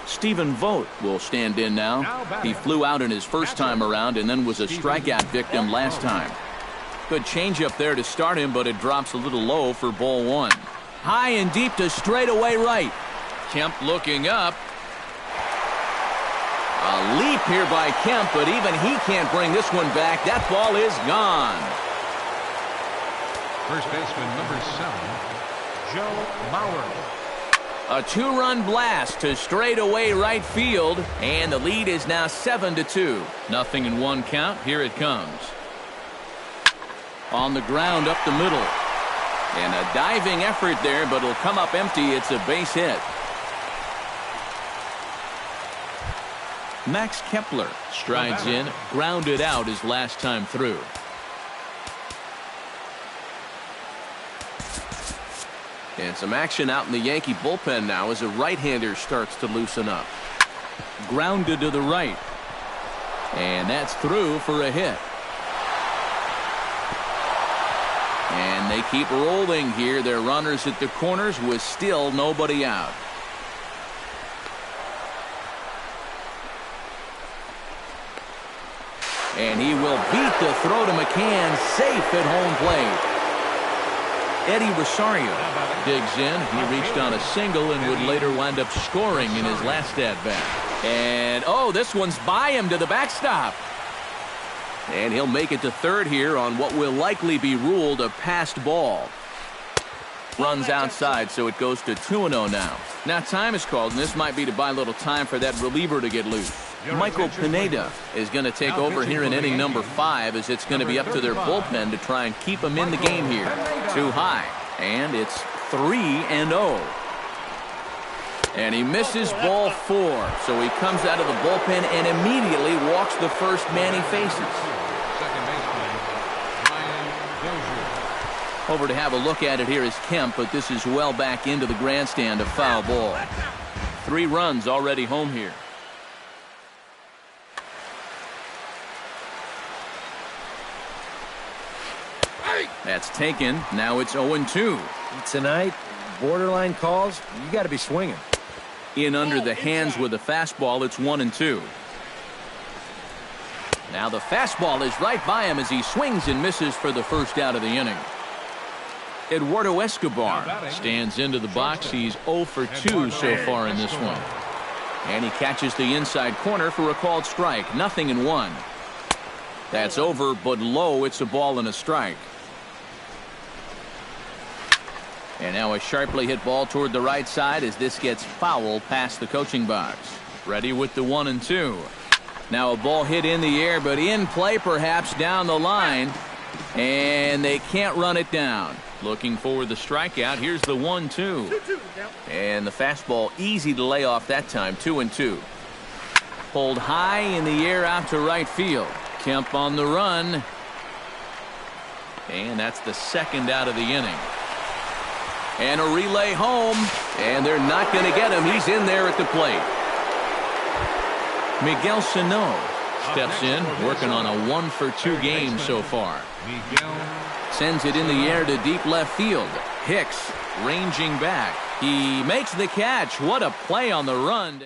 Stephen Vogt will stand in now. He flew out in his first time around and then was a strikeout victim last time. Good changeup there to start him, but it drops a little low for ball 1. High and deep to straightaway right. Kemp looking up. A leap here by Kemp, but even he can't bring this one back. That ball is gone. First baseman number 7, Joe Mauer. A 2-run blast to straightaway right field, and the lead is now 7-2. Nothing in 1 count. Here it comes. On the ground up the middle. And a diving effort there, but it'll come up empty. It's a base hit. Max Kepler strides in, grounded out his last time through. And some action out in the Yankee bullpen now as a right-hander starts to loosen up. Grounded to the right. And that's through for a hit. And they keep rolling here. Their runners at the corners with still nobody out. And he will beat the throw to McCann, safe at home plate. Eddie Rosario digs in. He reached on a single and would later wind up scoring in his last at-bat. And, oh, this one's by him to the backstop. And he'll make it to third here on what will likely be ruled a passed ball. Runs outside, so it goes to 2-0 now. Now time is called, and this might be to buy a little time for that reliever to get loose. Michael Pineda is going to take over here in inning number 5, as it's going to be up to their bullpen to try and keep him in the game here. Too high, and it's 3-0. And he misses ball 4, so he comes out of the bullpen and immediately walks the first man he faces. Over to have a look at it here is Kemp, but this is well back into the grandstand, a foul ball. 3 runs already home here. That's taken. Now it's 0-2. Tonight, borderline calls, you got to be swinging. In under the hands with a fastball, it's 1-2. Now the fastball is right by him as he swings and misses for the first out of the inning. Eduardo Escobar stands into the box. He's 0 for 2 so far in this one. And he catches the inside corner for a called strike. 0-1. That's over, but low. It's a ball and a strike. And now a sharply hit ball toward the right side as this gets foul past the coaching box. Ready with the 1-2. Now a ball hit in the air, but in play perhaps down the line. And they can't run it down. Looking for the strikeout. Here's the 1-2. And the fastball easy to lay off that time. 2-2. Pulled high in the air out to right field. Kemp on the run. And that's the second out of the inning. And a relay home. And they're not going to get him. He's in there at the plate. Miguel Sano steps in, working on a 1 for 2 game so far. Sends it in the air to deep left field. Hicks ranging back. He makes the catch. What a play on the run.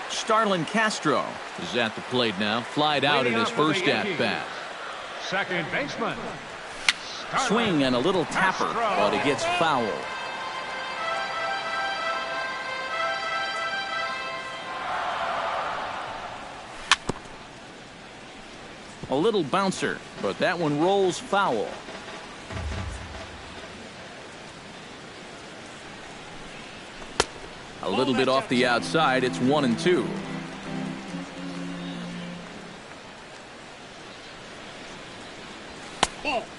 Starlin Castro is at the plate now. Flied out in his first at-bat. Second baseman. Swing and a little tapper, but it gets foul. A little bouncer, but that one rolls foul. A little bit off the outside. It's 1-2.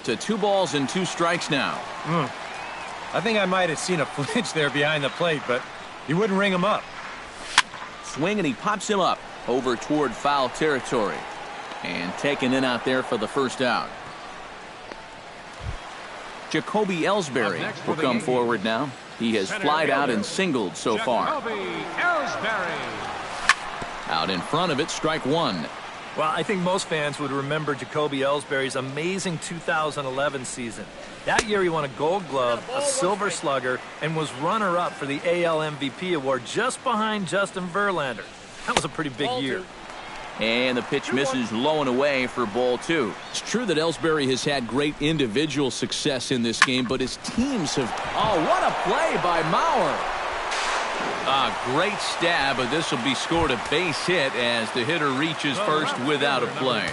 To 2 balls and 2 strikes now. I think I might have seen a flinch there behind the plate, but he wouldn't ring him up. Swing, and he pops him up over toward foul territory. And taken in out there for the first out. Jacoby Ellsbury will come forward now. He has flied out and singled so far. Out in front of it, strike one. Well, I think most fans would remember Jacoby Ellsbury's amazing 2011 season. That year he won a Gold Glove, a Silver Slugger, and was runner-up for the AL MVP award just behind Justin Verlander. That was a pretty big year. And the pitch misses low and away for ball two. It's true that Ellsbury has had great individual success in this game, but his teams have... Oh, what a play by Mauer. A great stab, but this will be scored a base hit as the hitter reaches first without a play.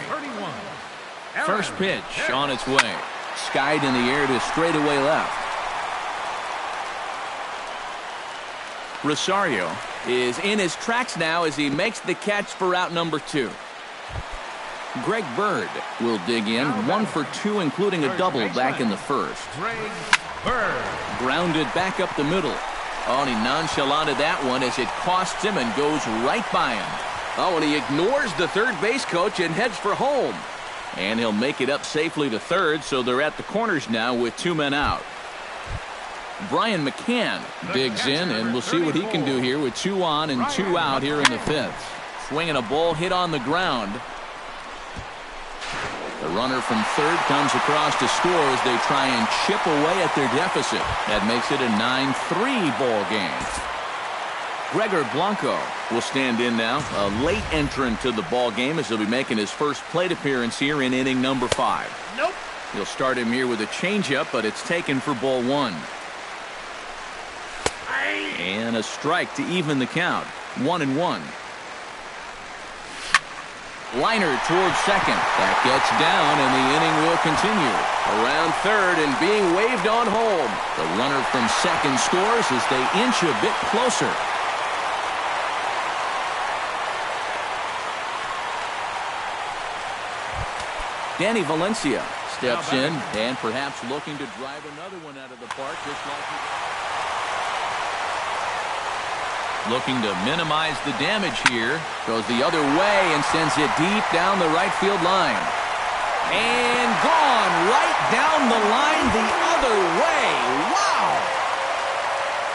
First pitch on its way. Skied in the air to straightaway left. Rosario is in his tracks now as he makes the catch for out number two. Greg Bird will dig in, 1 for 2, including a double back in the first. Greg Bird. Grounded back up the middle. Oh, and he nonchalanted that one as it costs him and goes right by him. Oh, and he ignores the third base coach and heads for home. And he'll make it up safely to third, so they're at the corners now with 2 men out. Brian McCann digs in, and we'll see what he can do here with 2 on and 2 out here in the 5th. Swinging a ball hit on the ground. The runner from third comes across to score as they try and chip away at their deficit. That makes it a 9-3 ball game. Gregor Blanco will stand in now, a late entrant to the ball game as he'll be making his first plate appearance here in inning number 5. Nope. He'll start him here with a changeup, but it's taken for ball 1. And a strike to even the count. 1-1. Liner towards second. That gets down, and the inning will continue. Around third and being waved on home. The runner from second scores as they inch a bit closer. Danny Valencia steps in and perhaps looking to drive another one out of the park, just like he... Looking to minimize the damage here. Goes the other way and sends it deep down the right field line. And gone right down the line the other way. Wow!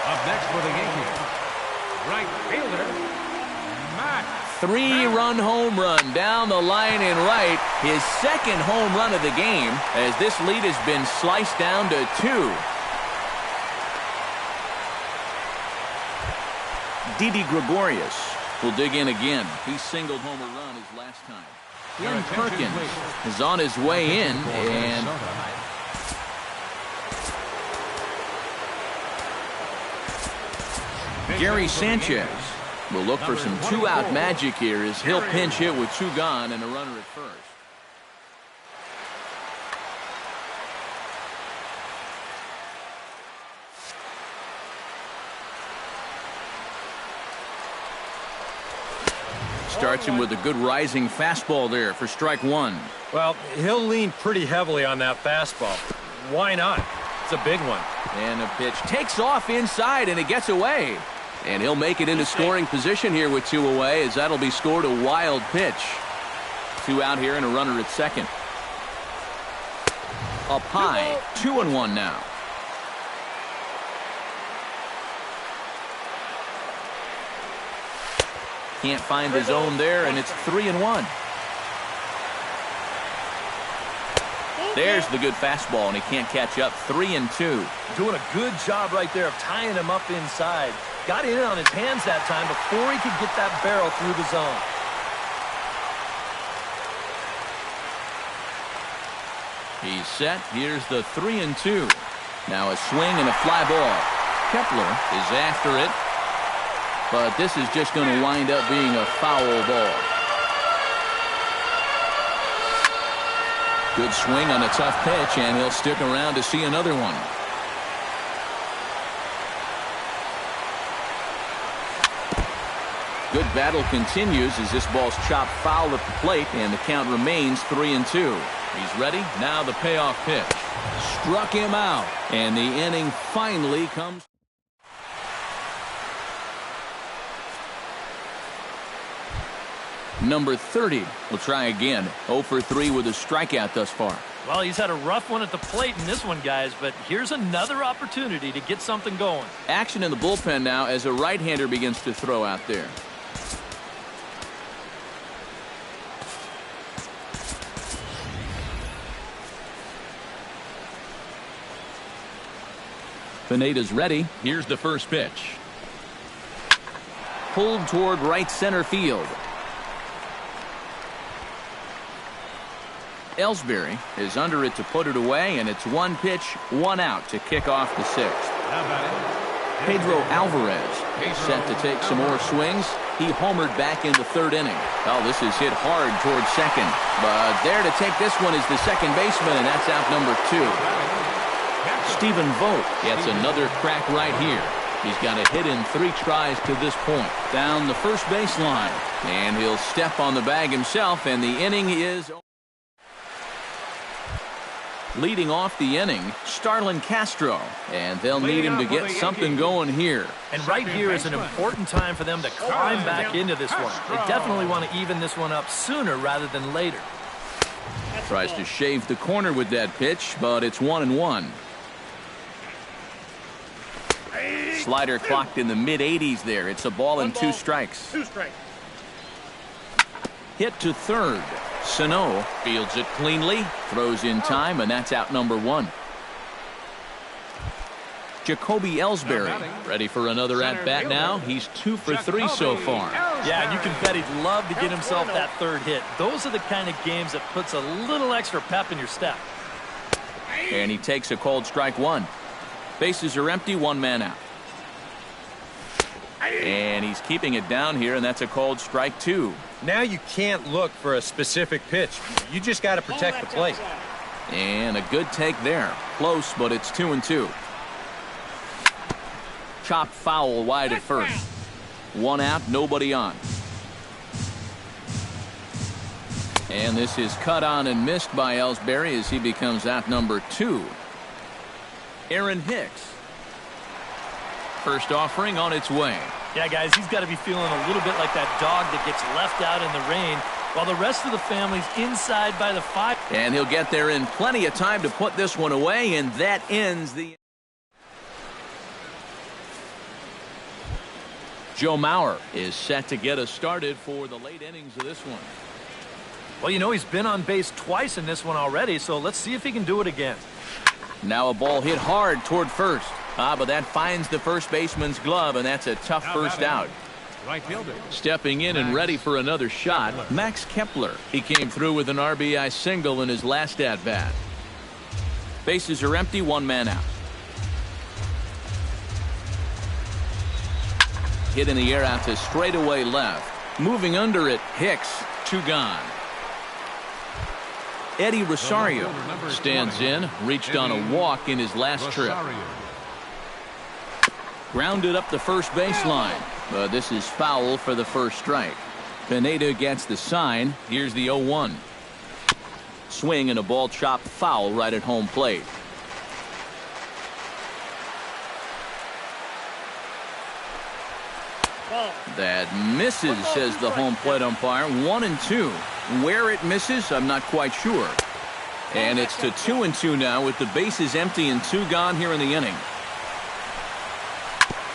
Up next for the Yankees, right fielder, Matt. 3-run home run down the line and right. His second home run of the game as this lead has been sliced down to 2. Didi Gregorius will dig in again. He singled home a run his last time. Ian Perkins is on his way in, and Gary Sanchez will look for some 2-out magic here as he'll pinch hit with 2 gone and a runner at first. Starts him with a good rising fastball there for strike 1. Well, he'll lean pretty heavily on that fastball. Why not? It's a big one. And the pitch takes off inside, and it gets away. And he'll make it into scoring position here with 2 away, as that'll be scored a wild pitch. 2 out here and a runner at second. Up high, 2-1 now. Can't find his own there, and it's 3-1. There's the good fastball, and he can't catch up. 3-2. Doing a good job right there of tying him up inside. Got in on his hands that time before he could get that barrel through the zone. He's set. Here's the 3-2. Now a swing and a fly ball. Kepler is after it. But this is just going to wind up being a foul ball. Good swing on a tough pitch, and he'll stick around to see another one. Good battle continues as this ball's chopped foul at the plate, and the count remains 3-2. He's ready. Now the payoff pitch. Struck him out, and the inning finally comes. Number 30 will try again. 0 for 3 with a strikeout thus far. Well, he's had a rough one at the plate in this one, guys, but here's another opportunity to get something going. Action in the bullpen now as a right-hander begins to throw out there. Pineda's ready. Here's the first pitch. Pulled toward right center field. Ellsbury is under it to put it away, and it's one pitch, one out to kick off the sixth. Pedro Alvarez is set to take some more swings. He homered back in the third inning. Oh, this is hit hard towards second. But there to take this one is the second baseman, and that's out number 2. Stephen Vogt gets another crack right here. He's got a hit in 3 tries to this point. Down the first baseline. And he'll step on the bag himself, and the inning is... Leading off the inning, Starlin Castro. And they'll need him to get something going here. And right here is an important time for them to climb back into this one. They definitely want to even this one up sooner rather than later. Tries to shave the corner with that pitch, but it's 1-1. Slider clocked in the mid-80s there. It's a ball and 2 strikes. 2 strikes. Hit to third. Sano fields it cleanly, throws in time, and that's out number 1. Jacoby Ellsbury ready for another at-bat now. He's 2 for 3 so far. Yeah, and you can bet he'd love to get himself that third hit. Those are the kind of games that puts a little extra pep in your step. And he takes a cold strike 1. Bases are empty, 1 man out. And he's keeping it down here, and that's a cold strike 2. Now you can't look for a specific pitch. You just got to protect the plate. And a good take there. Close, but it's 2-2. Chopped foul wide at first. 1 out, nobody on. And this is cut on and missed by Ellsbury as he becomes out number 2. Aaron Hicks. First offering on its way. Yeah, guys, he's got to be feeling a little bit like that dog that gets left out in the rain while the rest of the family's inside by the 5. And he'll get there in plenty of time to put this one away, and that ends the... Joe Mauer is set to get us started for the late innings of this one. Well, you know, he's been on base twice in this one already, so let's see if he can do it again. Now a ball hit hard toward first. But that finds the first baseman's glove, and that's a tough first out. Right fielder. Stepping in and ready for another shot, Max Kepler. He came through with an RBI single in his last at-bat. Bases are empty, 1 man out. Hit in the air out to straightaway left. Moving under it, Hicks, 2 gone. Eddie Rosario stands in, reached on a walk in his last trip. Grounded up the first baseline. But this is foul for the first strike. Pineda gets the sign. Here's the 0-1. Swing and a ball chopped foul right at home plate. That misses, says the home plate umpire. 1-2. Where it misses, I'm not quite sure. And it's to 2-2 now with the bases empty and 2 gone here in the inning.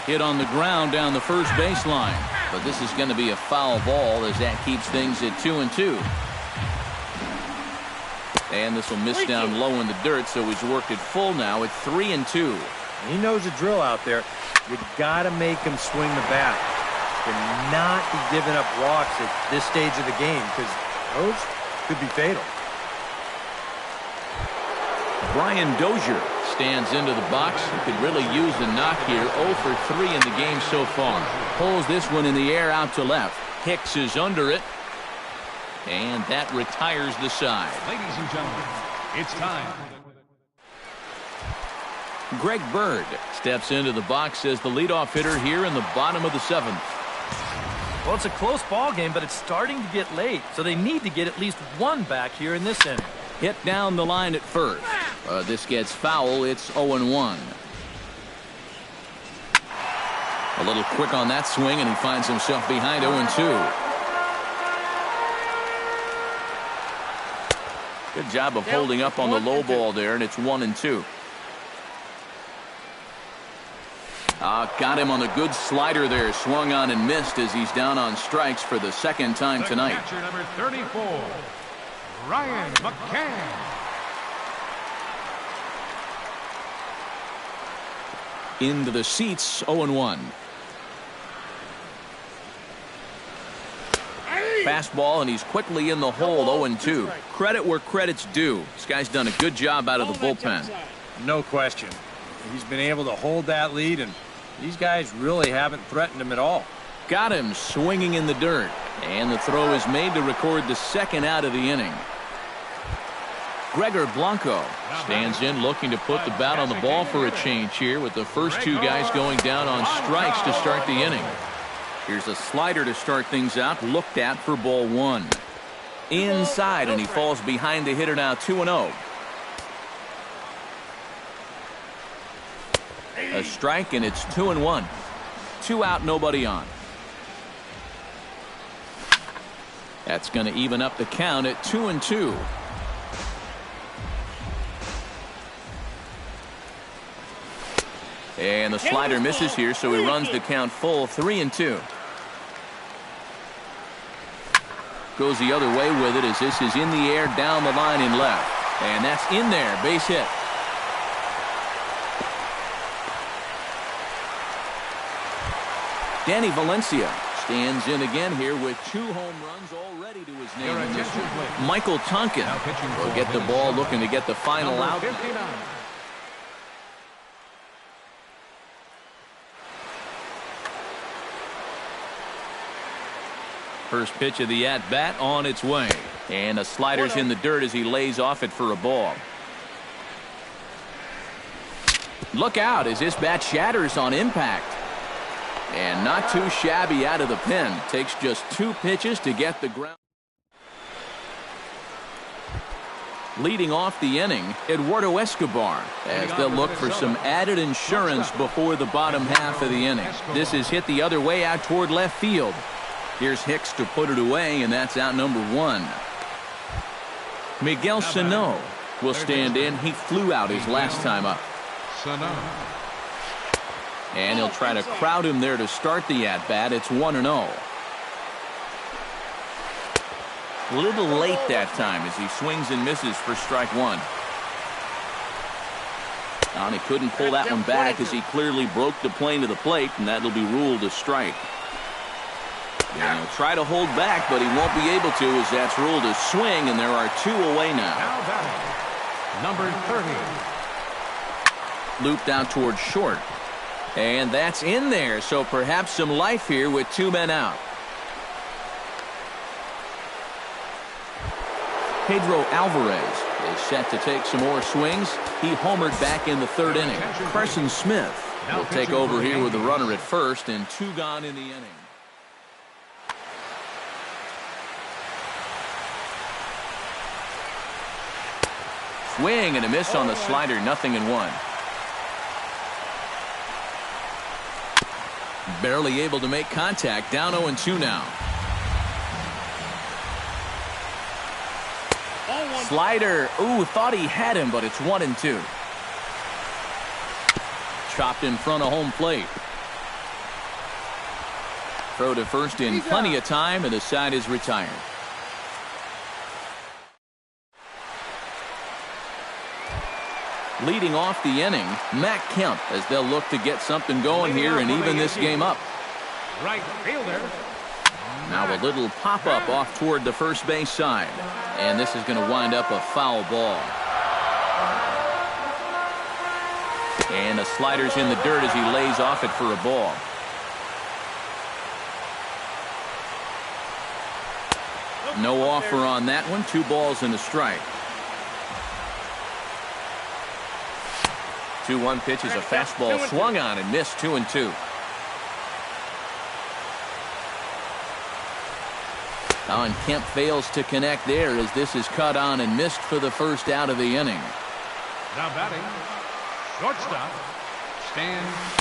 Hit on the ground down the first baseline. But this is going to be a foul ball as that keeps things at 2-2. And this will miss down low in the dirt, so he's worked it full now at 3-2. He knows the drill out there. You got to make him swing the bat. And not be giving up walks at this stage of the game, because those could be fatal. Brian Dozier stands into the box. He could really use a knock here. 0 for 3 in the game so far. Pulls this one in the air out to left. Hicks is under it. And that retires the side. Ladies and gentlemen, it's time. Greg Bird steps into the box as the leadoff hitter here in the bottom of the 7th. Well, it's a close ball game, but it's starting to get late, so they need to get at least 1 back here in this inning. Hit down the line at first. This gets foul. It's 0-1. A little quick on that swing, and he finds himself behind 0-2. Good job of holding up on the low ball there, and it's 1-2. Got him on the good slider there. Swung on and missed as he's down on strikes for the second time tonight. Catcher number 34, Ryan McCann. Into the seats, 0-1. Fastball, and he's quickly in the hole, 0-2. Credit where credit's due. This guy's done a good job out of the bullpen. No question. He's been able to hold that lead, and these guys really haven't threatened him at all. Got him swinging in the dirt. And the throw is made to record the second out of the inning. Gregor Blanco stands in looking to put the bat on the ball for a change here with the first two guys going down on strikes to start the inning. Here's a slider to start things out, looked at for ball 1. Inside, and he falls behind the hitter now, 2-0. A strike, and it's 2-1. 2 out, nobody on. That's going to even up the count at 2-2. And the slider misses here, so he runs the count full, 3-2. Goes the other way with it as this is in the air down the line in left. And that's in there, base hit. Danny Valencia stands in again here with 2 home runs already to his name in this one. Michael Tonkin will get the ball, looking to get the final out. First pitch of the at-bat on its way. And the slider's in the dirt as he lays off it for a ball. Look out as this bat shatters on impact. And not too shabby out of the pen. Takes just 2 pitches to get the ground. Leading off the inning, Eduardo Escobar, as they'll look for some added insurance before the bottom half of the inning. This is hit the other way out toward left field. Here's Hicks to put it away, and that's out number 1. Miguel Sano will stand in. He flew out his last time up. And he'll try to crowd him there to start the at-bat. It's 1-0. A little late that time as he swings and misses for strike 1. And he couldn't pull that one back as he clearly broke the plane to the plate, and that'll be ruled a strike. And he'll try to hold back, but he won't be able to as that's ruled a swing, and there are 2 away now. Now batting, number 30. Looped out towards short. And that's in there, so perhaps some life here with 2 men out. Pedro Alvarez is set to take some more swings. He homered back in the 3rd inning. Carson Smith will take over here with the runner at first and 2 gone in the inning. Swing and a miss on the slider, 0-1. Barely able to make contact, down 0-2 now. Slider, ooh, thought he had him, but it's 1-2. Chopped in front of home plate. Throw to first in plenty of time, and the side is retired. Leading off the inning, Matt Kemp, as they'll look to get something going here and even this game up. Right fielder. Now a little pop-up off toward the first base side. And this is going to wind up a foul ball. And the slider's in the dirt as he lays off it for a ball. No offer on that one. 2 balls and a strike. 2-1 pitch is a fastball swung on and missed, 2-2. And Kemp fails to connect there as this is cut on and missed for the first out of the inning. Now batting, shortstop,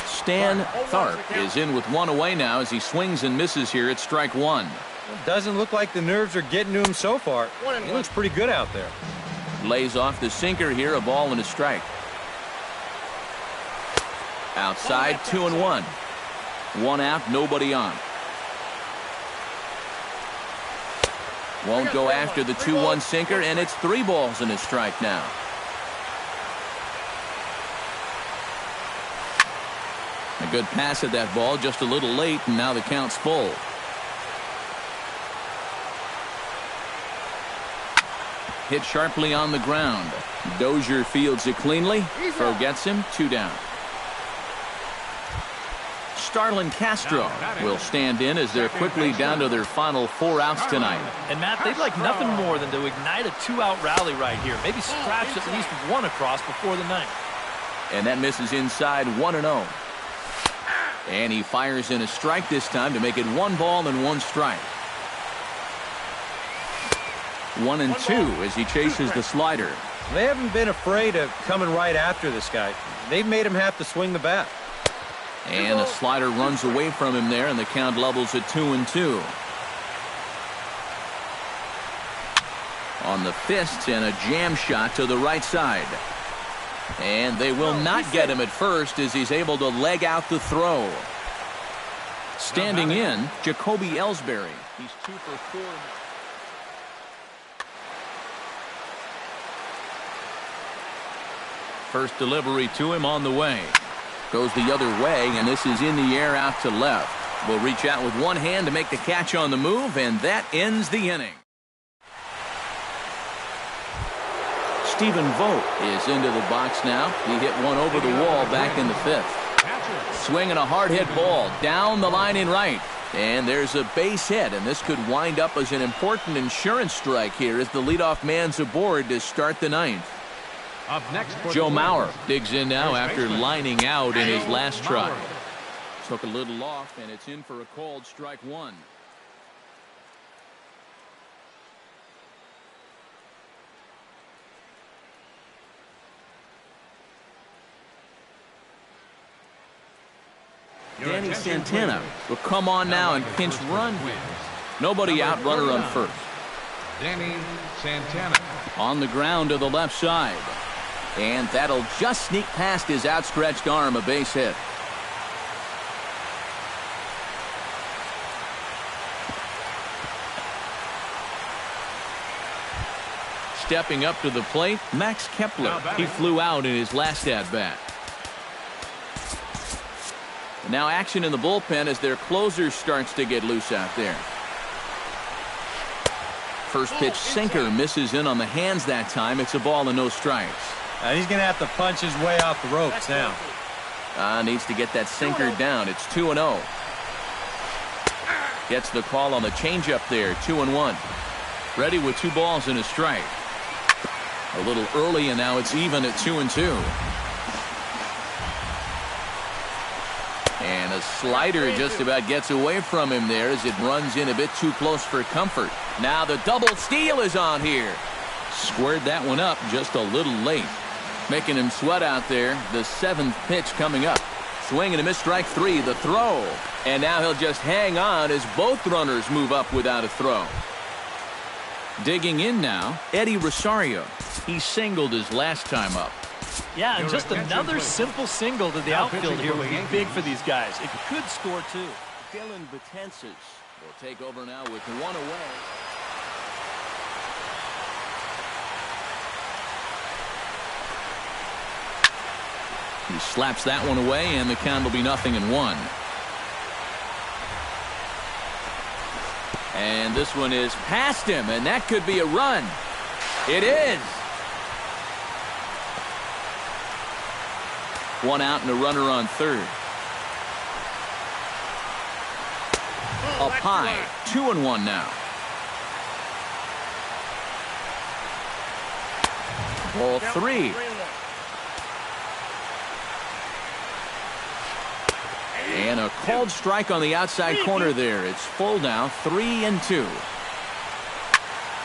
Stan Tharp is in with 1 away now as he swings and misses here at strike 1. Doesn't look like the nerves are getting to him so far. He looks pretty good out there. Lays off the sinker here, a ball and a strike. Outside, 2-1. One out, nobody on. Won't go after the 2-1 sinker, and it's 3 balls and a strike now. A good pass at that ball, just a little late, and now the count's full. Hit sharply on the ground. Dozier fields it cleanly. Throw gets him, 2 down. Starlin Castro will stand in as they're quickly down to their final 4 outs tonight. And Matt, they'd like nothing more than to ignite a 2-out rally right here. Maybe scratch at least 1 across before the 9th. And that misses inside, 1-0. And he fires in a strike this time to make it 1 ball and 1 strike. 1-2 as he chases the slider. They haven't been afraid of coming right after this guy. They've made him have to swing the bat. And a slider runs away from him there, and the count levels at 2-2. On the fist, and a jam shot to the right side. And they will not get him at first as he's able to leg out the throw. Standing in, Jacoby Ellsbury. He's 2 for 4. First delivery to him on the way. Goes the other way, and this is in the air out to left. Will reach out with one hand to make the catch on the move, and that ends the inning. Stephen Vogt is into the box now. He hit one over the wall back in the 5th. Swinging a hard hit ball down the line in right. And there's a base hit, and this could wind up as an important insurance strike here as the leadoff man's aboard to start the 9th. Up next, Joe Mauer digs in now after lining out in his last try. Took a little off, and it's in for a called strike 1. Danny Santana will come on now and pinch run. Nobody out, runner on first. Danny Santana. On the ground to the left side. And that'll just sneak past his outstretched arm, a base hit. Stepping up to the plate, Max Kepler. He flew out in his last at-bat. Now action in the bullpen as their closer starts to get loose out there. First pitch sinker misses in on the hands that time. It's a ball and no strikes. He's going to have to punch his way off the ropes now. Needs to get that sinker down. It's 2-0. Gets the call on the changeup there. 2-1. Ready with 2 balls and a strike. A little early, and now it's even at 2-2. And a slider just about gets away from him there as it runs in a bit too close for comfort. Now the double steal is on here. Squared that one up just a little late. Making him sweat out there. The 7th pitch coming up. Swing and a miss, strike 3. The throw. And now he'll just hang on as both runners move up without a throw. Digging in now, Eddie Rosario. He singled his last time up. Yeah, and just another simple single to the outfield here would be big for these guys. It could score 2. Dylan Betances will take over now with 1 away. He slaps that one away, and the count will be 0-1. And this one is past him, and that could be a run. It is. 1 out and a runner on third. Up high, 2-1 now. Ball 3. And a called strike on the outside corner there. It's full now, 3-2.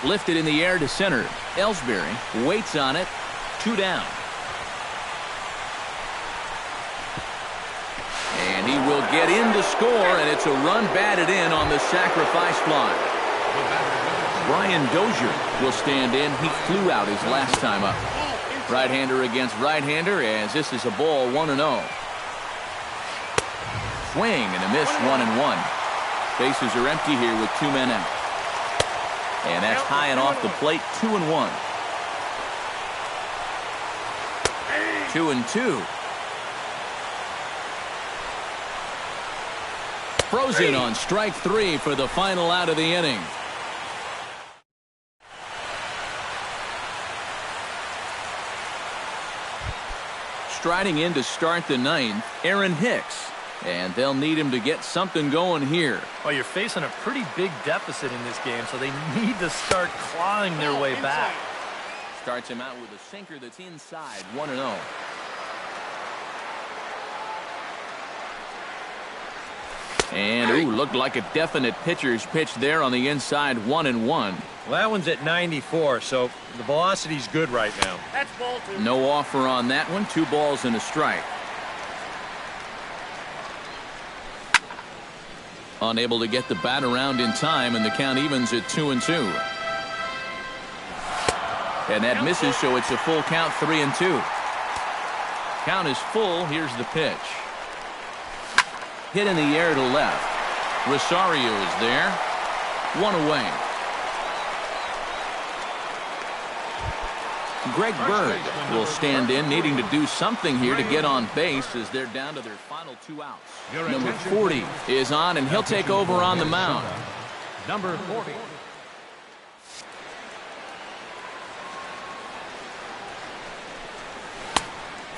Lifted in the air to center. Ellsbury waits on it. 2 down. And he will get in to score, and it's a run batted in on the sacrifice fly. Brian Dozier will stand in. He flew out his last time up. Right-hander against right-hander as this is a ball 1-0. Swing and a miss, 1-1. Bases are empty here with 2 men out. And that's high and off the plate, 2-1. 2-2. Frozen on strike 3 for the final out of the inning. Striding in to start the ninth, Aaron Hicks. And they'll need him to get something going here. Well, you're facing a pretty big deficit in this game, so they need to start clawing their way back. Starts him out with a sinker that's inside, 1-0. And, looked like a definite pitcher's pitch there on the inside, 1-1. Well, that one's at 94, so the velocity's good right now. That's ball 2. No offer on that one. 2 balls and a strike. Unable to get the bat around in time, and the count evens at 2-2. And that misses, so it's a full count, 3-2. Count is full. Here's the pitch. Hit in the air to left. Rosario is there. 1 away. Greg Bird will stand in, needing to do something here to get on base as they're down to their final 2 outs. Number 40 is on, and he'll take over on the mound. Number 40.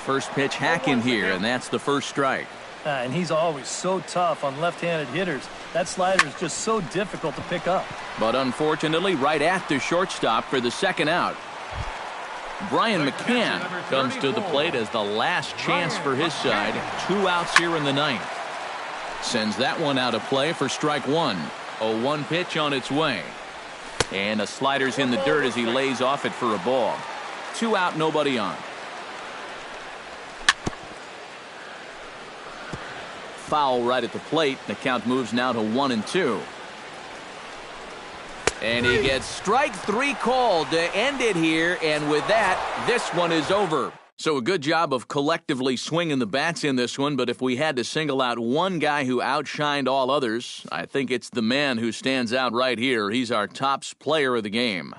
First pitch hack in here, and that's the first strike. And he's always so tough on left-handed hitters. That slider is just so difficult to pick up. But unfortunately, right at the shortstop for the second out. Brian McCann comes to the plate as the last chance for his side. 2 outs here in the ninth. Sends that one out of play for strike 1. A 1 pitch on its way. And a slider's in the dirt as he lays off it for a ball. 2 out, nobody on. Foul right at the plate. The count moves now to 1-2. And he gets strike 3 called to end it here, and with that, this one is over. So a good job of collectively swinging the bats in this one, but if we had to single out one guy who outshined all others, I think it's the man who stands out right here. He's our top player of the game.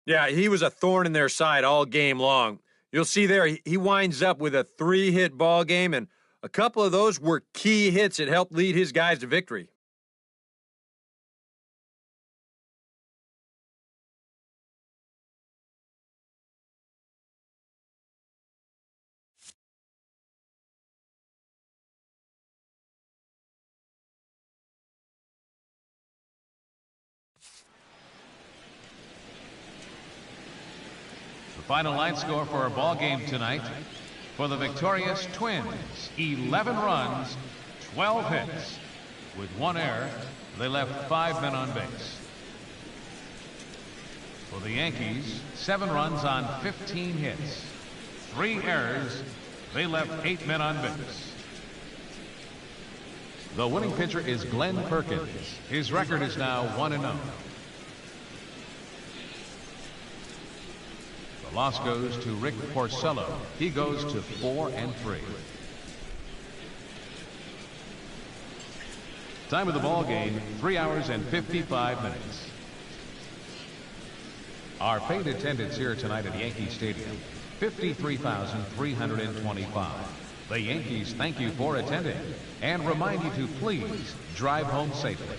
Yeah, he was a thorn in their side all game long. You'll see there, he winds up with a 3-hit ball game, and a couple of those were key hits that helped lead his guys to victory. The final line score for our ball game tonight. For the victorious Twins, 11 runs, 12 hits. With 1 error, they left 5 men on base. For the Yankees, 7 runs on 15 hits. 3 errors, they left 8 men on base. The winning pitcher is Glenn Perkins. His record is now 1-0. The loss goes to Rick Porcello. He goes to 4-3. Time of the ball game, 3 hours and 55 minutes. Our paid attendance here tonight at Yankee Stadium, 53,325. The Yankees thank you for attending and remind you to please drive home safely.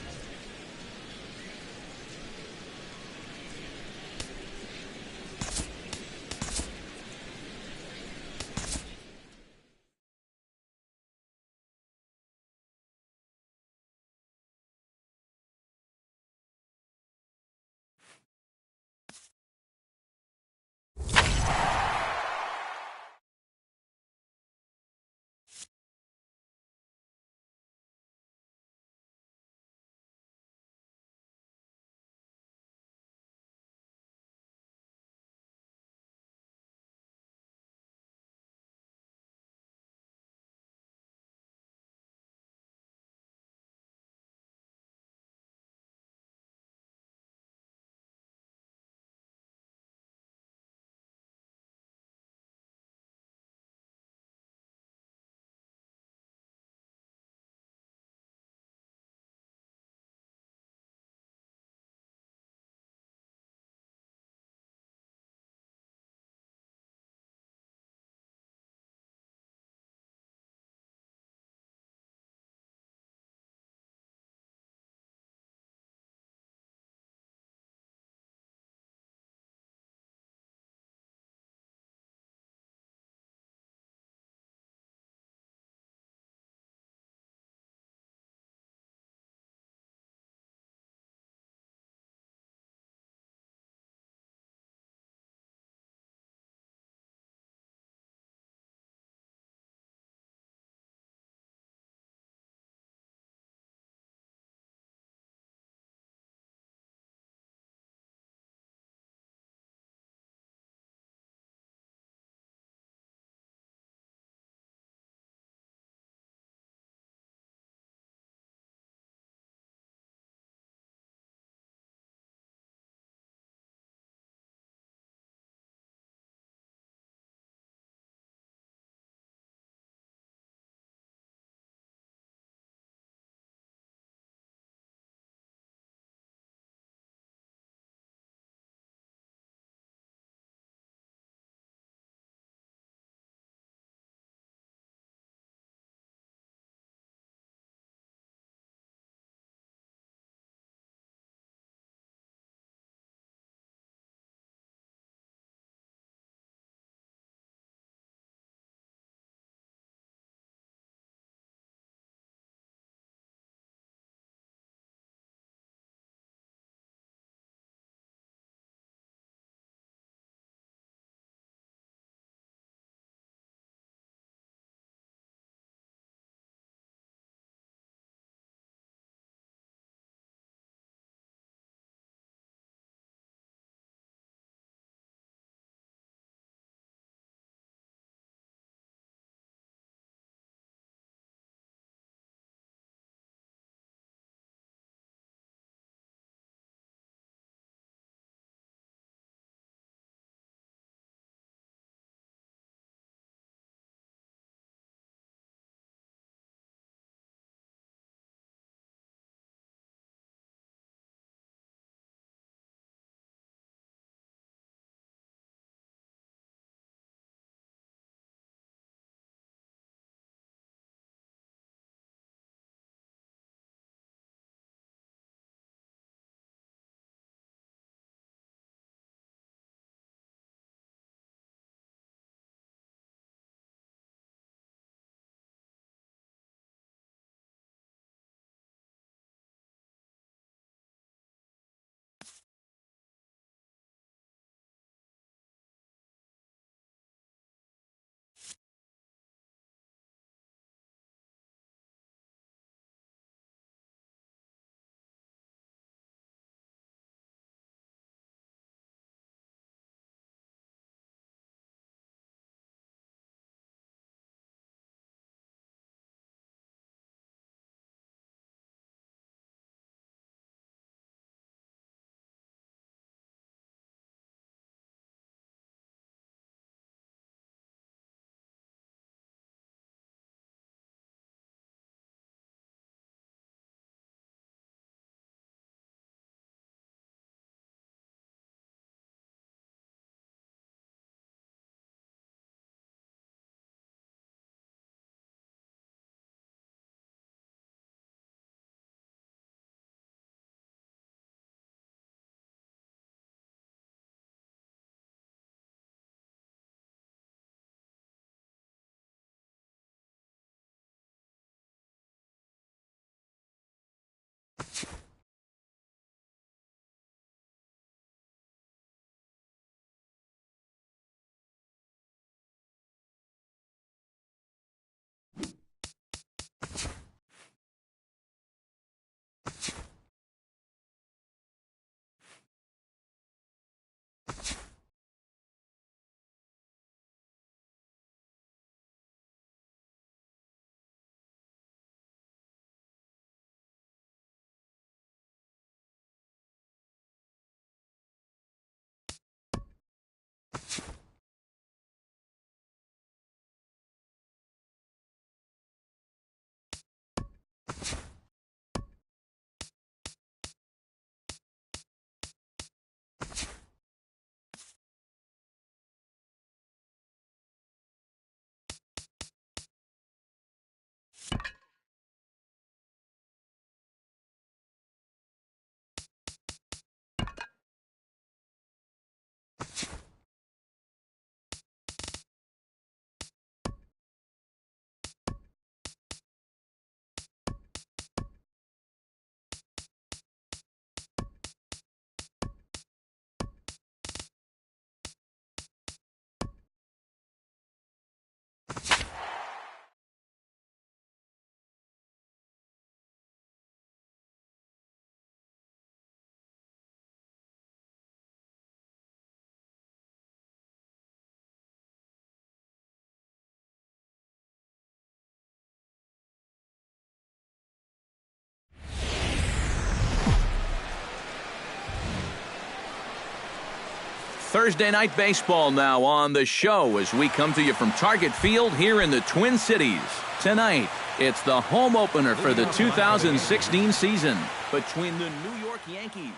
Thursday night baseball now on the show as we come to you from Target Field here in the Twin Cities. Tonight, it's the home opener for the 2016 season between the New York Yankees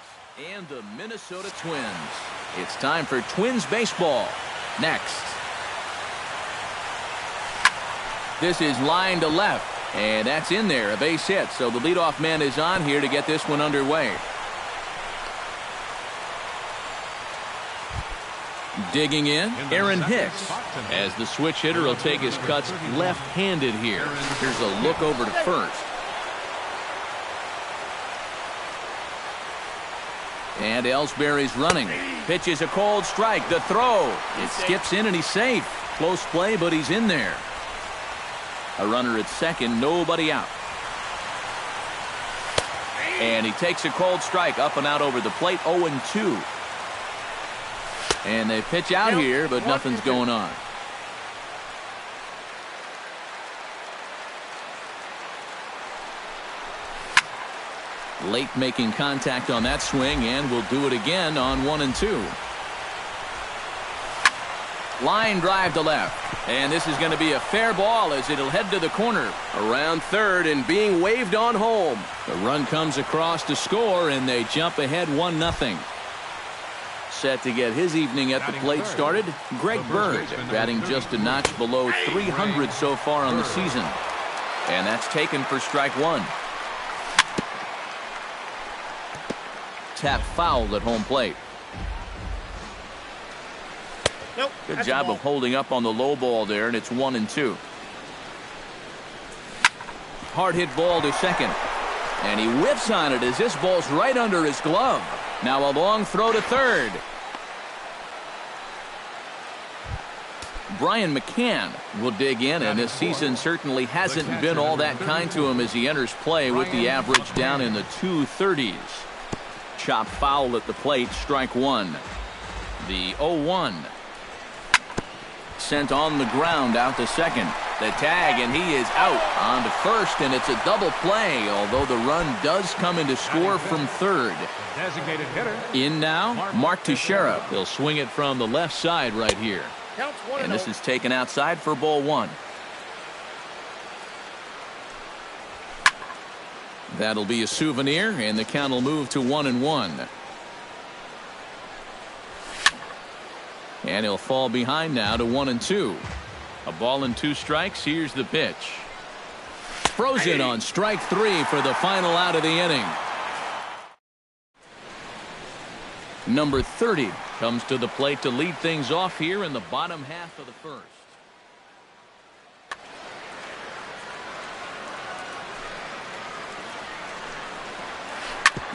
and the Minnesota Twins. It's time for Twins baseball. Next. This is line to left, and that's in there, a base hit. So the leadoff man is on here to get this one underway. Digging in, Aaron Hicks, as the switch hitter will take his cuts left-handed here. Here's a look over to first. And Ellsbury's running. Pitches a cold strike. The throw. It skips in and he's safe. Close play, but he's in there. A runner at second, nobody out. And he takes a cold strike up and out over the plate, 0-2. And they pitch out here, but nothing's going on. Late making contact on that swing, and will do it again on 1-2. Line drive to left. And this is going to be a fair ball as it'll head to the corner. Around third and being waved on home. The run comes across to score, and they jump ahead 1-0. Set to get his evening at the plate started, Greg Bird, batting just a notch below 300 so far on the season. And that's taken for strike one. Tap foul at home plate. Nope. Good job of holding up on the low ball there, and it's 1-2. Hard hit ball to second. And he whips on it as this ball's right under his glove. Now a long throw to third. Brian McCann will dig in, and this season certainly hasn't been all that kind to him as he enters play with the average down in the 230s. Chop foul at the plate, strike one. The 0-1. Sent on the ground out to second. The tag, and he is out on to first, and it's a double play, although the run does come into score from third. Designated hitter. In now, Mark Teixeira. He'll swing it from the left side right here. And this is taken outside for ball one. That'll be a souvenir, and the count will move to 1-1. And he'll fall behind now to 1-2. A ball and two strikes. Here's the pitch. Frozen on strike three for the final out of the inning. Number 30 comes to the plate to lead things off here in the bottom half of the first.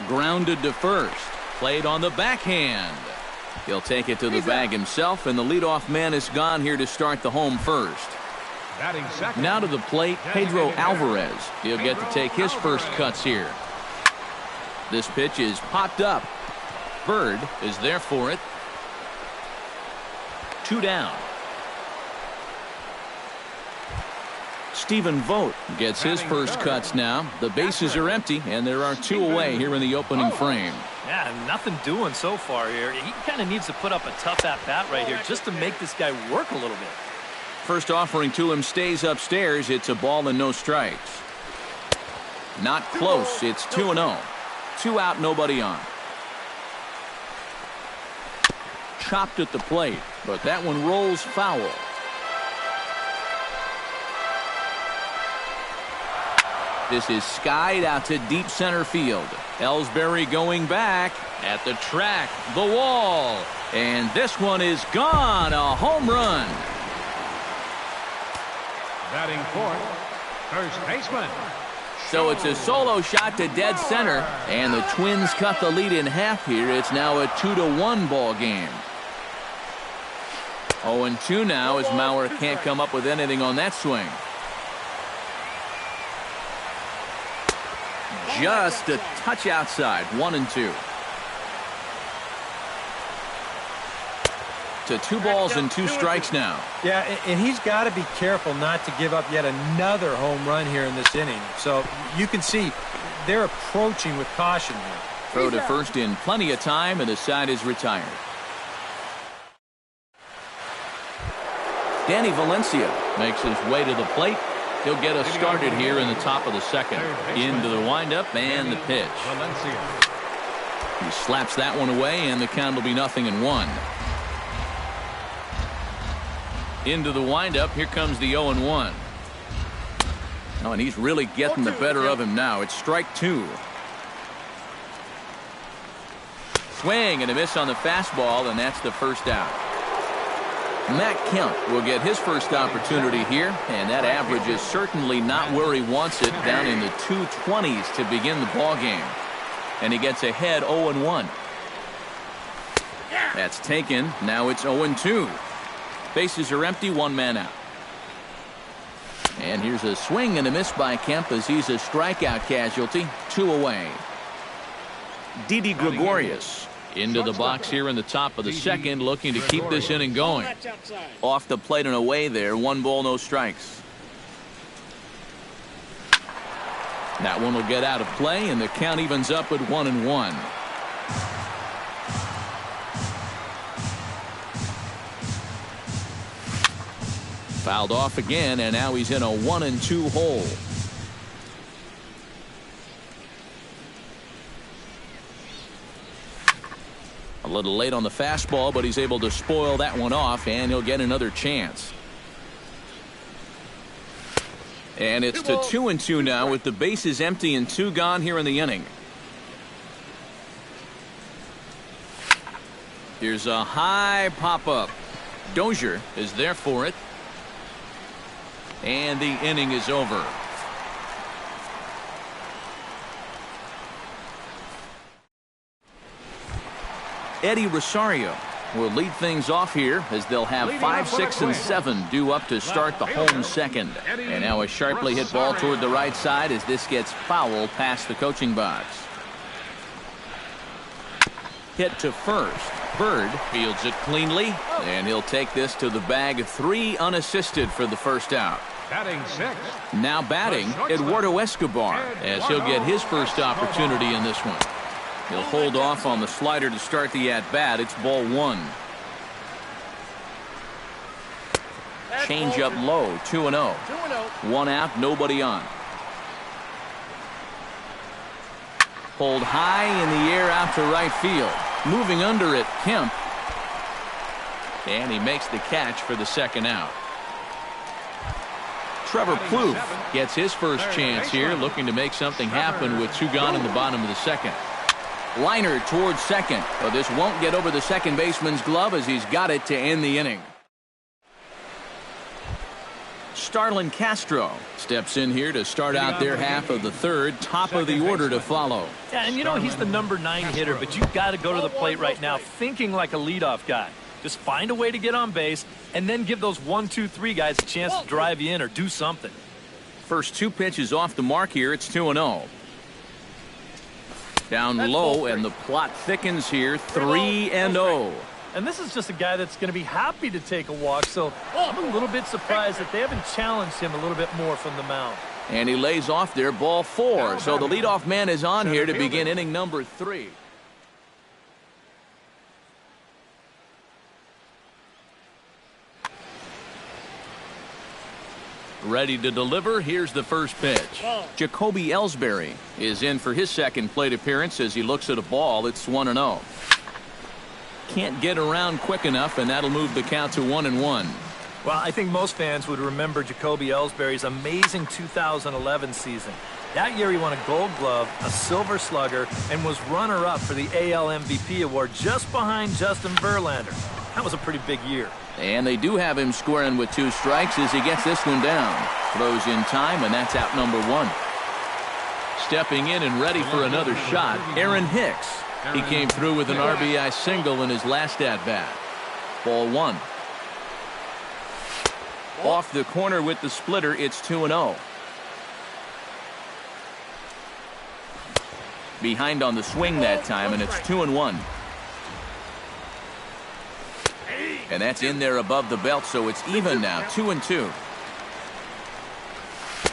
Grounded to first. Played on the backhand. He'll take it to the bag himself, and the leadoff man is gone here to start the home first. Now to the plate, Pedro Alvarez. He'll get to take his first cuts here. This pitch is popped up. Bird is there for it. 2 down. Stephen Vogt gets his first cuts now. The bases are empty, and there are 2 away here in the opening frame. Yeah, nothing doing so far here. He kind of needs to put up a tough at-bat right here just to make this guy work a little bit. First offering to him stays upstairs. It's a ball and no strikes. Not close. It's 2-0. 2 out, nobody on. Chopped at the plate, but that one rolls foul. This is skied out to deep center field. Ellsbury going back at the track, the wall. And this one is gone. A home run. Batting fourth, first baseman. So it's a solo shot to dead center, and the Twins cut the lead in half here. It's now a 2-1 ball game. 0-2 now as Mauer can't come up with anything on that swing. Just a touch outside. 1-2. To 2 balls and 2 strikes now. Yeah, and he's got to be careful not to give up yet another home run here in this inning. So you can see they're approaching with caution here. Throw to first in plenty of time, and the side is retired. Danny Valencia makes his way to the plate. He'll get us started here in the top of the second. Into the windup and the pitch. He slaps that one away, and the count will be 0-1. Into the windup. Here comes the 0-1. Oh, and he's really getting the better of him now. It's strike 2. Swing and a miss on the fastball, and that's the first out. Matt Kemp will get his first opportunity here, and that average is certainly not where he wants it, down in the 220s to begin the ball game. And he gets ahead 0-1. That's taken. Now it's 0-2. Bases are empty, 1 man out. And here's a swing and a miss by Kemp as he's a strikeout casualty. 2 away. Didi Gregorius into the box here in the top of the second, looking to keep this inning going. Off the plate and away there. 1 ball, no strikes. That one will get out of play, and the count evens up at 1-1. Fouled off again, and now he's in a 1-2 hole. A little late on the fastball, but he's able to spoil that one off, and he'll get another chance. And it's to 2-2 now with the bases empty and 2 gone here in the inning. Here's a high pop-up. Dozier is there for it. And the inning is over. Eddie Rosario will lead things off here as they'll have 5, 6, and 7 due up to start the home second. And now a sharply hit ball toward the right side as this gets foul past the coaching box. Hit to first. Bird fields it cleanly, and he'll take this to the bag. 3 unassisted for the first out. Batting 6. Now batting, Eduardo Escobar, as he'll get his first opportunity in this one. He'll hold off on the slider to start the at-bat. It's ball 1. Change up low, 2-0. 1 out, nobody on. Pulled high in the air out to right field. Moving under it, Kemp. And he makes the catch for the second out. Trevor Plouffe gets his first chance here, looking to make something happen with 2 gone in the bottom of the second. Liner towards second, but this won't get over the second baseman's glove as he's got it to end the inning. Starlin Castro steps in here to start out their half of the third. Top of the order to follow. Yeah, and you know, he's the number 9 hitter, but you've got to go to the plate right now thinking like a leadoff guy. Just find a way to get on base and then give those 1, 2, 3 guys a chance to drive you in or do something. First 2 pitches off the mark here. It's 2-0. Down low, and the plot thickens here. 3-0. And this is just a guy that's going to be happy to take a walk, so I'm a little bit surprised that they haven't challenged him a little bit more from the mound. And he lays off there, ball 4. So the leadoff man is on here to begin inning number 3. Ready to deliver. Here's the first pitch. Jacoby Ellsbury is in for his second plate appearance as he looks at a ball. It's 1-0. Can't get around quick enough, and that'll move the count to 1-1. Well, I think most fans would remember Jacoby Ellsbury's amazing 2011 season. That year he won a Gold Glove, a Silver Slugger, and was runner-up for the AL MVP award just behind Justin Verlander. That was a pretty big year. And they do have him squaring with 2 strikes as he gets this one down. Throws in time, and that's out number 1. Stepping in and ready for another shot, Aaron Hicks. He came through with an RBI single in his last at-bat. Ball 1. Off the corner with the splitter, it's 2-0. Behind on the swing that time, and it's 2-1. And that's in there above the belt, so it's even now, 2-2.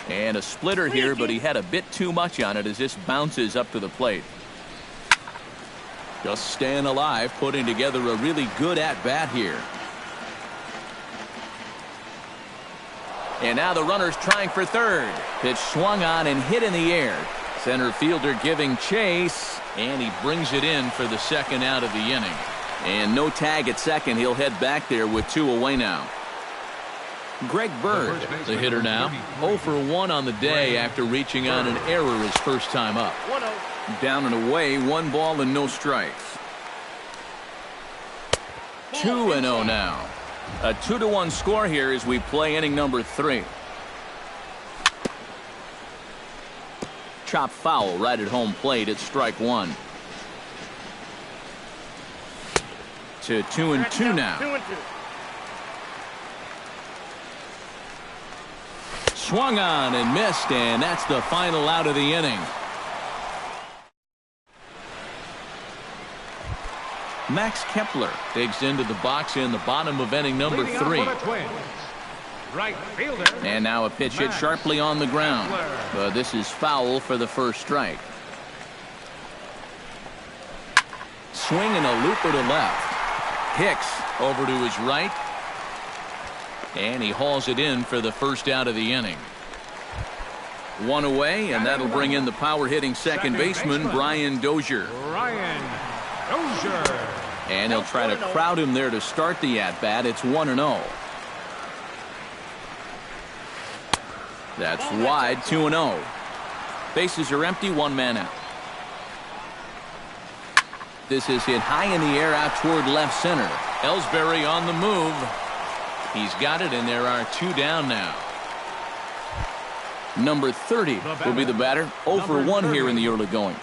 And a splitter here, but he had a bit too much on it as this bounces up to the plate. Just staying alive, putting together a really good at-bat here. And now the runner's trying for third. Pitch swung on and hit in the air. Center fielder giving chase, and he brings it in for the second out of the inning. And no tag at second. He'll head back there with 2 away now. Greg Bird, the hitter now, 0 for 1 on the day after reaching on an error his first time up. Down and away, 1 ball and no strikes. 2-0 now. A 2-1 score here as we play inning number 3. Chop foul right at home plate at strike 1. To 2-2 now. Swung on and missed, and that's the final out of the inning. Max Kepler digs into the box in the bottom of inning number 3. Right fielder. And now a pitch hit sharply on the ground. This is foul for the first strike. Swinging a looper to left. Hicks over to his right. And he hauls it in for the first out of the inning. 1 away, and that'll bring in the power-hitting second baseman, Brian Dozier. And he'll try to crowd him there to start the at-bat. It's 1-0. That's wide, 2-0. Bases are empty, 1 man out. This is hit high in the air out toward left center. Ellsbury on the move. He's got it, and there are 2 down now. Number 30 will be the batter. 0 for 1 here in the early going.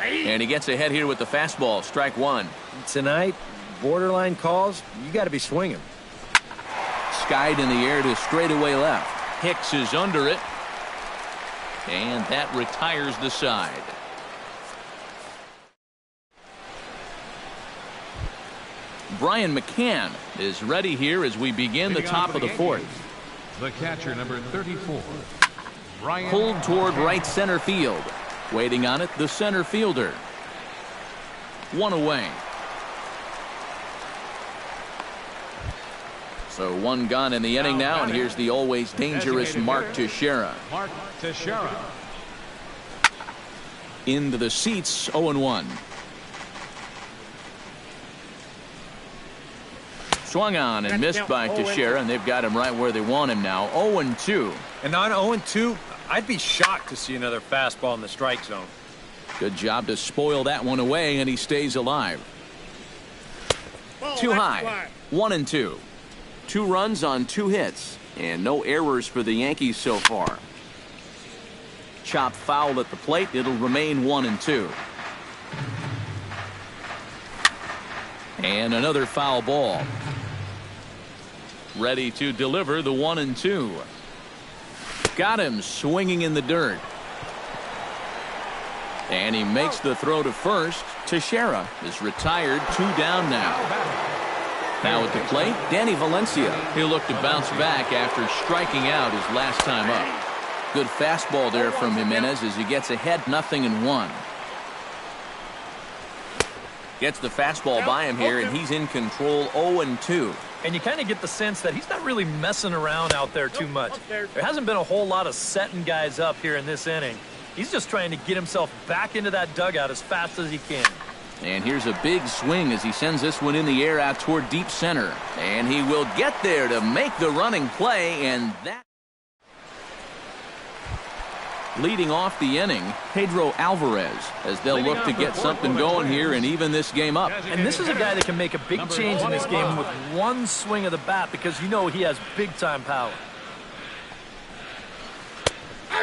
And he gets ahead here with the fastball. Strike 1. Tonight, borderline calls, you got to be swinging. Skied in the air to straightaway left. Hicks is under it. And that retires the side. Brian McCann is ready here as we begin the top of the 4th. The catcher, number 34. Brian Pulled toward right center field. Waiting on it, the center fielder. 1 away. So 1 gone in the inning now, and here's the always dangerous Mark Teixeira. Mark Teixeira. Into the seats, 0-1. Swung on and missed by Teixeira, and they've got him right where they want him now. 0-2. And on 0-2, I'd be shocked to see another fastball in the strike zone. Good job to spoil that one away, and he stays alive. Too high. 1-2. 2 runs on 2 hits, and no errors for the Yankees so far. Chopped foul at the plate. It'll remain 1-2. And another foul ball. Ready to deliver the 1-2. Got him swinging in the dirt. And he makes the throw to first. Teixeira is retired, 2 down now. Now at the plate, Danny Valencia. He'll look to bounce back after striking out his last time up. Good fastball there from Jimenez as he gets ahead 0-1. Gets the fastball by him here, and he's in control, 0-2. And you kind of get the sense that he's not really messing around out there too much. There hasn't been a whole lot of setting guys up here in this inning. He's just trying to get himself back into that dugout as fast as he can. And here's a big swing as he sends this one in the air out toward deep center. And he will get there to make the running play, and that... Leading off the inning, Pedro Alvarez, as they'll look to get something going here and even this game up. And this is a guy that can make a big change in this game with one swing of the bat because you know he has big-time power.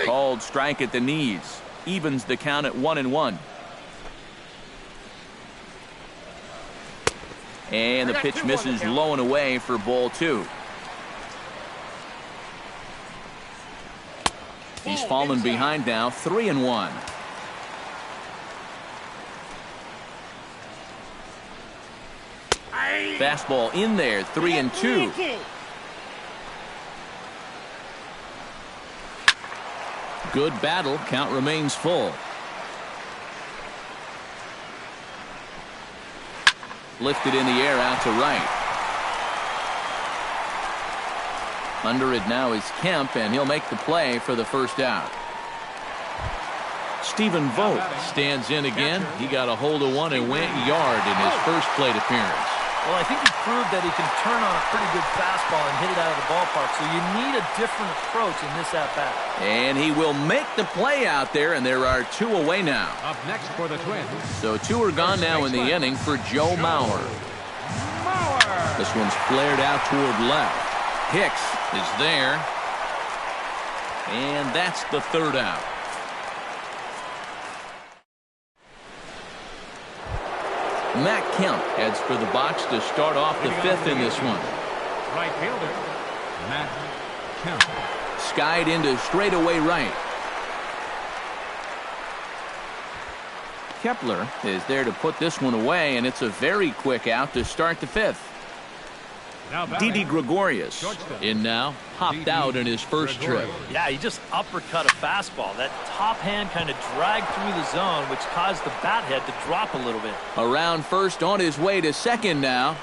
Called strike at the knees. Evens the count at 1-1. And the pitch misses low and away for ball 2. He's fallen behind now, 3-1. Fastball in there, 3-2. Good battle, count remains full. Lifted in the air out to right. Under it now is Kemp, and he'll make the play for the first out. Stephen Vogt stands in again. He got a hold of one and went yard in his first plate appearance. Well, I think he proved that he can turn on a pretty good fastball and hit it out of the ballpark, so you need a different approach in this at-bat. And he will make the play out there, and there are 2 away now. Up next for the Twins. So 2 are gone now in the inning for Joe Mauer. This one's flared out toward left. Hicks is there. And that's the 3rd out. Matt Kemp heads for the box to start off the 5th in this one. Right fielder, Matt Kemp. Skied into straightaway right. Kepler is there to put this one away, and it's a very quick out to start the 5th. Didi Gregorius in now, hopped out in his first trip. Yeah, he just uppercut a fastball. That top hand kind of dragged through the zone, which caused the bat head to drop a little bit. Around first, on his way to second now.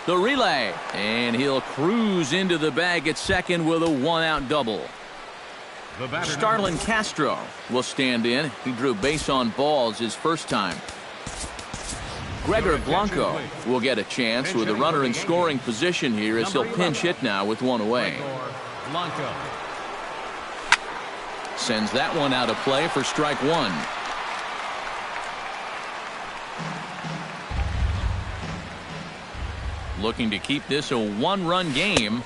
The relay, and he'll cruise into the bag at second with a 1-out double. Starlin Castro will stand in. He drew base on balls his first time. Gregor Blanco will get a chance with a runner in scoring position here as he'll pinch hit now with 1 away. Sends that one out of play for strike 1. Looking to keep this a 1-run game.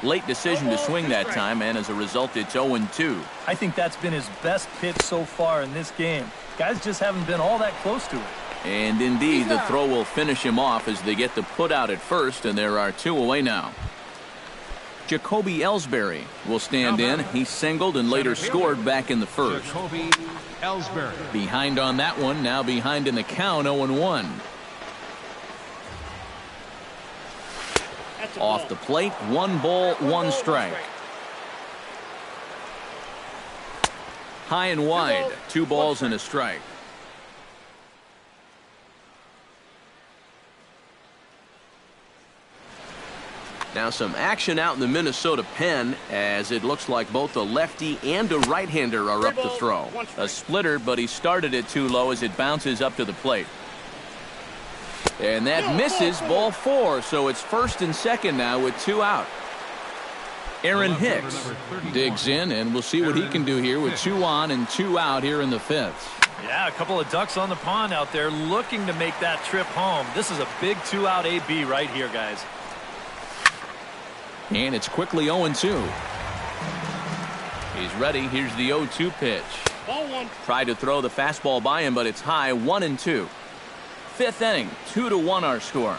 Late decision to swing that time, and as a result, it's 0-2. I think that's been his best pitch so far in this game. Guys just haven't been all that close to it. And indeed, the throw will finish him off as they get the put out at first, and there are 2 away now. Jacoby Ellsbury will stand in. He singled and later scored back in the first. Jacoby Ellsbury. Behind on that one, now behind in the count, 0-1. Off the plate, 1 ball, 1 strike. High and wide, 2 balls and a strike. Now some action out in the Minnesota pen, as it looks like both a lefty and a right-hander are up to throw. A splitter, but he started it too low as it bounces up to the plate. And that misses, ball 4, so it's first and second now with 2 out. Aaron Hicks digs in, and we'll see what he can do here with 2 on and 2 out here in the 5th. Yeah, a couple of ducks on the pond out there looking to make that trip home. This is a big 2-out AB right here, guys. And it's quickly 0-2. He's ready. Here's the 0-2 pitch. Tried to throw the fastball by him, but it's high, 1-2. 5th inning, 2-1 our score.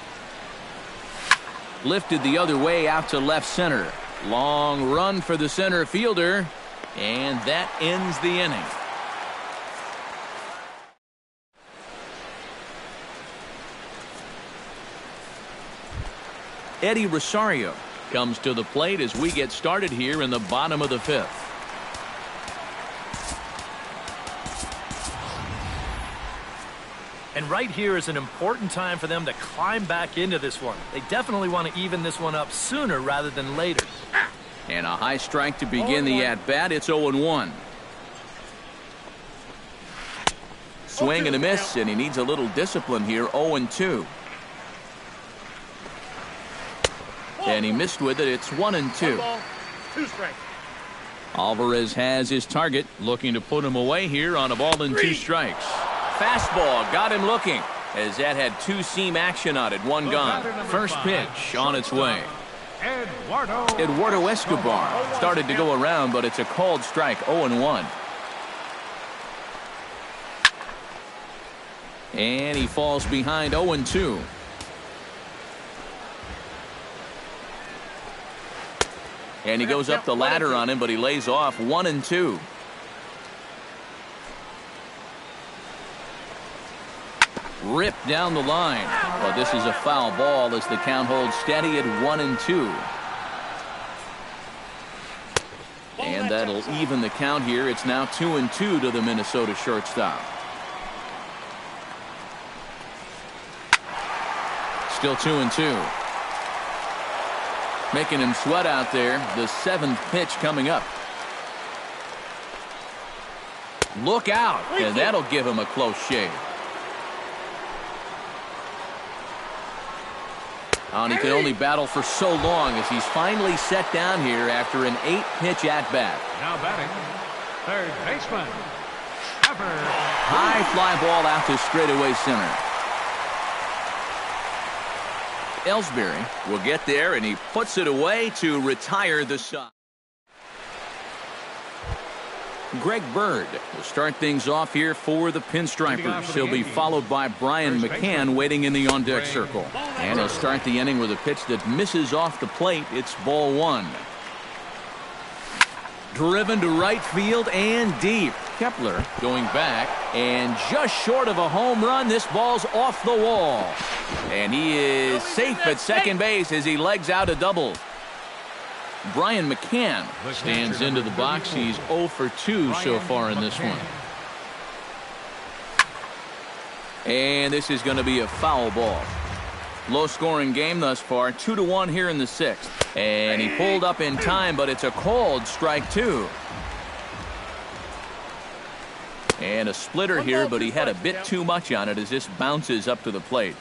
Lifted the other way out to left center. Long run for the center fielder, and that ends the inning. Eddie Rosario comes to the plate as we get started here in the bottom of the 5th. And right here is an important time for them to climb back into this one. They definitely want to even this one up sooner rather than later. And a high strike to begin the at-bat. It's 0-1. Swing and a miss, and he needs a little discipline here. 0-2. And he missed with it. It's 1-2. Alvarez has his target, looking to put him away here on a ball and 2 strikes. Fastball got him looking, as that had 2-seam action on it, 1 gone. First pitch on its way. Eduardo Escobar started to go around, but it's a called strike, 0-1. And he falls behind 0-2. And he goes up the ladder on him, but he lays off 1-2. Ripped down the line. But this is a foul ball as the count holds steady at 1-2. And that'll even the count here. It's now 2-2 to the Minnesota shortstop. Still 2-2. Making him sweat out there. The 7th pitch coming up. Look out, and that'll give him a close shave. And he could only battle for so long as he's finally set down here after an 8-pitch at-bat. Now batting, third baseman, high fly ball out to straightaway center. Ellsbury will get there, and he puts it away to retire the side. Greg Bird will start things off here for the Pinstripers. He'll be followed by Brian McCann waiting in the on-deck circle. And he'll start the inning with a pitch that misses off the plate. It's ball 1. Driven to right field and deep. Kepler going back, and just short of a home run. This ball's off the wall. And he is safe at second base as he legs out a double. Brian McCann stands into the box. He's 0 for 2 so far in this one. And this is going to be a foul ball. Low-scoring game thus far, 2-1 here in the 6th. And he pulled up in time, but it's a called strike 2. And a splitter here, but he had a bit too much on it as this bounces up to the plate.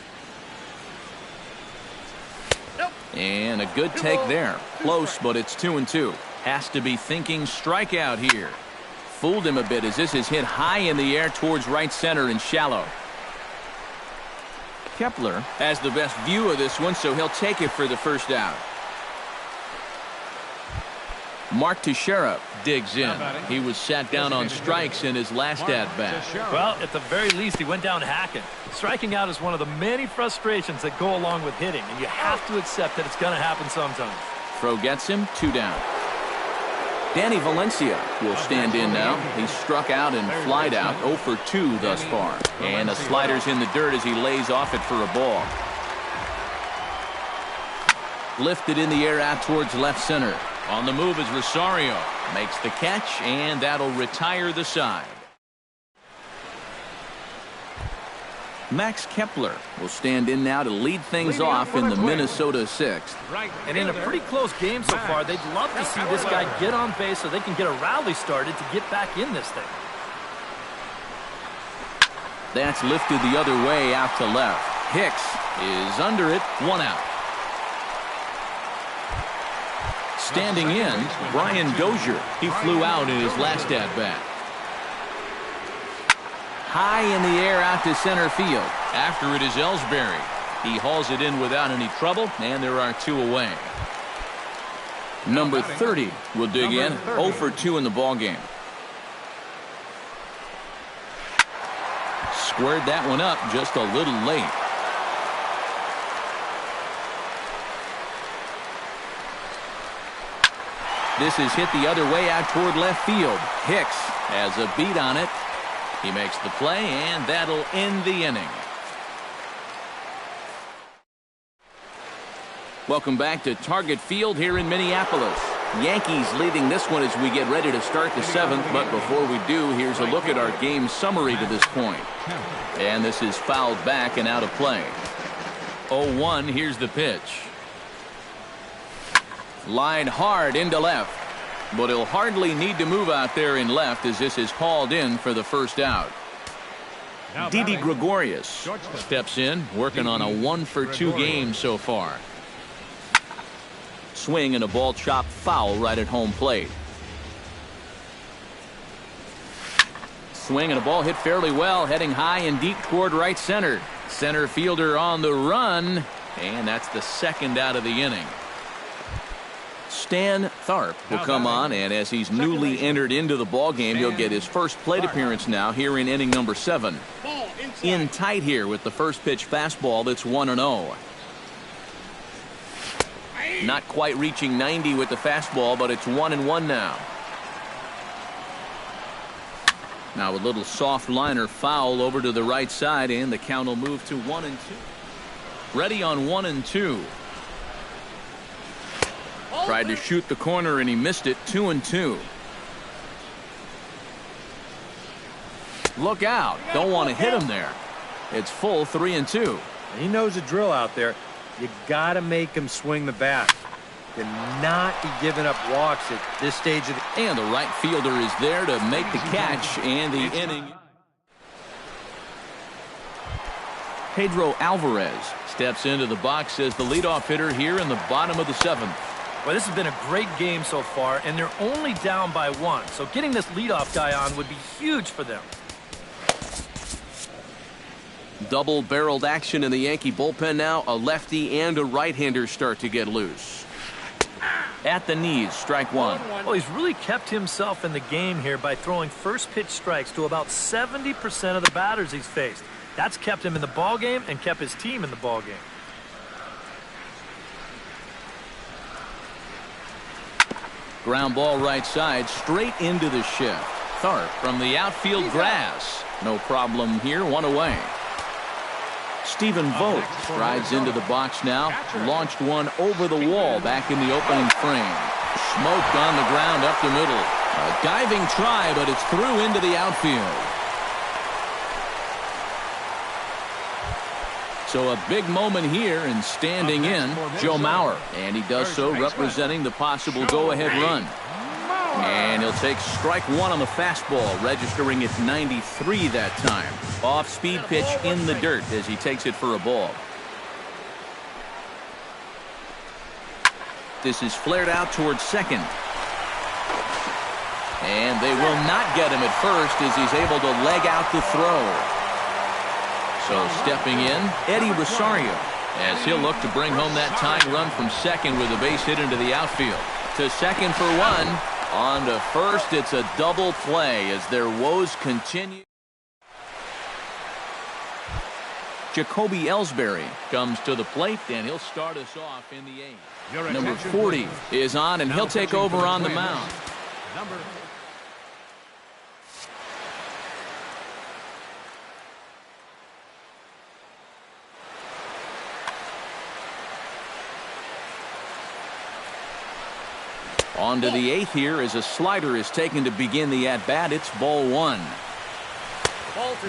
And a good take there. Close, but it's 2-2. Has to be thinking strikeout here. Fooled him a bit as this is hit high in the air towards right center and shallow. Kepler has the best view of this one, so he'll take it for the first out. Mark Teixeira digs in. He was sat down on strikes in his last at-bat. Well, at the very least, he went down hacking. Striking out is one of the many frustrations that go along with hitting, and you have to accept that it's going to happen sometimes. Throw gets him, 2 down. Danny Valencia will stand in now. He struck out and flied out, 0 for 2 thus far. And the slider's in the dirt as he lays off it for a ball. Lifted in the air out towards left center. On the move is Rosario. Makes the catch, and that'll retire the side. Max Kepler will stand in now to lead things off in the Minnesota 6th. And in a pretty close game so far, they'd love to see this guy get on base so they can get a rally started to get back in this thing. That's lifted the other way out to left. Hicks is under it, 1 out. Standing in, Brian Dozier. He flew out in his last at-bat. High in the air out to center field. After it is Ellsbury. He hauls it in without any trouble, and there are 2 away. Number 30 will dig in, 0 for 2 in the ballgame. Squared that one up just a little late. This is hit the other way out toward left field. Hicks has a beat on it. He makes the play, and that'll end the inning. Welcome back to Target Field here in Minneapolis. Yankees leading this one as we get ready to start the 7th. But before we do, here's a look at our game summary to this point. And this is fouled back and out of play. 0-1, here's the pitch. Line hard into left, but he'll hardly need to move out there in left as this is called in for the first out. Didi Gregorius steps in, working on a 1 for 2 game so far. Swing and a ball chopped foul right at home plate. swing and a ball hit fairly well, heading high and deep toward right center. Center fielder on the run, and that's the second out of the inning. Stan Tharp will come on, and as he's newly entered into the ballgame, he'll get his first plate appearance now here in inning number 7. In tight here with the first pitch fastball that's 1-0. Not quite reaching 90 with the fastball, but it's 1-1 now. Now a little soft liner foul over to the right side, and the count will move to 1-2. Ready on 1-2. Tried to shoot the corner and he missed it. 2-2. Look out. Don't want to hit him there. It's full 3-2. He knows the drill out there. You got to make him swing the bat. Cannot be giving up walks at this stage of the... And the right fielder is there to make the catch, and the inning. Pedro Alvarez steps into the box as the leadoff hitter here in the bottom of the 7th. Well, this has been a great game so far, and they're only down by 1. So getting this leadoff guy on would be huge for them. Double-barreled action in the Yankee bullpen now. A lefty and a right-hander start to get loose. At the knees, strike 1. Well, he's really kept himself in the game here by throwing first pitch strikes to about 70% of the batters he's faced. That's kept him in the ball game and kept his team in the ball game. Ground ball right side, straight into the shift. Tharp from the outfield grass. No problem here, 1 away. Stephen Vogt rides into the box now. Launched one over the wall back in the opening frame. Smoked on the ground up the middle. A diving try, but it's through into the outfield. So a big moment here, and standing in, Joe Mauer. And he does so representing the possible go-ahead run. And he'll take strike 1 on the fastball, registering at 93 that time. Off-speed pitch in the dirt as he takes it for a ball. This is flared out towards second. And they will not get him at first as he's able to leg out the throw. So stepping in, Eddie Rosario, as he'll look to bring home that tying run from second with a base hit into the outfield. To second for 1. On to first, it's a double play as their woes continue. Jacoby Ellsbury comes to the plate, and he'll start us off in the 8th. Number 40 is on, and he'll take over on the mound. On to the 8th here as a slider is taken to begin the at-bat. It's ball 1.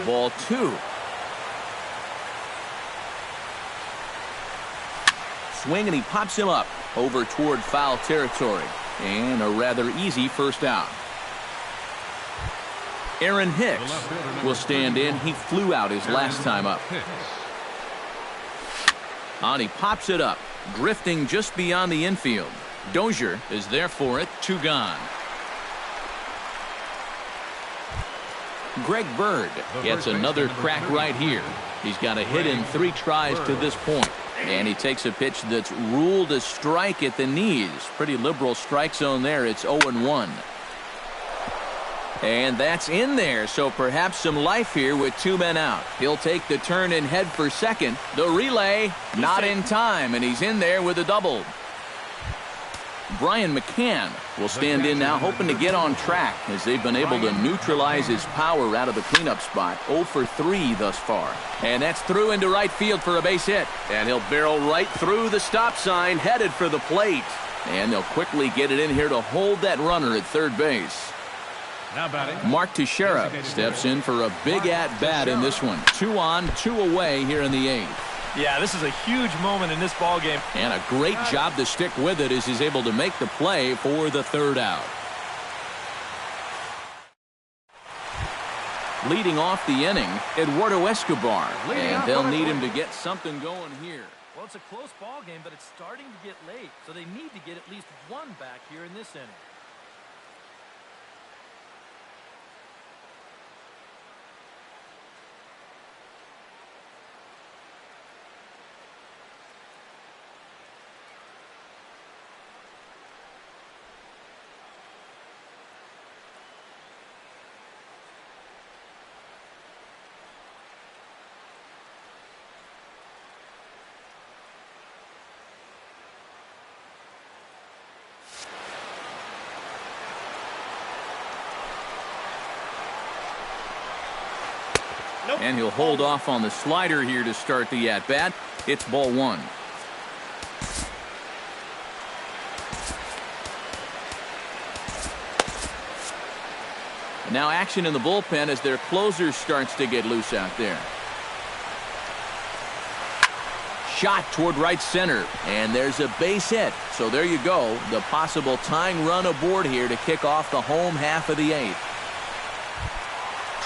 Ball 2. Swing, and he pops him up over toward foul territory. And a rather easy first out. Aaron Hicks will stand in. He flew out his last time up. And he pops it up, drifting just beyond the infield. Dozier is there for it. 2 gone. Greg Bird gets another crack right here. He's got a hit in 3 tries to this point. And he takes a pitch that's ruled a strike at the knees. Pretty liberal strike zone there. It's 0-1. And that's in there, so perhaps some life here with 2 men out. He'll take the turn and head for second. The relay, not in time, and he's in there with a double. Brian McCann will stand in now, hoping to get on track as they've been able to neutralize his power out of the cleanup spot. 0 for 3 thus far. And that's through into right field for a base hit. And he'll barrel right through the stop sign, headed for the plate. And they'll quickly get it in here to hold that runner at third base. Now batting, Mark Teixeira steps in for a big at-bat in this one. 2 on, 2 away here in the 8th. Yeah, this is a huge moment in this ball game. And a great job to stick with it as he's able to make the play for the 3rd out. Leading off the inning, Eduardo Escobar. And they'll need him to get something going here. Well, it's a close ball game, but it's starting to get late, so they need to get at least 1 back here in this inning. And he'll hold off on the slider here to start the at-bat. It's ball one. Now action in the bullpen as their closer starts to get loose out there. Shot toward right center, and there's a base hit. So there you go, the possible tying run aboard here to kick off the home half of the eighth.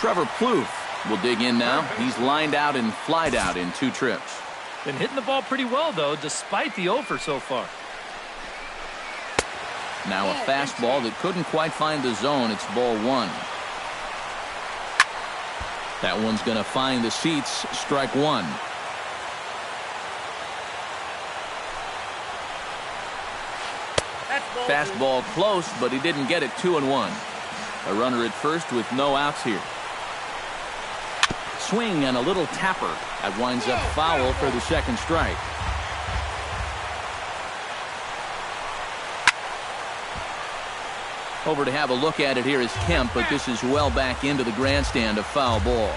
Trevor Plouffe will dig in now. He's lined out and flied out in 2 trips. Been hitting the ball pretty well, though, despite the over so far. Now a fastball that couldn't quite find the zone. It's ball one. That one's going to find the seats. Strike one. Fastball close, but he didn't get it. 2-1. A runner at first with no outs here. Swing and a little tapper. That winds up foul for the second strike. Over to have a look at it here is Kemp, but this is well back into the grandstand, a foul ball.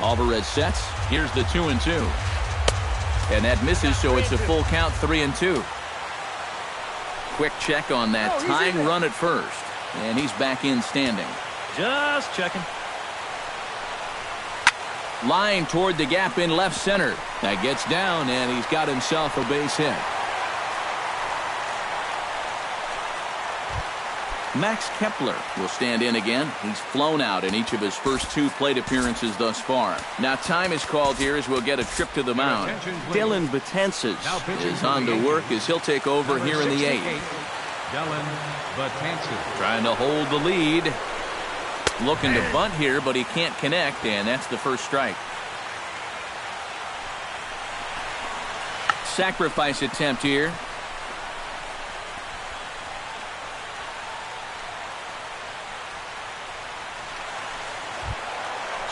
Alvarez sets. Here's the 2-2. And that misses, so it's a full count, 3-2. Quick check on that tying run at first. And he's back in standing. Just checking. Line toward the gap in left center. That gets down, and he's got himself a base hit. Max Kepler will stand in again. He's flown out in each of his first 2 plate appearances thus far. Now time is called here as we'll get a trip to the mound. Dylan Betances is on to work as he'll take over here in the 8th. Dylan Betances trying to hold the lead. Looking to bunt here, but he can't connect, and that's the first strike. Sacrifice attempt here.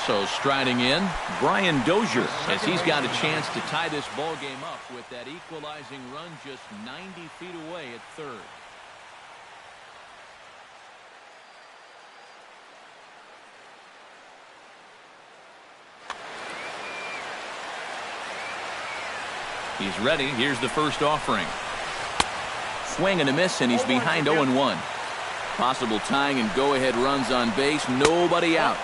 So striding in, Brian Dozier, as he's got a chance to tie this ball game up with that equalizing run just 90 feet away at third. He's ready. Here's the first offering. Swing and a miss, and he's behind 0-1. Possible tying and go-ahead runs on base. Nobody out.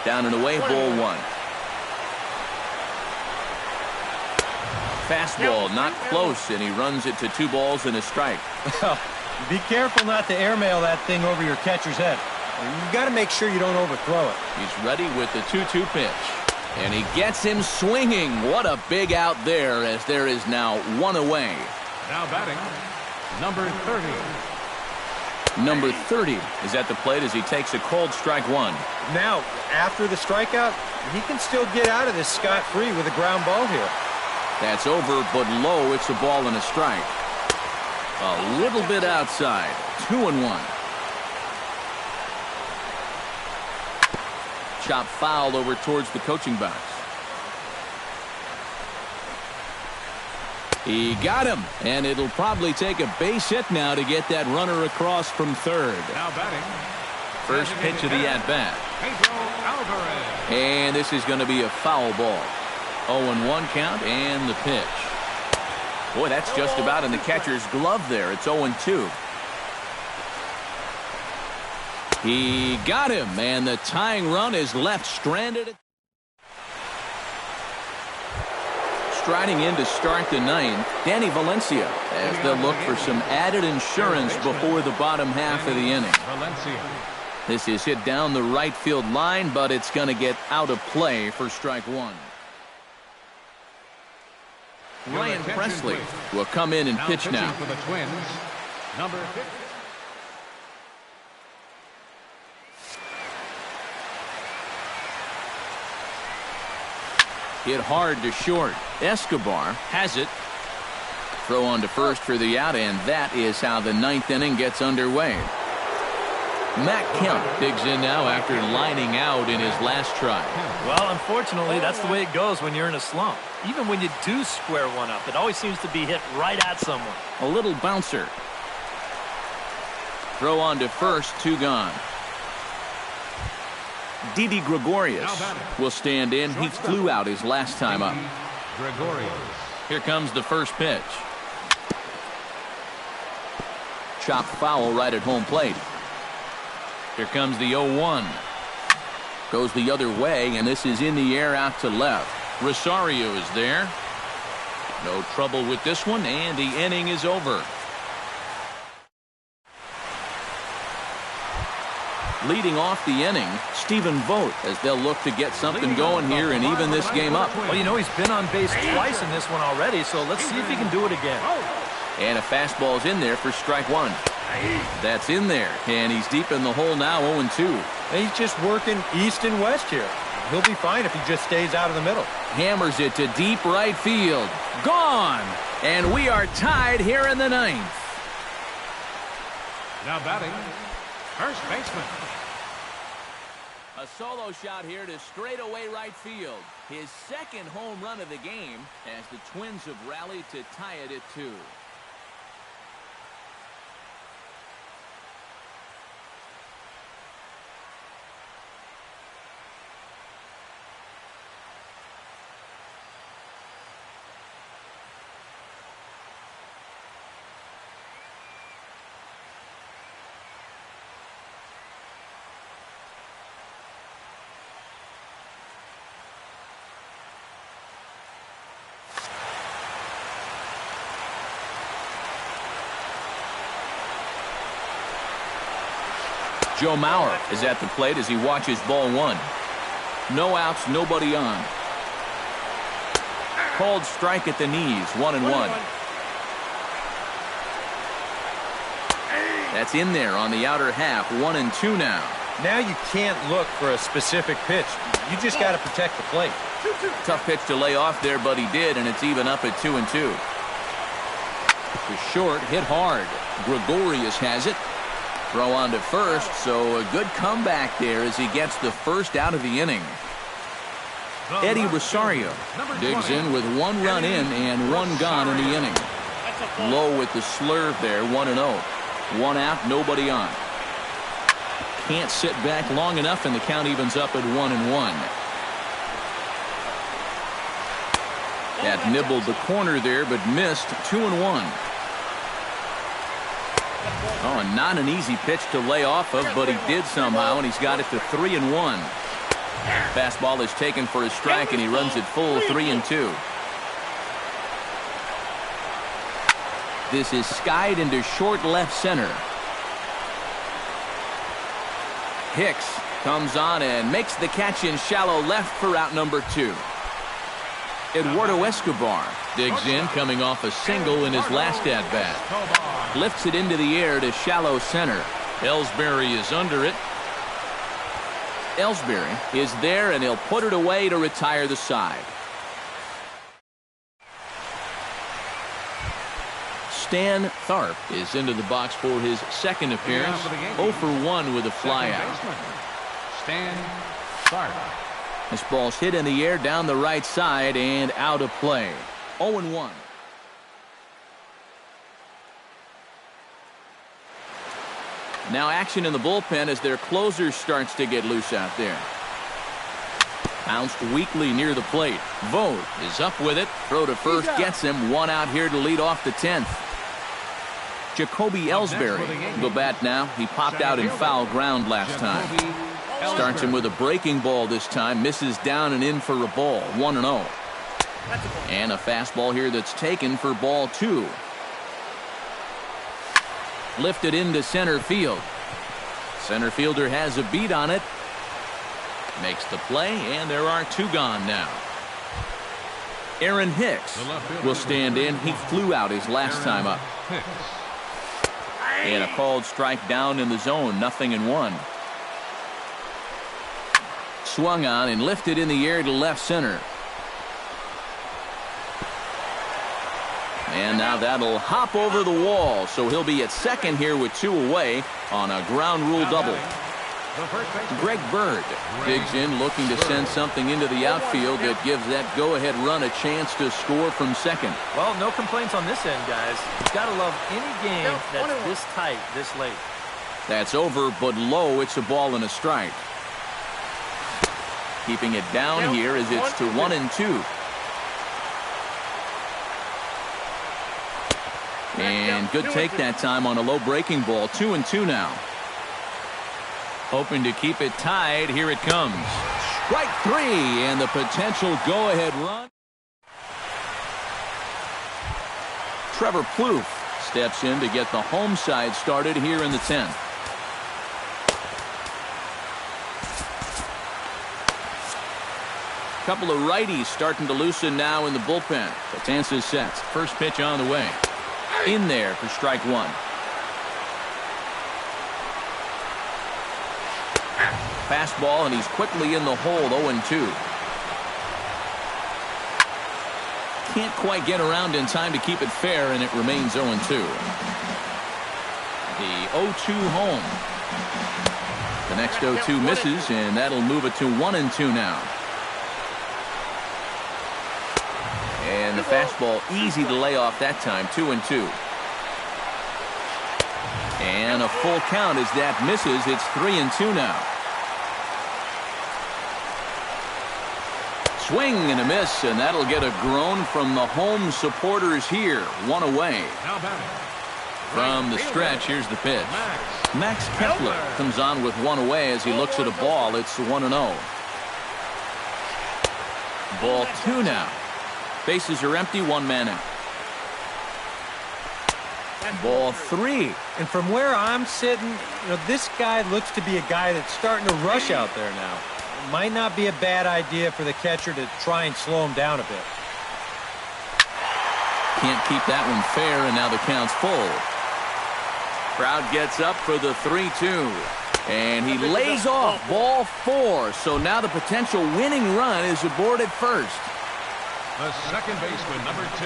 Down and away, ball one. Fastball not close, and he runs it to 2 balls and a strike. Be careful not to airmail that thing over your catcher's head. You got to make sure you don't overthrow it. He's ready with the 2-2 pitch. And he gets him swinging. What a big out there, as there is now 1 away. Now batting, number 30. Number 30 is at the plate as he takes a cold strike one. Now, after the strikeout, he can still get out of this scot-free with a ground ball here. That's over, but low. It's a ball and a strike. A little bit outside. 2-1. Chop foul over towards the coaching box. He got him, and it'll probably take a base hit now to get that runner across from third. Now batting. First pitch of the at-bat. Pedro Alvarez. And this is going to be a foul ball. 0-1 count and the pitch. Boy, that's just about in the catcher's glove there. It's 0-2. He got him, and the tying run is left stranded. Striding in to start the 9th, Danny Valencia, as they'll look for some added insurance before the bottom half of the inning. This is hit down the right field line, but it's going to get out of play for strike one. Ryan Presley will come in and pitch now. For the Twins, number 50. Hit hard to short. Escobar has it. Throw on to first for the out, and that is how the 9th inning gets underway. Matt Kemp digs in now after lining out in his last try. Well, unfortunately, that's the way it goes when you're in a slump. Even when you do square one up, it always seems to be hit right at someone. A little bouncer. Throw on to first, 2 gone. Didi Gregorius will stand in. He flew out his last time up. Gregorius. Here comes the first pitch. Chopped foul right at home plate. Here comes the 0-1. Goes the other way, and this is in the air out to left. Rosario is there. No trouble with this one, and the inning is over. Leading off the inning, Stephen Vogt, as they'll look to get something going here and even this game up. Well, you know, he's been on base twice in this one already, so let's see if he can do it again. And a fastball's in there for strike one. That's in there, and he's deep in the hole now, 0-2. And he's just working east and west here. He'll be fine if he just stays out of the middle. Hammers it to deep right field. Gone! And we are tied here in the ninth. Now batting, first baseman. A solo shot here to straightaway right field. His second home run of the game as the Twins have rallied to tie it at 2. Joe Mauer is at the plate as he watches ball one. No outs, nobody on. Called strike at the knees, 1-1. That's in there on the outer half, 1-2 now. Now you can't look for a specific pitch. You just got to protect the plate. Tough pitch to lay off there, but he did, and it's even up at 2-2. The short hit hard. Gregorius has it. Throw on to first, so a good comeback there as he gets the first out of the inning. Eddie Rosario digs in with 1 run in and 1 gone in the inning. Low with the slurve there, 1-0. 1 out, nobody on. Can't sit back long enough, and the count evens up at 1-1. That nibbled the corner there, but missed. 2-1. Oh, and not an easy pitch to lay off of, but he did somehow, and he's got it to 3-1. Fastball is taken for a strike, and he runs it full 3-2. This is skied into short left center. Hicks comes on and makes the catch in shallow left for out number 2. Eduardo Escobar digs in, coming off a single in his last at-bat. Lifts it into the air to shallow center. Ellsbury is under it. Ellsbury is there, and he'll put it away to retire the side. Stan Tharp is into the box for his second appearance. 0 for 1 with a flyout. Stan Tharp. This ball's hit in the air down the right side and out of play. 0-1. Now action in the bullpen as their closer starts to get loose out there. Bounced weakly near the plate. Vogt is up with it. Throw to first gets him. 1 out here to lead off the 10th. Jacoby Ellsbury will bat now. He popped out in foul ground last time. Starts him with a breaking ball this time. Misses down and in for a ball. 1-0. And a fastball here that's taken for ball 2. Lifted into center field. Center fielder has a beat on it. Makes the play, and there are 2 gone now. Aaron Hicks will stand in. He flew out his last time up. And a called strike down in the zone. 0-1. Swung on and lifted in the air to left center. And now that'll hop over the wall, so he'll be at second here with 2 away on a ground rule double. Greg Bird digs in, looking to send something into the outfield that gives that go-ahead run a chance to score from second. Well, no complaints on this end, guys. You've got to love any game that's this tight, this late. That's over, but low. It's a ball and a strike. keeping it down here as it's to 1-2. And good take that time on a low breaking ball. 2-2 now. Hoping to keep it tied. Here it comes. Strike three, and the potential go-ahead run. Trevor Plouffe steps in to get the home side started here in the 10th. Couple of righties starting to loosen now in the bullpen. Betances sets. First pitch on the way. In there for strike one. Fastball, and he's quickly in the hole. 0-2. Can't quite get around in time to keep it fair, and it remains 0-2. The 0-2 home. The next 0-2 misses, and that'll move it to 1-2 now. And the fastball easy to lay off that time. 2-2. And a full count as that misses. It's 3-2 now. Swing and a miss, and that'll get a groan from the home supporters here. One away. From the stretch, here's the pitch. Max Kepler comes on with one away as he looks at a ball. It's 1-0. Ball two now. Bases are empty, one man out. Ball three. And from where I'm sitting, this guy looks to be a guy that's starting to rush out there now. It might not be a bad idea for the catcher to try and slow him down a bit. Can't keep that one fair, and now the count's full. Crowd gets up for the 3-2. And he lays off ball four. So now the potential winning run is aboard at first. The second baseman, number 2,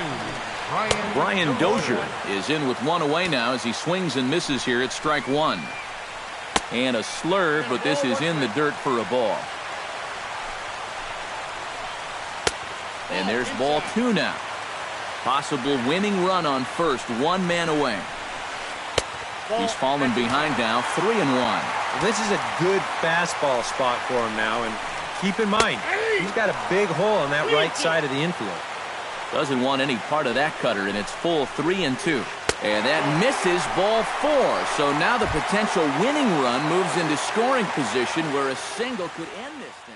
Brian Dozier is in with one away now as he swings and misses here at strike one. And a slur, but this is in the dirt for a ball. And there's ball two now. Possible winning run on first, one man away. He's fallen behind now, 3-1. This is a good fastball spot for him now, and keep in mind, he's got a big hole on that right side of the infield. Doesn't want any part of that cutter, and it's full 3-2. And that misses ball four. So now the potential winning run moves into scoring position where a single could end this thing.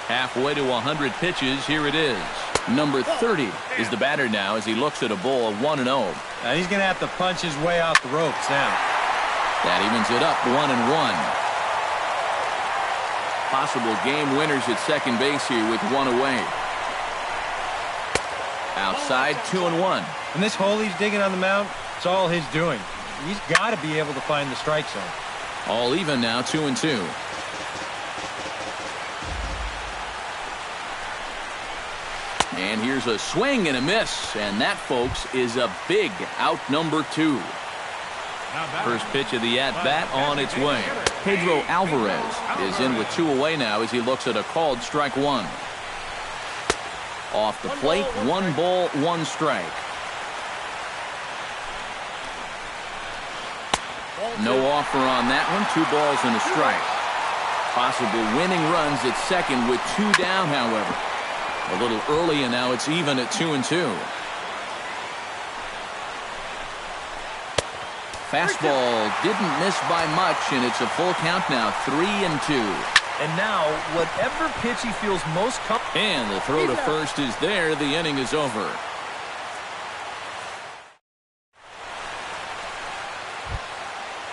Halfway to 100 pitches, here it is. Number 30 is the batter now as he looks at a ball 1-0. Now he's going to have to punch his way off the ropes now. That evens it up 1-1. Possible game winners at second base here with one away. Outside 2-1. And this hole he's digging on the mound, it's all his doing. He's got to be able to find the strike zone. All even now, 2-2. And here's a swing and a miss, and that, folks, is a big out number 2. First pitch of the at-bat on its way. Pedro Alvarez is in with two away now as he looks at a called strike one. Off the plate, 1 ball, 1 strike. No offer on that one, 2 balls and a strike. Possible winning runs at second with 2 down, however. A little early, and now it's even at 2-2. Fastball didn't miss by much, and it's a full count now, 3-2. And now, whatever pitch he feels most comfortable. And the throw to first is there. The inning is over.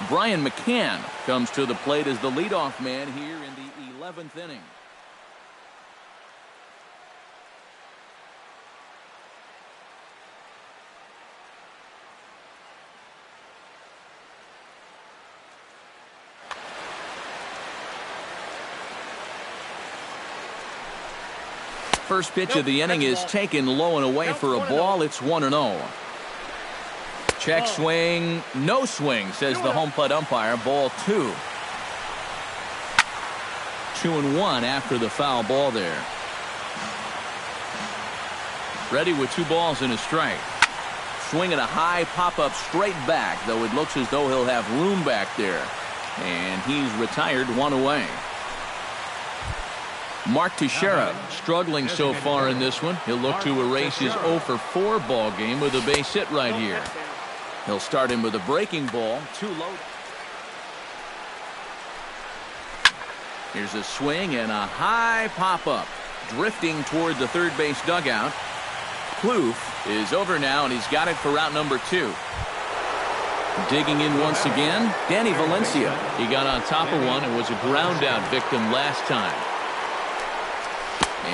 Brian McCann comes to the plate as the leadoff man here in the 11th inning. First pitch of the inning is taken low and away for a ball. It's 1-0. Check swing, no swing, says the home plate umpire. Ball 2. 2-1 after the foul ball there. Ready with 2 balls and a strike. Swinging a high pop-up straight back, though it looks as though he'll have room back there. And he's retired 1 away. Mark Teixeira struggling so far in this one. He'll look to erase his 0 for 4 ball game with a base hit right here. He'll start him with a breaking ball. 2 low. Here's a swing and a high pop-up. Drifting toward the third base dugout. Kloof is over now, and he's got it for route number 2. Digging in once again, Danny Valencia. He got on top of one and was a ground-out victim last time.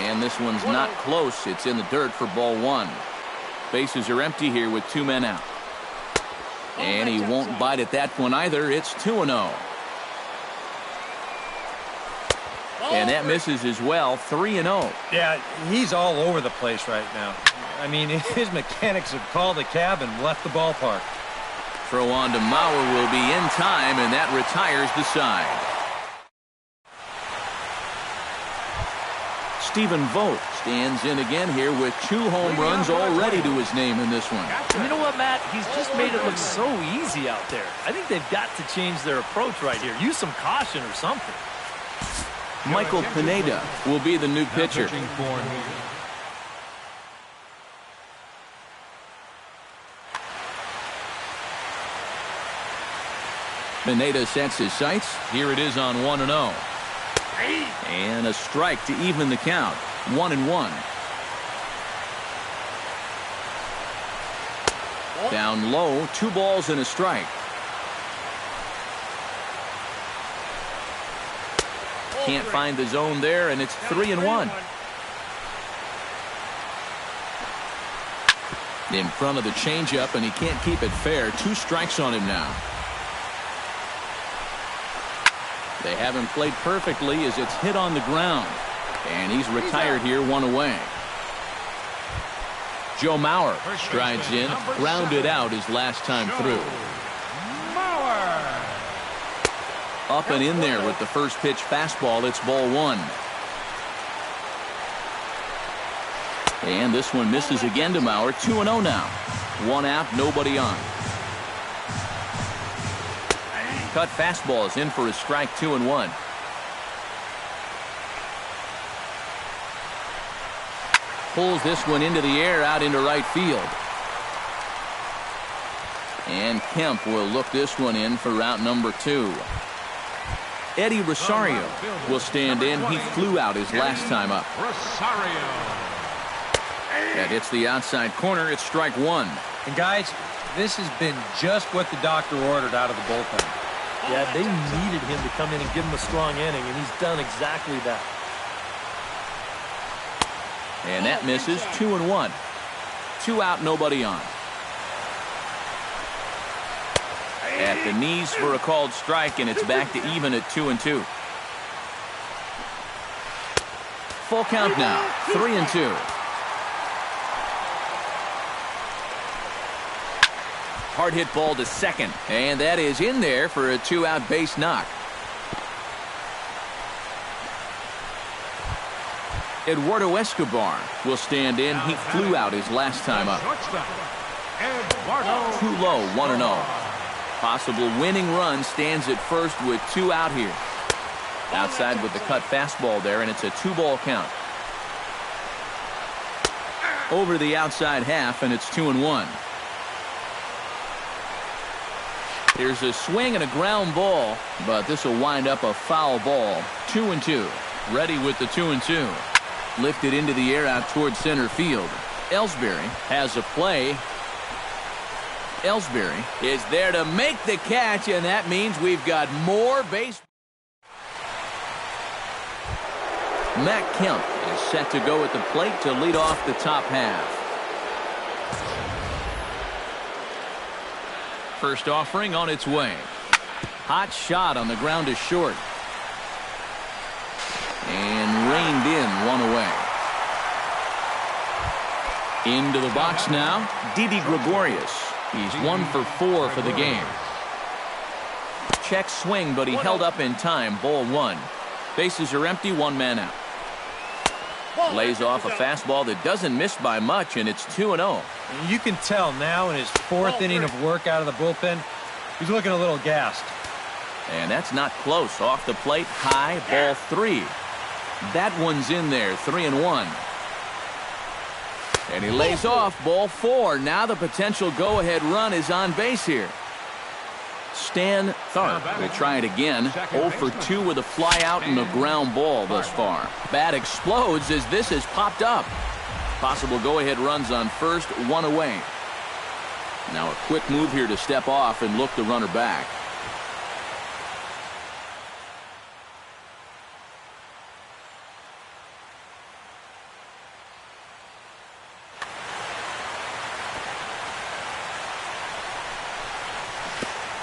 And this one's not close. It's in the dirt for ball 1. Bases are empty here with 2 men out. And he won't bite at that one either. It's 2-0. And that misses as well. 3-0. Yeah, he's all over the place right now. I mean, his mechanics have called a cab and left the ballpark. Throw on to Mauer will be in time, and that retires the side. Stephen Vogt stands in again here with 2 home runs already to his name in this one. And you know what, Matt? He's just made it look so easy out there. I think they've got to change their approach right here. Use some caution or something. Michael Pineda will be the new pitcher. Pineda sets his sights. Here it is on 1-0. And a strike to even the count. 1-1. Down low, 2 balls and a strike. Can't find the zone there, and it's 3-1. In front of the changeup, and he can't keep it fair. 2 strikes on him now. They have him played perfectly as it's hit on the ground. And he's retired here 1 away. Joe Mauer strides in, grounded out his last time through. Up and in there with the first pitch fastball. It's ball 1. And this one misses again to Mauer. 2-0 now. 1 out, nobody on. Cut fastball is in for a strike. 2-1. Pulls this one into the air out into right field. And Kemp will look this one in for route number 2. Eddie Rosario will stand in. He flew out his last time up. That hits the outside corner. It's strike 1. And guys, this has been just what the doctor ordered out of the bullpen. Yeah, they needed him to come in and give him a strong inning, and he's done exactly that. And that misses. 2-1. 2 out, nobody on. At the knees for a called strike, and it's back to even at 2-2. Full count now. 3-2. Hard hit ball to second, and that is in there for a 2-out base knock. Eduardo Escobar will stand in. He flew out his last time up. Too low, 1-0. Possible winning run stands at first with 2 out here. Outside with the cut fastball there, and it's a 2-ball count. Over the outside half, and it's 2-1. Here's a swing and a ground ball, but this will wind up a foul ball. 2-2. Ready with the 2-2. Lifted into the air out toward center field. Ellsbury has a play. Ellsbury is there to make the catch, and that means we've got more base. Matt Kemp is set to go at the plate to lead off the top half. First offering on its way. Hot shot on the ground is short. And reined in 1 away. Into the box now, Didi Gregorius. He's 1 for 4 for the game. Check swing, but he held up in time. Ball 1. Bases are empty, one man out. Lays off a fastball that doesn't miss by much, and it's 2-0. You can tell now in his fourth inning of work out of the bullpen, he's looking a little gassed. And that's not close. Off the plate, high, ball 3. That one's in there, 3-1. And he lays off, ball 4. Now the potential go-ahead run is on base here. Stan Tharp will try it again. 0 for 2 with a fly out and a ground ball thus far. Bat explodes as this has popped up. Possible go-ahead runs on first, 1 away. Now a quick move here to step off and look the runner back.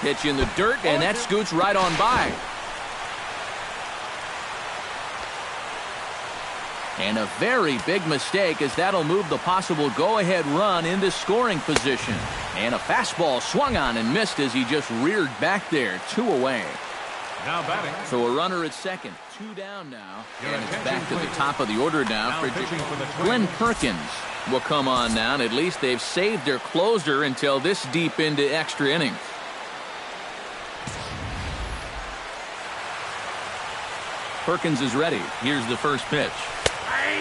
Pitch in the dirt, and that scoots right on by. And a very big mistake, as that'll move the possible go-ahead run into scoring position. And a fastball swung on and missed as he just reared back there. 2 away. Now batting. So a runner at second. 2 down now. And it's back to the top of the order now. Glenn Perkins will come on now, and at least they've saved their closer until this deep into extra innings. Perkins is ready. Here's the first pitch.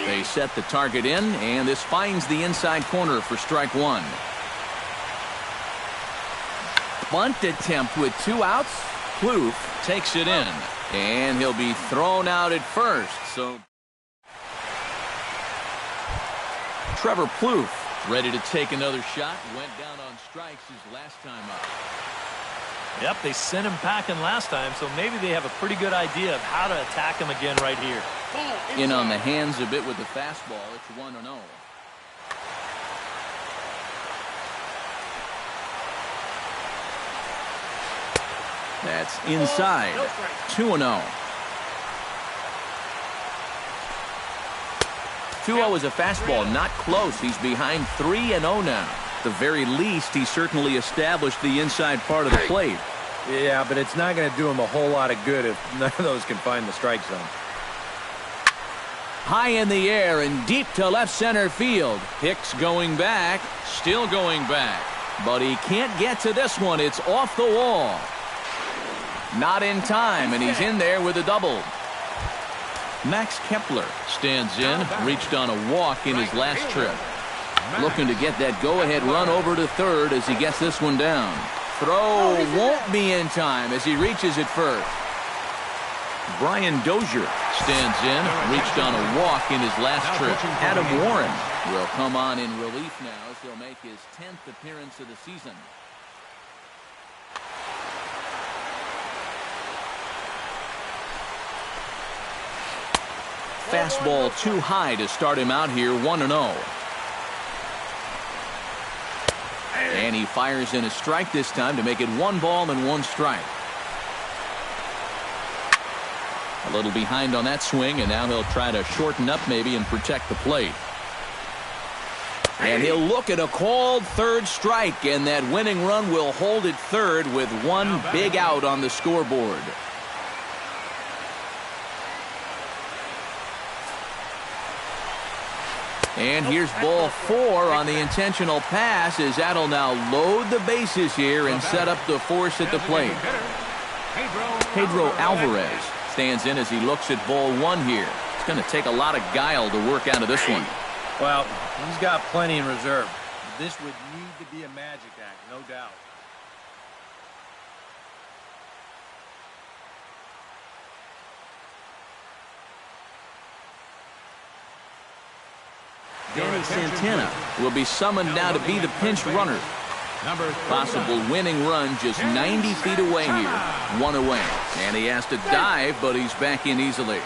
They set the target in, and this finds the inside corner for strike 1. Bunt attempt with 2 outs. Plouffe takes it in, and he'll be thrown out at first. So Trevor Plouffe ready to take another shot. Went down on strikes his last time up. Yep, they sent him packing last time, so maybe they have a pretty good idea of how to attack him again right here. In on the hands a bit with the fastball. It's 1-0. That's inside. 2-0. 2-0 is a fastball, not close. He's behind 3-0 now. At the very least, he certainly established the inside part of the plate. Yeah, but it's not going to do him a whole lot of good if none of those can find the strike zone. High in the air and deep to left center field. Hicks going back, still going back. But he can't get to this one. It's off the wall. Not in time, and he's in there with a double. Max Kepler stands in, reached on a walk in his last trip. Looking to get that go-ahead run over to third as he gets this one down. Throw won't be in time as he reaches at first. Brian Dozier stands in, reached on a walk in his last trip. Adam Warren will come on in relief now as he'll make his 10th appearance of the season. Fastball too high to start him out here, 1-0. And he fires in a strike this time to make it 1 ball and 1 strike. A little behind on that swing, and now he'll try to shorten up maybe and protect the plate. And he'll look at a called third strike, and that winning run will hold at third with 1 big out on the scoreboard. And here's ball 4 on the intentional pass as that'll now load the bases here and set up the force at the plate. Pedro Alvarez stands in as he looks at ball 1 here. It's going to take a lot of guile to work out of this one. Well, he's got plenty in reserve. This would need to be a magic act, no doubt. Danny Santana will be summoned now to be the pinch runner. Possible winning run just 90 feet away here. 1 away. And he has to dive, but he's back in easily.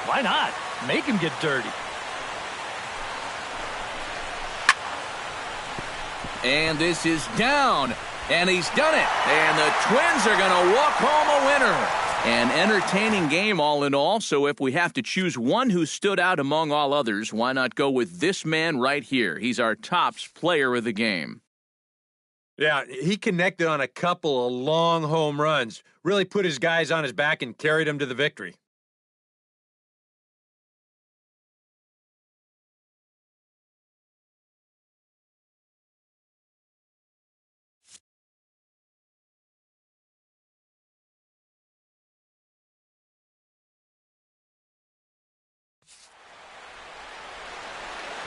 Why not? Make him get dirty. And this is down. And he's done it. And the Twins are going to walk home a winner. An entertaining game all in all, so if we have to choose one who stood out among all others, why not go with this man right here? He's our tops player of the game. Yeah, he connected on a couple of long home runs, really put his guys on his back and carried them to the victory.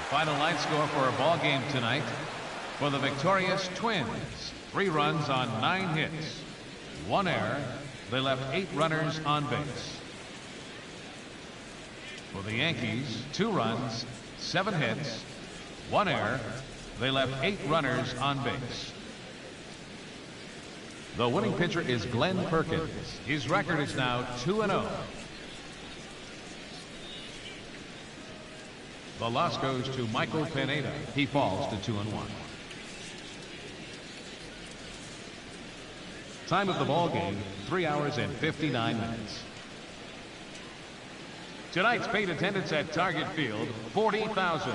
Final line score for our ball game tonight. For the victorious Twins, 3 runs on 9 hits, 1 error. They left 8 runners on base. For the Yankees, 2 runs, 7 hits, 1 error. They left 8 runners on base. The winning pitcher is Glenn Perkins. His record is now 2-0. The loss goes to Michael Pineda. He falls to 2-1. Time of the ball game, 3 hours and 59 minutes. Tonight's paid attendance at Target Field, 40,000.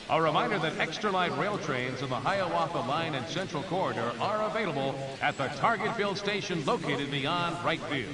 A reminder that extra light rail trains in the Hiawatha Line and Central Corridor are available at the Target Field station located beyond right field.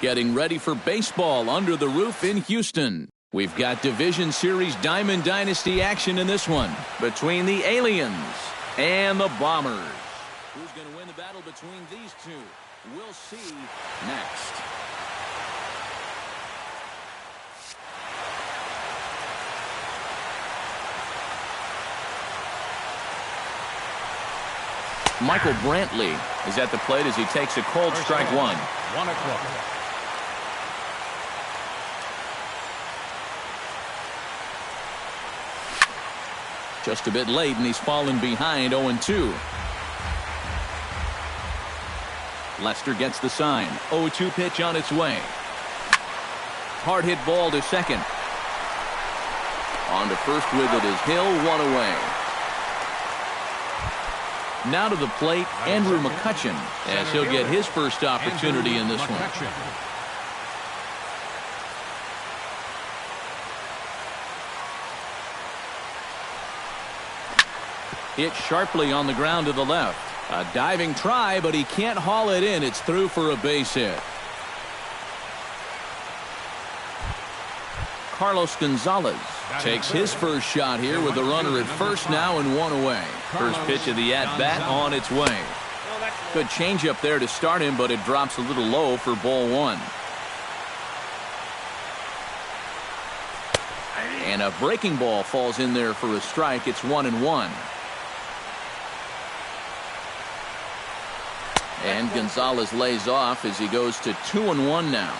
Getting ready for baseball under the roof in Houston. We've got Division Series Diamond Dynasty action in this one between the Aliens and the Bombers. Who's going to win the battle between these two? We'll see next. Michael Brantley is at the plate as he takes a cold strike one. 1-0. Just a bit late, and he's fallen behind 0-2. Lester gets the sign. 0-2 pitch on its way. Hard hit ball to second. On to first with it is Hill, one away. Now to the plate, Andrew McCutchen, as he'll get his first opportunity in this one. Hit sharply on the ground to the left. A diving try, but he can't haul it in. It's through for a base hit. Carlos Gonzalez takes his first shot here with the runner at first now and one away. First pitch of the at-bat on its way. Good changeup there to start him, but it drops a little low for ball one. And a breaking ball falls in there for a strike. It's 1-1. And Gonzalez lays off as he goes to 2-1 now.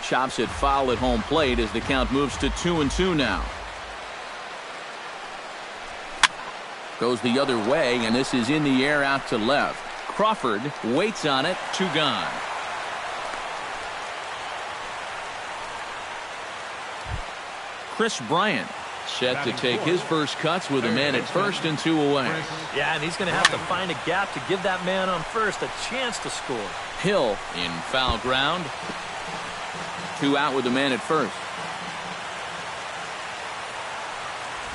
Chops it foul at home plate as the count moves to 2-2 now. Goes the other way, and this is in the air out to left. Crawford waits on it, 2 gone. Chris Bryant set to take his first cuts with a man at first and 2 away. Yeah, and he's going to have to find a gap to give that man on first a chance to score. Hill in foul ground. 2 out with a man at first.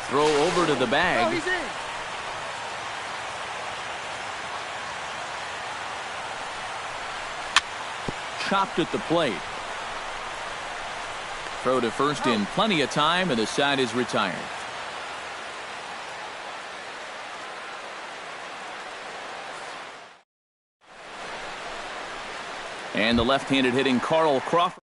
Throw over to the bag. Oh, he's in. Chopped at the plate. Throw to first in plenty of time, and the side is retired. And the left-handed hitting Carl Crawford.